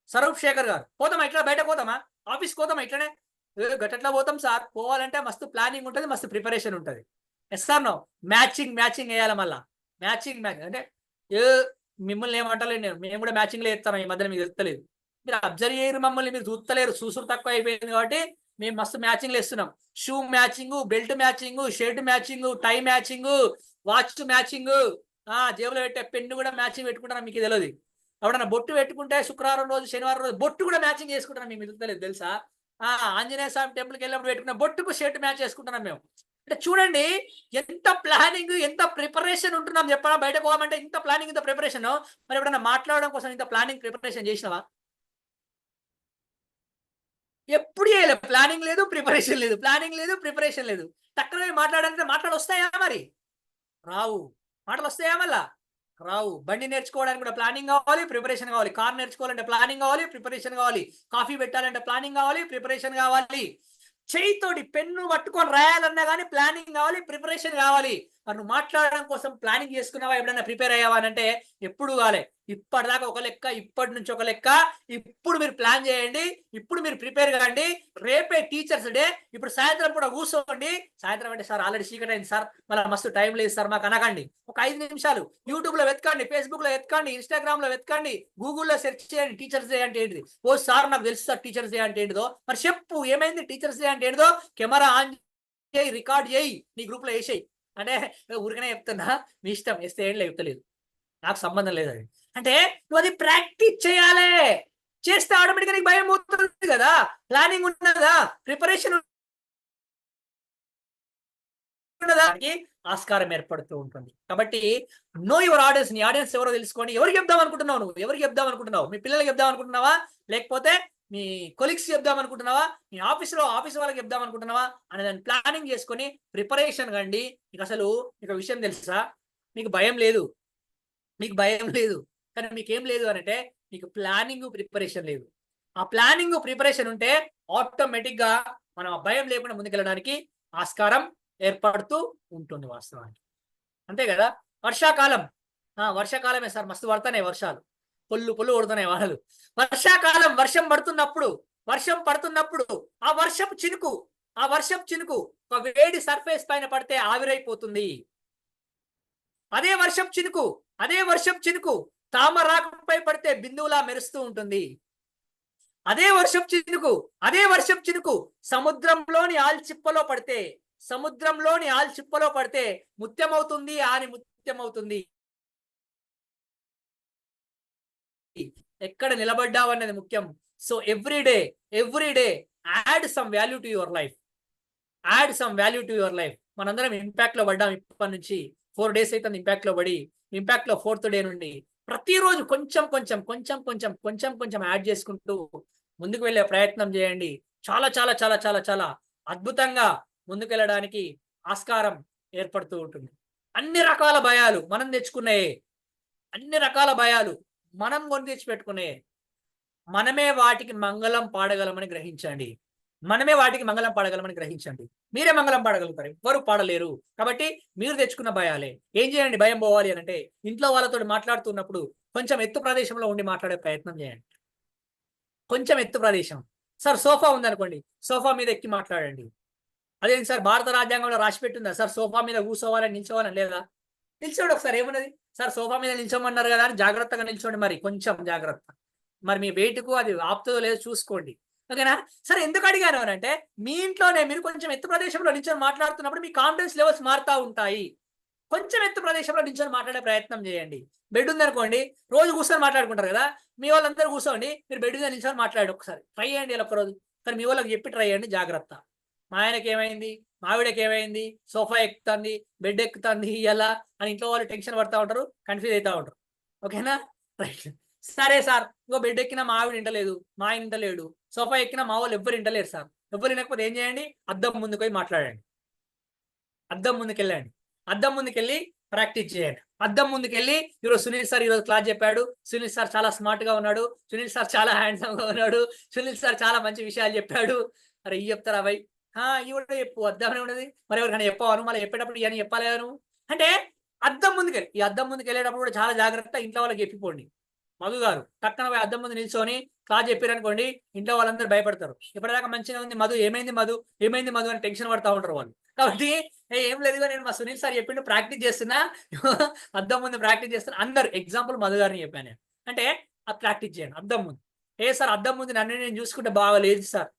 స్వరూప్ శేఖర్ గారు, పోతామా ఇట్లా బయటకు? పోతామా ఆఫీస్కి? పోతామా ఇట్లనే? గట్లా పోతాం సార్. పోవాలంటే మస్తు ప్లానింగ్ ఉంటుంది, మస్తు ప్రిపరేషన్ ఉంటుంది. సార్ మ్యాచింగ్ వేయాలి. మళ్ళీ మ్యాచింగ్ అంటే మిమ్మల్ని ఏమంటలేదు నేను, మేము కూడా మ్యాచింగ్లో వేస్తాం. ఈ మధ్యలో మీకు తెలుస్తలేదు, మీరు అబ్జర్వ్ చేయరు మమ్మల్ని, మీరు చూస్తలేరు, చూసుడు తక్కువ అయిపోయింది. కాబట్టి మేము మస్తు మ్యాచింగ్లు వేస్తున్నాం. Shoe matching, belt matching, shirt matching, tie matching, watch matching, జేబులో పెట్టే పెన్ను కూడా మ్యాచింగ్ పెట్టుకుంటాను. మీకు తెలియదు. ఎవడన్నా బొట్టు పెట్టుకుంటే శుక్రవారం రోజు, శనివారం రోజు బొట్టు కూడా మ్యాచింగ్ చేసుకుంటాను. మీకు తెలుస్తలేదు తెలుసా? ఆంజనేయ స్వామి టెంపుల్కి వెళ్ళినప్పుడు పెట్టుకున్న బొట్టుకు షర్ట్ మ్యాచ్ చేసుకుంటున్నాం మేము. అంటే చూడండి ఎంత ప్లానింగ్, ఎంత ప్రిపరేషన్ ఉంటున్నాం. చెప్పడం బయటకు పోవాలంటే ఇంత ప్లానింగ్, ఇంత ప్రిపరేషన్. మరి ఎప్పుడన్నా మాట్లాడడం కోసం ఇంత ప్లానింగ్, ప్రిపరేషన్ చేసినావా? ఎప్పుడు చేయలేదు. ప్లానింగ్ లేదు, ప్రిపరేషన్ లేదు, ప్లానింగ్ లేదు, ప్రిపరేషన్ లేదు. టక్కున మాట్లాడాలంటే మాటలు వస్తాయా? మరి రావు. మాటలు వస్తాయా? మళ్ళా రావు. బండి నేర్చుకోవడానికి కూడా ప్లానింగ్ కావాలి, ప్రిపరేషన్ కావాలి. కార్ నేర్చుకోవాలంటే ప్లానింగ్ కావాలి, ప్రిపరేషన్ కావాలి. కాఫీ పెట్టాలంటే ప్లానింగ్ కావాలి, ప్రిపరేషన్ కావాలి. చేయితోటి పెన్ను పట్టుకొని రాయాలన్నా కానీ ప్లానింగ్ కావాలి, ప్రిపరేషన్ కావాలి. మరి నువ్వు మాట్లాడడం కోసం ప్లానింగ్ చేసుకున్నావా, ఎప్పుడైనా ప్రిపేర్ అయ్యావా అని అంటే ఎప్పుడు కాలే. ఇప్పటిదాకా ఒక లెక్క, ఇప్పటి నుంచి ఒక లెక్క. ఇప్పుడు మీరు ప్లాన్ చేయండి, ఇప్పుడు మీరు ప్రిపేర్ కాండి. రేపే టీచర్స్ డే. ఇప్పుడు సాయంత్రం కూడా కూర్చోండి. సాయంత్రం అంటే సార్ ఆల్రెడీ చీకటి అయింది సార్, మళ్ళీ మస్తు టైం లేదు సార్ మాకు అనకండి. ఒక 5 నిమిషాలు యూట్యూబ్ లో వెతకండి, ఫేస్బుక్ లో వెతకండి, ఇన్స్టాగ్రామ్ లో వెతకండి, గూగుల్లో సెర్చ్ చేయండి టీచర్స్ డే అంటే ఏంటిది. ఓ సార్ నాకు తెలుసు సార్ టీచర్స్ డే అంటే ఏంటిదో. మరి చెప్పు ఏమైంది టీచర్స్ డే అంటే ఏంటిదో. కెమెరా ఆన్ చేయి, రికార్డ్ చేయి, నీ గ్రూప్ లో వేసేయి. అంటే ఊరికనే చెప్తున్నా, మీ ఇష్టం, వేస్తే ఏం చెప్తలేదు, నాకు సంబంధం లేదు అది. అంటే నువ్వు అది ప్రాక్టీస్ చేయాలి. చేస్తే ఆటోమేటిక్గా నీకు భయం అవుతుంది కదా. ప్లానింగ్ ఉన్నదా, ప్రిపరేషన్ ఉన్నదానికి ఆస్కారం ఏర్పడుతూ ఉంటుంది. కాబట్టి నో యువర్ ఆడియన్స్. నీ ఆడియన్స్ ఎవరో తెలుసుకోండి. ఎవరికి చెప్దాం అనుకుంటున్నావు, నువ్వు ఎవరికి చెప్దాం అనుకుంటున్నావు? మీ పిల్లలకి చెప్దాం అనుకుంటున్నావా, లేకపోతే మీ కొలీగ్స్ చెప్దాం అనుకుంటున్నావా, మీ ఆఫీస్ వాళ్ళకి చెప్దాం అనుకుంటున్నావా అనే దాన్ని ప్లానింగ్ చేసుకొని ప్రిపరేషన్ కండి. మీకు అసలు మీకు విషయం తెలుసా, మీకు భయం లేదు, మీకు భయం లేదు, కానీ మీకేం లేదు అంటే మీకు ప్లానింగ్ ప్రిపరేషన్ లేదు. ఆ ప్లానింగ్ ప్రిపరేషన్ ఉంటే ఆటోమేటిక్ గా మనం ఆ భయం లేకుండా ముందుకెళ్ళడానికి ఆస్కారం ఏర్పడుతూ ఉంటుంది వాస్తవానికి. అంతే కదా. వర్షాకాలం, వర్షాకాలమే సార్, మస్తు పడుతున్నాయి వర్షాలు, పొల్లు కొడుతున్నాయి వానలు. వర్షాకాలం, వర్షం పడుతున్నప్పుడు ఆ వర్షపు చినుకు ఒక వేడి సర్ఫేస్ పైన పడితే ఆవిరైపోతుంది. అదే వర్షపు చినుకు తామరాకుపై పడితే బిందువులా మెరుస్తూ ఉంటుంది. అదే వర్షపు చినుకు సముద్రంలోని ఆల్చిప్పలో పడితే ముత్యమవుతుంది, ముత్యమవుతుంది. ఎక్కడ నిలబడ్డావు అన్నది ముఖ్యం. So every day add some value to your life. మనందరం ఇంపాక్ట్ లో పడ్డాం. ఇప్పటి నుంచి 4 days అయితే ఇంపాక్ట్ లో పడి, ఇంపాక్ట్ లో 4th day నుండి ప్రతిరోజు కొంచెం యాడ్ చేసుకుంటూ ముందుకు వెళ్ళే ప్రయత్నం చేయండి. చాలా చాలా చాలా చాలా చాలా అద్భుతంగా ముందుకెళ్ళడానికి ఆస్కారం ఏర్పడుతూ ఉంటుంది. అన్ని రకాల భయాలు మనం తెచ్చుకున్నాయే, మనం కొని తెచ్చిపెట్టుకునే. మనమే వాటికి మంగళం పాడగలమని గ్రహించండి. మీరే మంగళం పాడగలుగుతారు, ఎవరు పాడలేరు. కాబట్టి మీరు తెచ్చుకున్న భయాలే. ఏం చేయండి భయం పోవాలి అని అంటే, ఇంట్లో వాళ్ళతో మాట్లాడుతున్నప్పుడు కొంచెం ఎత్తు ప్రదేశంలో ఉండి మాట్లాడే ప్రయత్నం చేయండి. కొంచెం ఎత్తు ప్రదేశం. సార్ సోఫా ఉందనుకోండి, సోఫా మీద ఎక్కి మాట్లాడండి. అదేంటి సార్ భారత రాజ్యాంగంలో రాసి పెట్టుందా సార్ సోఫా మీద కూర్చోవాలని, నిల్చోవాలని లేదా? నిల్చోండి ఒకసారి, ఏమున్నది సార్ సోఫా మీద నిల్చోమన్నారు కదా అని జాగ్రత్తగా నిల్చోండి. మరి కొంచెం జాగ్రత్త, మరి మీ వెయిట్కు అది ఆపుతుందో లేదో చూసుకోండి. ఓకేనా. సరే, ఎందుకు అడిగాను అని అంటే, మీ ఇంట్లోనే మీరు కొంచెం ఎత్తు ప్రదేశంలో నిల్చొని మాట్లాడుతున్నప్పుడు మీ కాన్ఫిడెన్స్ లెవెల్స్ మారుతూ ఉంటాయి. కొంచెం ఎత్తు ప్రదేశంలో నిల్చొని మాట్లాడే ప్రయత్నం చేయండి. బెడ్ ఉందనుకోండి, రోజు కూర్చొని మాట్లాడుకుంటారు కదా, మీ వాళ్ళందరూ కూర్చోండి, మీరు బెడ్ మీద నిల్చొని మాట్లాడండి. ఒకసారి ట్రై చేయండి, ఇలా ఒక్కరోజు. కానీ మీ వాళ్ళకి చెప్పి ట్రై చేయండి, జాగ్రత్త. మా ఆయనకి ఏమైంది, మావిడకి ఏమైంది, సోఫా ఎక్కుతుంది, బెడ్ ఎక్కుతుంది ఇలా అని ఇంట్లో వాళ్ళు టెన్షన్ పడతా ఉంటారు, కన్ఫ్యూజ్ అవుతూ ఉంటారు. ఓకేనా, రైట్. సరే సార్, ఇంకో బెడ్ ఎక్కినా మా ఆవిడ ఇంటలేదు, మా ఆయన ఇంటలేడు, సోఫా ఎక్కినా మా వాళ్ళు ఎవ్వరు ఇంటలేరు సార్. ఎవ్వరు వినకపోతే ఏం చేయండి, అద్దం ముందుకు పోయి మాట్లాడండి. అద్దం ముందుకెళ్ళండి, అద్దం ముందుకెళ్ళి ప్రాక్టీస్ చేయండి. అద్దం ముందుకెళ్ళి ఈరోజు సునీల్ సార్ ఈరోజు క్లాస్ చెప్పాడు, సునీల్ సార్ చాలా స్మార్ట్ గా ఉన్నాడు, సునీల్ సార్ చాలా హ్యాండ్సమ్ గా ఉన్నాడు, సునీల్ సార్ చాలా మంచి విషయాలు చెప్పాడు. అరే ఇవి చెప్తారా భయ్, ఇవి కూడా చెప్పు, అద్దం ఉన్నది. మరి ఎవరికైనా చెప్పాను, మళ్ళీ చెప్పేటప్పుడు ఇవన్నీ చెప్పాలి కదా నువ్వు అంటే. అద్దం ముందుకెళ్ళి, ఈ అద్దం ముందుకు వెళ్ళేటప్పుడు కూడా చాలా జాగ్రత్త, ఇంట్లో వాళ్ళకి చెప్పిపోండి. మధు గారు టక్కన పోయి అద్దం ముందు నిల్చొని క్లాస్ చెప్పారనుకోండి, ఇంట్లో వాళ్ళందరూ భయపడతారు. ఇప్పటిదాకా మంచిగా ఉంది మధు, ఏమైంది మధు అని టెన్షన్ పడతా ఉంటారు వాళ్ళు. కాబట్టి ఏం లేదు, నేను మా సునీల్ సార్ చెప్పిండు ప్రాక్టీస్ చేస్తున్నా, అద్దం ముందు ప్రాక్టీస్ చేస్తున్నా. అందరు ఎగ్జాంపుల్ మధు గారిని చెప్పాను నేను. అంటే అది ప్రాక్టీస్ చేయండి అద్దం ముందు. సార్ అద్దం ముందు నన్ను నేను చూసుకుంటే బాగాలేదు సార్,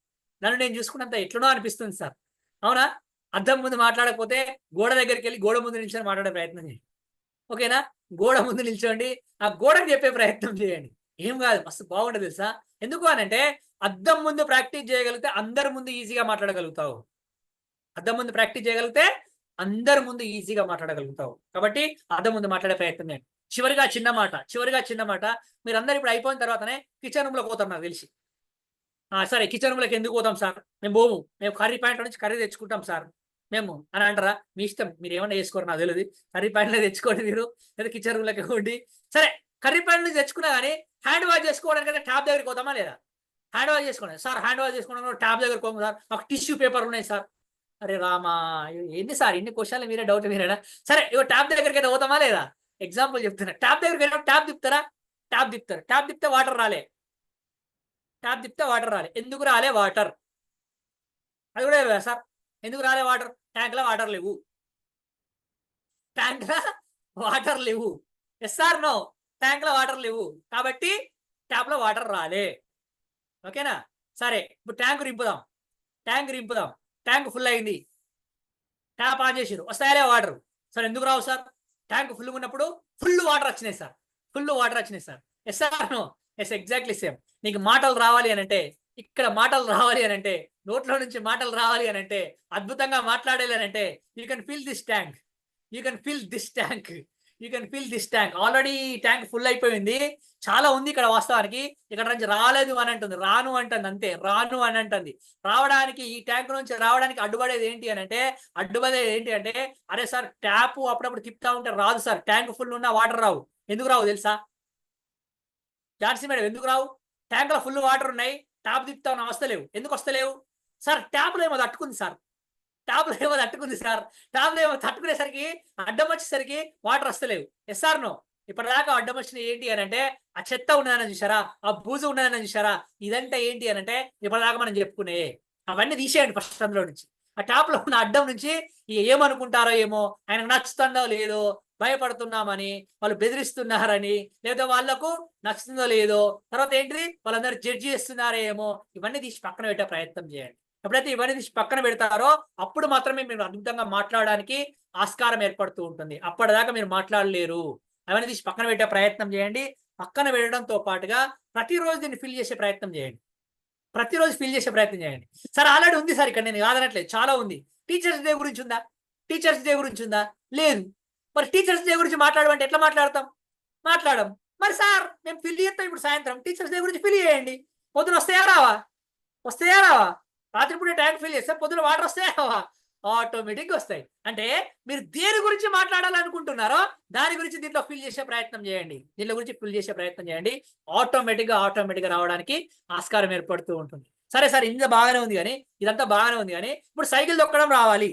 నన్ను నేను చూసుకున్నంత ఎట్లనో అనిపిస్తుంది సార్. అవునా, అద్దం ముందు మాట్లాడకపోతే గోడ దగ్గరికి వెళ్ళి గోడ ముందు నిల్చొని మాట్లాడే ప్రయత్నం చేయండి. ఓకేనా, గోడ ముందు నిల్చోండి, ఆ గోడకు చెప్పే ప్రయత్నం చేయండి. ఏం కాదు, మస్తు బాగుంటుంది తెలుసా. ఎందుకు అనంటే అద్దం ముందు ప్రాక్టీస్ చేయగలిగితే అందరి ముందు ఈజీగా మాట్లాడగలుగుతావు. అద్దం ముందు ప్రాక్టీస్ చేయగలిగితే అందరి ముందు ఈజీగా మాట్లాడగలుగుతావు. కాబట్టి అద్దం ముందు మాట్లాడే ప్రయత్నం చేయండి. చివరిగా చిన్న మాట, మీరు అందరు ఇప్పుడు అయిపోయిన తర్వాతనే కిచెన్ రూమ్ లో పోతాం నాకు తెలిసి. సరే, కిచెన్ రూమ్లోకి ఎందుకు పోతాం సార్, మేము కర్రీ పాయింట్ నుంచి కర్రీ తెచ్చుకుంటాం సార్. మేము అని అంటారా? మీ ఇష్టం, మీరు ఏమన్నా చేసుకోరు నాకు తెలియదు. కర్రీ ప్యాన్లో తెచ్చుకోండి మీరు, లేదా కిచెన్ రూమ్లోకి ఇవ్వండి. సరే, కర్రీ ప్యాన్లు తెచ్చుకున్నా కానీ హ్యాండ్ వాష్ చేసుకోవడానికి ట్యాప్ దగ్గరికి పోతామా లేదా? హ్యాండ్ వాష్ చేసుకోండి సార్, హ్యాండ్ వాష్ చేసుకోవడానికి ట్యాప్ దగ్గర పోము సార్, మాకు టిష్యూ పేపర్ ఉన్నాయి సార్. అరే రామా, ఏంది సార్ ఇన్ని క్వశ్చన్లు, మీరే డౌట్ మీరేనా? సరే, ఇగో ట్యాప్ దగ్గరికి అయితే పోతామా లేదా? ఎగ్జాంపుల్ చెప్తున్నా. ట్యాప్ దగ్గరికి వెళ్ళినప్పుడు ట్యాప్ తిప్పుతారా? ట్యాప్ తిప్పుతారు. ట్యాప్ తిప్పితే వాటర్ రాలే. ట్యాప్ తిప్పితే వాటర్ రాలే. ఎందుకు రాలే వాటర్? అది కూడా తెలియదా సార్? ఎందుకు రాలే వాటర్? ట్యాంక్లో వాటర్ లేవు. ట్యాంక్లో వాటర్ లేవు. Yes or no? ట్యాంక్లో వాటర్ లేవు కాబట్టి ట్యాప్లో వాటర్ రాలే. ఓకేనా? సరే, ఇప్పుడు ట్యాంక్ రింపుదాం. ట్యాంక్ ఫుల్ అయింది. ట్యాప్ ఆన్ చేసిరు, వస్తాయలే వాటర్. సార్ ఎందుకు రావు సార్? ట్యాంక్ ఫుల్ ఉన్నప్పుడు ఫుల్ వాటర్ వచ్చినాయి sir. Yes or no? Yes, exactly same. నీకు మాటలు రావాలి అని అంటే, ఇక్కడ మాటలు రావాలి అని అంటే, నోట్లో నుంచి మాటలు రావాలి అని అంటే, అద్భుతంగా మాట్లాడాలి అని అంటే, you can feel this tank. Already tank full అయిపోయింది. చాలా ఉంది ఇక్కడ. వాస్తవానికి ఇక్కడ నుంచి రాలేదు అని అంటుంది, రాను అంటుంది, అంతే. రాను అని అంటుంది. రావడానికి, ఈ ట్యాంక్ నుంచి రావడానికి అడ్డుపడేది ఏంటి అంటే, అరే సార్ ట్యాప్ అప్పుడప్పుడు తిప్పుతా ఉంటే రాదు సార్, ట్యాంక్ ఫుల్ ఉన్నా వాటర్ రావు. ఎందుకు రావు తెలుసా ఝాన్సీ మేడం? ఎందుకు రావు? ట్యాంక్లో ఫుల్ వాటర్ ఉన్నాయి, ట్యాప్ తిప్పుతా ఉన్న వస్తలేవు. ఎందుకు వస్తలేవు సార్? ట్యాప్లో ఏమో తట్టుకుంది సార్. ట్యాప్లో ఏమో తట్టుకునేసరికి, అడ్డం వచ్చేసరికి వాటర్ వస్తలేవు. Yes or no? ఇప్పటిదాకా అడ్డం వచ్చిన ఏంటి అని అంటే, ఆ చెత్త ఉన్నదని చూసారా, ఆ బూజు ఉన్నదని చూసారా, ఇదంటే ఏంటి అని అంటే ఇప్పటిదాకా మనం చెప్పుకునే అవన్నీ తీసేయండి ఫస్ట్ అందులో నుంచి. ఆ ట్యాప్ లో ఉన్న అడ్డం నుంచి ఏమనుకుంటారో ఏమో, ఆయనకు నచ్చుతుందో లేదో, భయపడుతున్నామని, వాళ్ళు బెదిరిస్తున్నారని, లేదా వాళ్ళకు నచ్చుతుందో లేదో, తర్వాత ఏంటిది వాళ్ళందరూ జడ్జి చేస్తున్నారేమో, ఇవన్నీ తీసి పక్కన పెట్టే ప్రయత్నం చేయండి. ఎప్పుడైతే ఇవన్నీ తీసి పక్కన పెడతారో అప్పుడు మాత్రమే మీరు అద్భుతంగా మాట్లాడడానికి ఆస్కారం ఏర్పడుతూ ఉంటుంది. అప్పటిదాకా మీరు మాట్లాడలేరు. అవన్నీ తీసి పక్కన పెట్టే ప్రయత్నం చేయండి. పక్కన పెట్టడంతో పాటుగా ప్రతిరోజు దీన్ని ఫిల్ చేసే ప్రయత్నం చేయండి. సార్ ఆల్రెడీ ఉంది సార్, ఇక్కడ నేను కాదనట్లేదు, చాలా ఉంది. టీచర్స్ డే గురించి ఉందా? లేదు. మరి టీచర్స్ డే గురించి మాట్లాడమంటే ఎట్లా మాట్లాడడం? మరి సార్ మేము ఫిల్ చేస్తాం ఇప్పుడు సాయంత్రం, టీచర్స్ డే గురించి ఫిల్ చేయండి. పొద్దున వస్తాయా రావా? రాత్రిపూట ట్యాంక్ ఫిల్ చేస్తే పొద్దున వాటర్ వస్తాయా రావా? ఆటోమేటిక్గా వస్తాయి. అంటే మీరు దేని గురించి మాట్లాడాలనుకుంటున్నారో దాని గురించి దీంట్లో ఫిల్ చేసే ప్రయత్నం చేయండి. ఆటోమేటిక్గా రావడానికి ఆస్కారం ఏర్పడుతూ ఉంటుంది. సరే సార్, ఇదంతా బాగానే ఉంది కానీ ఇప్పుడు సైకిల్ తొక్కడం రావాలి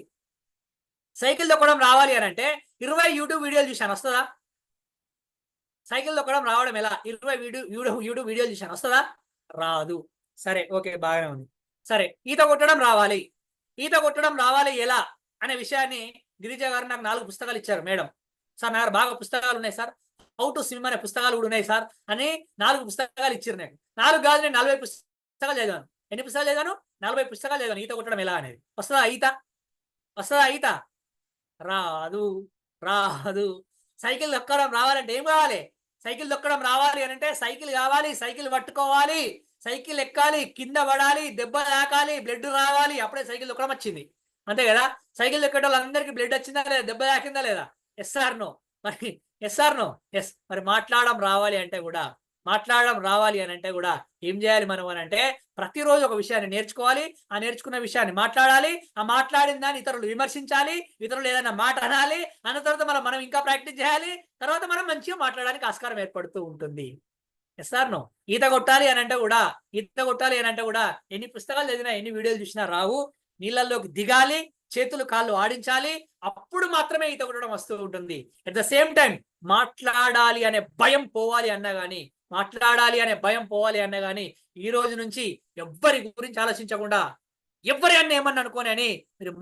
అని అంటే 20 యూట్యూబ్ వీడియోలు చూశాను, వస్తుందా? సైకిల్ తొక్కడం రావడం ఎలా? 20 యూట్యూబ్ వీడియోలు చూశాను, వస్తుందా? రాదు. సరే, ఓకే, బాగానే ఉంది. సరే, ఈత కొట్టడం రావాలి ఎలా అనే విషయాన్ని గిరిజా గారు నాకు 4 పుస్తకాలు ఇచ్చారు. మేడం సార్ నా దగ్గర బాగా పుస్తకాలు ఉన్నాయి సార్, హౌ టు స్విమ్ అనే పుస్తకాలు కూడా ఉన్నాయి సార్ అని 4 పుస్తకాలు ఇచ్చారు నాకు. 4 కాదు, నేను 40 పుస్తకాలు చదివాను. ఎన్ని పుస్తకాలు చదివాను? 40 పుస్తకాలు చదివాను. ఈత కొట్టడం ఎలా అనేది. వస్తుందా ఈత? రాదు. సైకిల్ తొక్కడం రావాలంటే ఏం కావాలి? సైకిల్ తొక్కడం రావాలి అని అంటే సైకిల్ కావాలి, సైకిల్ పట్టుకోవాలి, సైకిల్ ఎక్కాలి, కింద పడాలి, దెబ్బ తాకాలి, బ్లడ్ రావాలి, అప్పుడే సైకిల్ తొక్కడం వచ్చింది. అంతే కదా? సైకిల్ తొక్కే వాళ్ళందరికీ బ్లడ్ వచ్చిందా లేదా, దెబ్బ తాకిందా లేదా? Yes or no? ఎస్. మరి మాట్లాడడం రావాలి అని అంటే కూడా ఏం చేయాలి మనం అని అంటే, ప్రతిరోజు ఒక విషయాన్ని నేర్చుకోవాలి. ఆ నేర్చుకున్న విషయాన్ని మాట్లాడాలి. ఆ మాట్లాడిన దాన్ని ఇతరులు విమర్శించాలి, ఇతరులు ఏదైనా మాట అనాలి, అన్న తర్వాత మనం ఇంకా ప్రాక్టీస్ చేయాలి. తర్వాత మనం మంచిగా మాట్లాడడానికి ఆస్కారం ఏర్పడుతూ ఉంటుంది. Yes or no? ఈత కొట్టాలి అని అంటే కూడా ఎన్ని పుస్తకాలు చదివినా, ఎన్ని వీడియోలు చూసినా రావు. నీళ్ళల్లోకి దిగాలి, చేతులు కాళ్ళు ఆడించాలి, అప్పుడు మాత్రమే ఈత కొట్టడం వస్తూ ఉంటుంది. అట్ ద సేమ్ టైం మాట్లాడాలి అనే భయం పోవాలి అన్నా కానీ ఈ రోజు నుంచి ఎవ్వరి గురించి ఆలోచించకుండా, ఎవ్వరి అన్న ఏమన్నా అనుకోని అని మీరు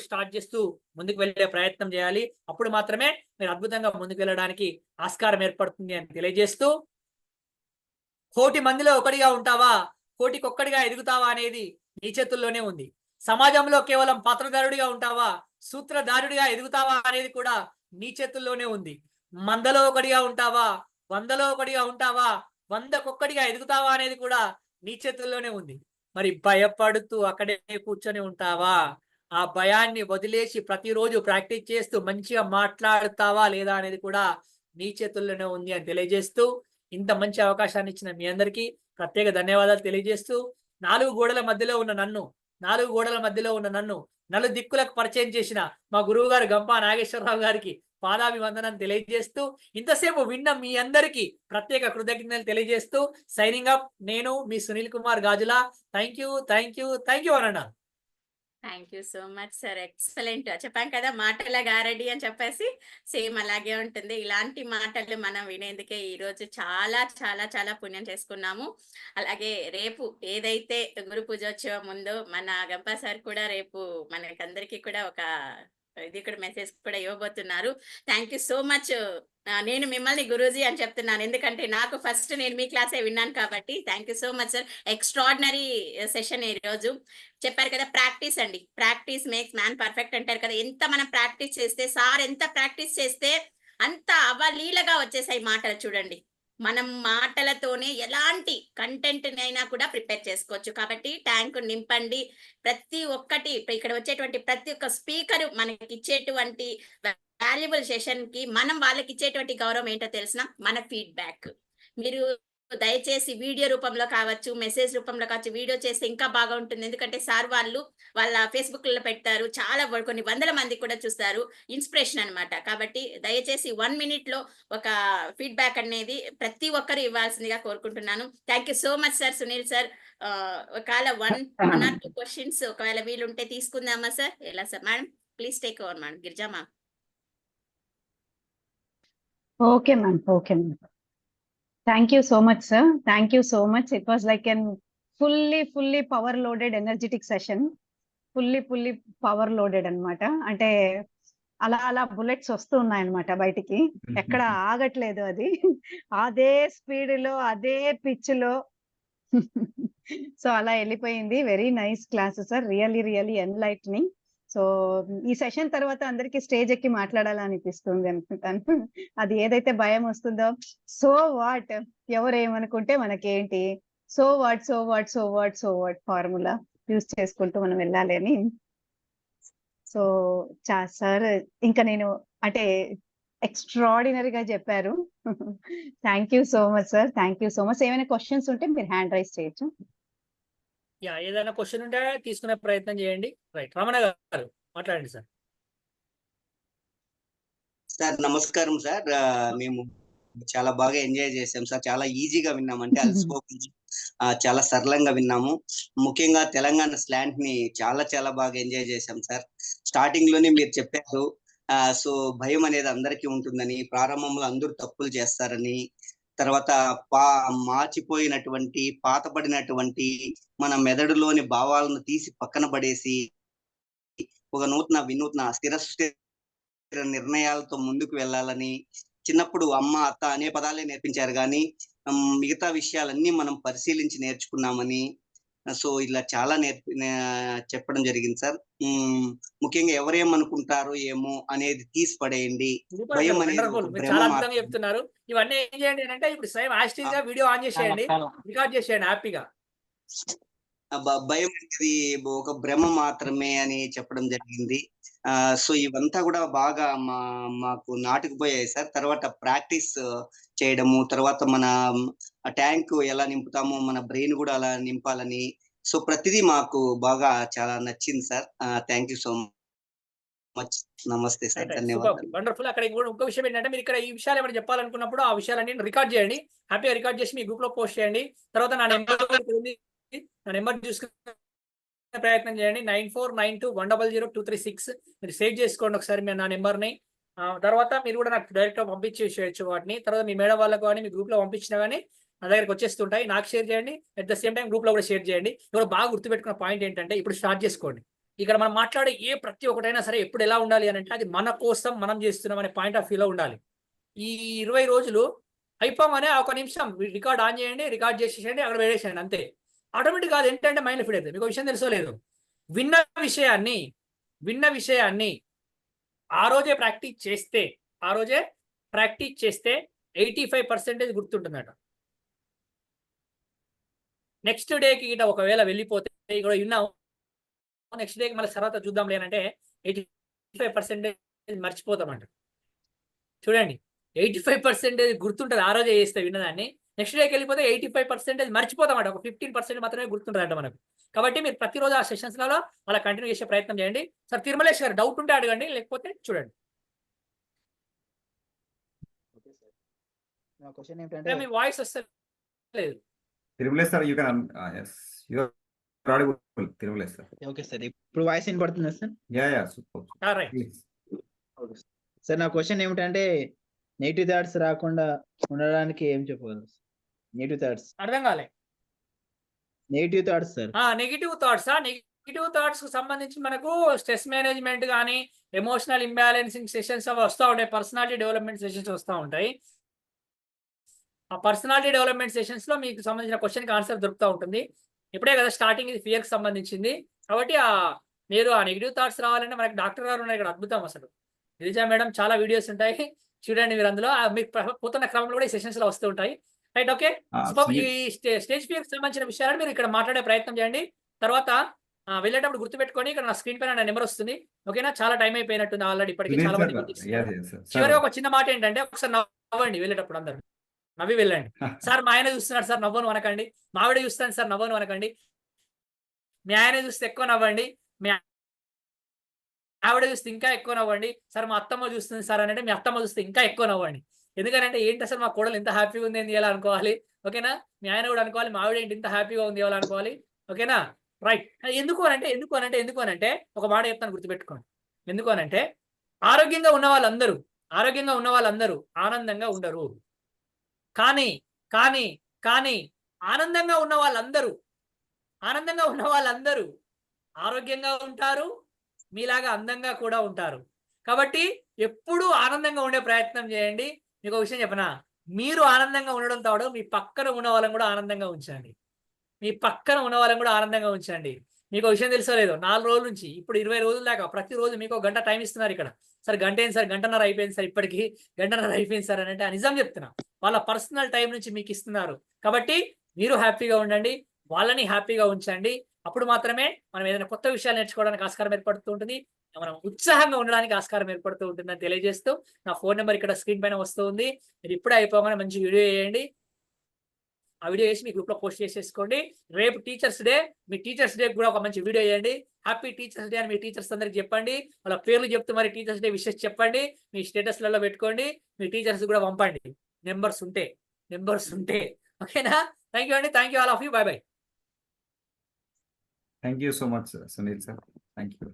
స్టార్ట్ చేస్తూ ముందుకు వెళ్ళే ప్రయత్నం చేయాలి. అప్పుడు మాత్రమే మీరు అద్భుతంగా ముందుకు వెళ్ళడానికి ఆస్కారం ఏర్పడుతుంది అని తెలియజేస్తూ, 1,000 మందిలో ఒకటిగా ఉంటావా, 1,000కి ఎదుగుతావా అనేది నీ చేతుల్లోనే ఉంది. సమాజంలో కేవలం పాత్రధారుడిగా ఉంటావా, సూత్రధారుడిగా ఎదుగుతావా అనేది కూడా నీ చేతుల్లోనే ఉంది. మందలో ఒకటిగా ఉంటావా, 100లో ఒకటిగా ఉంటావా, 100కొక్కడిగా ఎదుగుతావా అనేది కూడా నీ చేతుల్లోనే ఉంది. మరి భయపడుతూ అక్కడే కూర్చొని ఉంటావా, ఆ భయాన్ని వదిలేసి ప్రతిరోజు ప్రాక్టీస్ చేస్తూ మంచిగా మాట్లాడుతావా లేదా అనేది కూడా నీ చేతుల్లోనే ఉంది అని తెలియజేస్తూ, ఇంత మంచి అవకాశాన్ని ఇచ్చిన మీ అందరికీ ప్రత్యేక ధన్యవాదాలు తెలియజేస్తూ, 4 గోడల మధ్యలో ఉన్న నన్ను నలుదిక్కులకు పరిచయం చేసిన మా గురువు గారు గంపా నాగేశ్వరరావు గారికి పాదాభివందనం తెలియజేస్తూ, ఇంతసేపు విన్న మీ అందరికీ ప్రత్యేక కృతజ్ఞతలు తెలియజేస్తూ సైనింగ్ అప్. నేను మీ సునీల్ కుమార్ గాజుల. థ్యాంక్ యూ అన్న. Thank you so much sir. Excellent. చెప్పాం కదా మాటల గారడి అని చెప్పేసి, సేమ్ అలాగే ఉంటుంది. ఇలాంటి మాటలు మనం వినేందుకే ఈ రోజు చాలా చాలా చాలా పుణ్యం చేసుకున్నాము. అలాగే రేపు ఏదైతే గురు పూజోత్సవం ఉందో మన గంపా సార్ కూడా రేపు మనకందరికీ కూడా ఒక ఇది కూడా మెసేజ్ కూడా ఇవ్వబోతున్నారు. Thank you so much. నేను మిమ్మల్ని గురూజీ అని చెప్తున్నాను, ఎందుకంటే నాకు ఫస్ట్ నేను మీ క్లాసే విన్నాను కాబట్టి. Thank you so much sir. Extraordinary session ఈ రోజు. చెప్పారు కదా ప్రాక్టీస్ అండి, ప్రాక్టీస్ మేక్స్ మ్యాన్ పర్ఫెక్ట్ అంటారు కదా. ఎంత మనం ప్రాక్టీస్ చేస్తే, సార్ ఎంత ప్రాక్టీస్ చేస్తే అంత అవలీలగా వచ్చేసాయి మాటలు. చూడండి, మనం మాటలతోనే ఎలాంటి కంటెంట్ అయినా కూడా ప్రిపేర్ చేసుకోవచ్చు. కాబట్టి ట్యాంక్ నింపండి. ప్రతి ఒక్కటి ఇక్కడ వచ్చేటువంటి ప్రతి ఒక్క స్పీకర్ మనకి ఇచ్చేటువంటి వాల్యుబుల్ సెషన్ కి మనం వాళ్ళకి ఇచ్చేటువంటి గౌరవం ఏంటో తెలిసిన మన ఫీడ్బ్యాక్. మీరు దయచేసి వీడియో రూపంలో కావచ్చు, మెసేజ్ రూపంలో కావచ్చు, వీడియో చేస్తే ఇంకా బాగా ఉంటుంది. ఎందుకంటే సార్ వాళ్ళు వాళ్ళ ఫేస్బుక్ లో పెడతారు, చాలా కొన్ని వందల మంది కూడా చూస్తారు. ఇన్స్పిరేషన్ అన్నమాట. కాబట్టి దయచేసి 1 minute లో ఒక ఫీడ్బ్యాక్ అనేది ప్రతి ఒక్కరు ఇవ్వాల్సిందిగా కోరుకుంటున్నాను. Thank you so much sir. Sunil sir, ఒకవేళ 1 or 2 questions ఒకవేళ వీలుంటే తీసుకుందామా సార్? ఎలా sir? Madam please take over. Madam Girija ma'am. Okay, ma'am. Okay, ma'am. Thank you so much, sir. Thank you so much. It was like an fully power loaded energetic session. Fully power loaded అన్నమాట. అంటే అలా బుల్లెట్స్ వస్తూ ఉన్నాయన్నమాట బయటికి. ఎక్కడ ఆగట్లేదు అది. అదే స్పీడ్ లో, అదే పిచ్ లో. సో అలా వెళ్ళిపోయింది. Very nice class sir. Really enlightening. So ఈ సెషన్ తర్వాత అందరికి స్టేజ్ ఎక్కి మాట్లాడాలనిపిస్తుంది అనుకుంటాను. అది ఏదైతే భయం వస్తుందో, సో వాట్, ఎవరు ఏమనుకుంటే మనకేంటి, సో వాట్ ఫార్ములా యూజ్ చేసుకుంటూ మనం వెళ్ళాలి అని. సో సార్ ఇంకా నేను అంటే ఎక్స్ట్రాడినరీగా చెప్పారు. Thank you so much sir. Thank you so much. ఏమైనా క్వశ్చన్స్ ఉంటే మీరు హ్యాండ్ రైజ్ చేయొచ్చు. ఏదైనా క్వశ్చన్ ఉంటే తీసుకునే ప్రయత్నం చేయండి. రైట్, రమణ గారు మాట్లాడండి సార్. సార్ నమస్కారం సార్. మేము చాలా బాగా ఎంజాయ్ చేసాం సార్. చాలా ఈజీగా విన్నాం, అంటే అలసిపోకుండా చాలా సరళంగా విన్నాము. ముఖ్యంగా తెలంగాణ స్లాంట్ ని చాలా బాగా ఎంజాయ్ చేసాం సార్. స్టార్టింగ్ లోనే మీరు చెప్పారు, సో భయం అనేది అందరికీ ఉంటుందని, ప్రారంభంలో అందరూ తప్పులు చేస్తారని, తర్వాత మార్చిపోయినటువంటి పాతపడినటువంటి మన మెదడులోని భావాలను తీసి పక్కన పడేసి ఒక వినూత్న స్థిర నిర్ణయాలతో ముందుకు వెళ్ళాలని, చిన్నప్పుడు అమ్మ అత్త అనే పదాలే నేర్పించారు కానీ మిగతా విషయాలన్నీ మనం పరిశీలించి నేర్చుకున్నామని, సో ఇలా చాలా చెప్పడం జరిగింది సార్. ముఖ్యంగా ఎవరేమనుకుంటారో ఏమో అనేది తీసి పడేయండి. భయం అనేది చాలా అద్భుతంగా చెప్తున్నారు. ఇవన్నీ ఏం చేయండి అంటే ఇప్పుడు సేమ్ యాస్టీజ్ గా వీడియో ఆన్ చేసేయండి, రికార్డ్ చేసేయండి హ్యాపీగా. భయం అనేది ఒక భ్రమ మాత్రమే అని చెప్పడం జరిగింది. సో ఇవంతా కూడా బాగా మాకు నాటుకుపోయాయి సార్. తర్వాత ప్రాక్టీస్ చేయడము, తర్వాత మన ట్యాంక్ ఎలా నింపుతామో మన బ్రెయిన్ కూడా అలా నింపాలని, సో ప్రతిదీ మాకు బాగా చాలా నచ్చింది sir. Thank you so much. నమస్తే సార్. ధన్యవాదాలు. వండర్ఫుల్. అక్కడ ఇంకో విషయం ఏంటంటే, మీరు ఇక్కడ ఈ విషయాలు ఏమైనా చెప్పాలనుకున్నప్పుడు ఆ విషయాలన్నీ రికార్డ్ చేయండి, హ్యాపీగా రికార్డ్ చేసి మీ గ్రూప్ లో పోస్ట్ చేయండి. తర్వాత నా నెంబర్ చూసుకునే ప్రయత్నం చేయండి. 9492100236. మీరు సేవ్ చేసుకోండి ఒకసారి నా నెంబర్ని. తర్వాత మీరు కూడా నాకు డైరెక్ట్గా పంపించేసేయచ్చు వాటిని. తర్వాత మీ మేడం వాళ్ళకు కానీ మీ గ్రూప్లో పంపించినా కానీ నా దగ్గరికి వచ్చేస్తుంటాయి. నాకు షేర్ చేయండి, అట్ ద సేమ్ టైం గ్రూప్లో కూడా షేర్ చేయండి. ఇప్పుడు బాగా గుర్తుపెట్టుకున్న పాయింట్ ఏంటంటే, ఇప్పుడు స్టార్ట్ చేసుకోండి. ఇక్కడ మనం మాట్లాడే ప్రతి ఒక్కటైనా సరే ఎప్పుడు ఎలా ఉండాలి అని అంటే, అది మన కోసం మనం చేస్తున్నాం అనే పాయింట్ ఆఫ్ వ్యూలో ఉండాలి. ఈ 20 రోజులు అయిపోగానే ఒక నిమిషం రికార్డ్ ఆన్ చేయండి, రికార్డ్ చేసేసేయండి, అక్కడ వేసేయండి, అంతే. ఆటోమేటిక్గా అది ఏంటంటే మైండ్లో ఫిట్ అవుతుంది. మీకు విషయం తెలుసో లేదు, విన్న విషయాన్ని ఆ రోజే ప్రాక్టీస్ చేస్తే 85% గుర్తుంటుందట. నెక్స్ట్ డేకి ఇట ఒకవేళ వెళ్ళిపోతే ఇక్కడ విన్నాం, నెక్స్ట్ డేకి మళ్ళీ తర్వాత చూద్దాం లేనంటే 85% మర్చిపోతామంట. చూడండి, 85% గుర్తుంటుంది ఆ రోజే చేస్తే విన్నదాన్ని. నెక్స్ట్ డేకి వెళ్ళిపోతే 85% మర్చిపోతాం అంట, ఒక 15% మాత్రమే గుర్తుంటుందంట మనకు. కాబట్టి మీరు ప్రతిరోజు ఆ సెషన్స్లలో అలా కంటిన్యూ చేసే ప్రయత్నం చేయండి. సార్ తిరుమలేష్ గారు డౌట్ ఉంటే అడగండి, లేకపోతే చూడండి. నా క్వశ్చన్ ఏంటంటే మీ వాయిస్ వస్తలేదు. Tirumalesh sir, you can, yes, you are audible, Tirumalesh sir. Okay sir, ఇప్పుడు వాయిస్ వినపడుతుందా sir? Yeah, super. Right. Please. Okay sir, నా క్వశ్చన్ ఏమిటంటే నెగిటివ్ థాట్స్ రాకుండా ఉండడానికి ఏం చెప్పగలరు? నెగిటివ్ థాట్స్ అర్థం కాలే. Negative thoughts sir. నెగిటివ్ థాట్సా? నెగిటివ్ థాట్స్ కు సంబంధించి మనకు స్ట్రెస్ మేనేజ్మెంట్ కానీ ఎమోషనల్ ఇంబ్యాలెన్సింగ్ సెషన్స్ అవి వస్తూ ఉంటాయి, పర్సనాలిటీ డెవలప్మెంట్ సెషన్స్ వస్తూ ఉంటాయి. ఆ పర్సనాలిటీ డెవలప్మెంట్ సెషన్స్ లో మీకు సంబంధించిన క్వశ్చన్కి ఆన్సర్ దొరుకుతూ ఉంటుంది. ఇప్పుడే కదా స్టార్టింగ్, ఇది ఫియర్కి సంబంధించింది. కాబట్టి మీరు ఆ నెగిటివ్ థాట్స్ రావాలంటే మనకి డాక్టర్ గారు ఉన్నారు ఇక్కడ, అద్భుతం అసలు. గిరిజా మేడం చాలా వీడియోస్ ఉంటాయి, చూడండి మీరు. అందులో మీకు పోతున్న క్రమంలో కూడా ఈ సెషన్స్ లో వస్తూ ఉంటాయి. Right, okay. సో ఈ స్టేజ్ ఫియర్కి సంబంధించిన విషయాలు మీరు ఇక్కడ మాట్లాడే ప్రయత్నం చేయండి. తర్వాత వెళ్ళేటప్పుడు గుర్తుపెట్టుకొని ఇక్కడ నా స్క్రీన్ పైన నా నెంబర్ వస్తుంది, ఓకేనా? చాలా టైం అయిపోయినట్టుంది ఆల్రెడీ, ఇప్పటికి చాలా మంది గుర్తిస్తున్నారు. చివరి ఒక చిన్న మాట ఏంటంటే, ఒకసారి నవ్వండి వెళ్ళేటప్పుడు, అందరూ నవ్వి వెళ్ళండి. సార్ మా ఆయన చూస్తున్నాడు సార్, నవ్వను అనకండి. మా ఆవిడ చూస్తాను సార్, నవ్వను అనకండి. మీ ఆయన చూస్తే ఎక్కువ నవ్వండి, మీ ఆవిడ చూస్తే ఇంకా ఎక్కువ నవ్వండి. సార్ మా అత్తమ్మ చూస్తుంది సార్ అని అంటే మీ అత్తమ్మ చూస్తే ఇంకా ఎక్కువ నవ్వండి. ఎందుకంటే ఏంటి అసలు మా కోడలు ఎంత హ్యాపీగా ఉంది అని అనుకోవాలి, ఓకేనా? మీ ఆయన కూడా అనుకోవాలి, మా ఆవిడ ఏంటి ఇంత హ్యాపీగా ఉంది అనుకోవాలి, ఓకేనా? రైట్. ఎందుకు అనంటే ఒక మాట చెప్తాను, గుర్తుపెట్టుకోండి. ఎందుకు అనంటే ఆరోగ్యంగా ఉన్న వాళ్ళందరూ ఆనందంగా ఉండరు. కానీ ఆనందంగా ఉన్న వాళ్ళందరూ ఆరోగ్యంగా ఉంటారు, మీలాగా అందంగా కూడా ఉంటారు. కాబట్టి ఎప్పుడూ ఆనందంగా ఉండే ప్రయత్నం చేయండి. మీకు ఒక విషయం చెప్పనా, మీరు ఆనందంగా ఉండడం తాడు మీ పక్కన ఉన్న వాళ్ళని కూడా ఆనందంగా ఉంచండి. మీకు ఒక విషయం తెలుసో లేదో, 4 రోజుల నుంచి ఇప్పుడు 20 రోజుల దాకా ప్రతిరోజు మీకు 1 గంట టైం ఇస్తున్నారు ఇక్కడ. సార్ గంట ఏంటి సార్, గంటన్నర అయిపోయింది సార్, ఇప్పటికి గంటన్నర అయిపోయింది సార్ అని అంటే నిజం చెప్తున్నా, వాళ్ళ పర్సనల్ టైం నుంచి మీకు ఇస్తున్నారు. కాబట్టి మీరు హ్యాపీగా ఉండండి, వాళ్ళని హ్యాపీగా ఉంచండి. అప్పుడు మాత్రమే మనం ఏదైనా కొత్త విషయాలు నేర్చుకోవడానికి ఆస్కారం ఏర్పడుతూ ఉంటుంది, మనం ఉత్సాహంగా ఉండడానికి ఆస్కారం ఏర్పడుతూ ఉంటుందని తెలియజేస్తూ, నా ఫోన్ నెంబర్ ఇక్కడ స్క్రీన్ పైన వస్తుంది. మీరు ఇప్పుడే అయిపోగానే మంచి వీడియో చేయండి, ఆ వీడియో చేసి మీ గ్రూప్లో పోస్ట్ చేసేసుకోండి. రేపు టీచర్స్ డే, మీ టీచర్స్ డే కూడా ఒక మంచి వీడియో చేయండి. హ్యాపీ టీచర్స్ డే అని మీ టీచర్స్ అందరికి చెప్పండి, వాళ్ళ పేర్లు చెప్తూ మరి టీచర్స్ డే విషెస్ చెప్పండి, మీ స్టేటస్లలో పెట్టుకోండి, మీ టీచర్స్ కూడా పంపండి నెంబర్స్ ఉంటే, ఓకేనా? థ్యాంక్ యూ అండి, thank you all of you, by by. Thank you so much, Sunil sir. Thank you.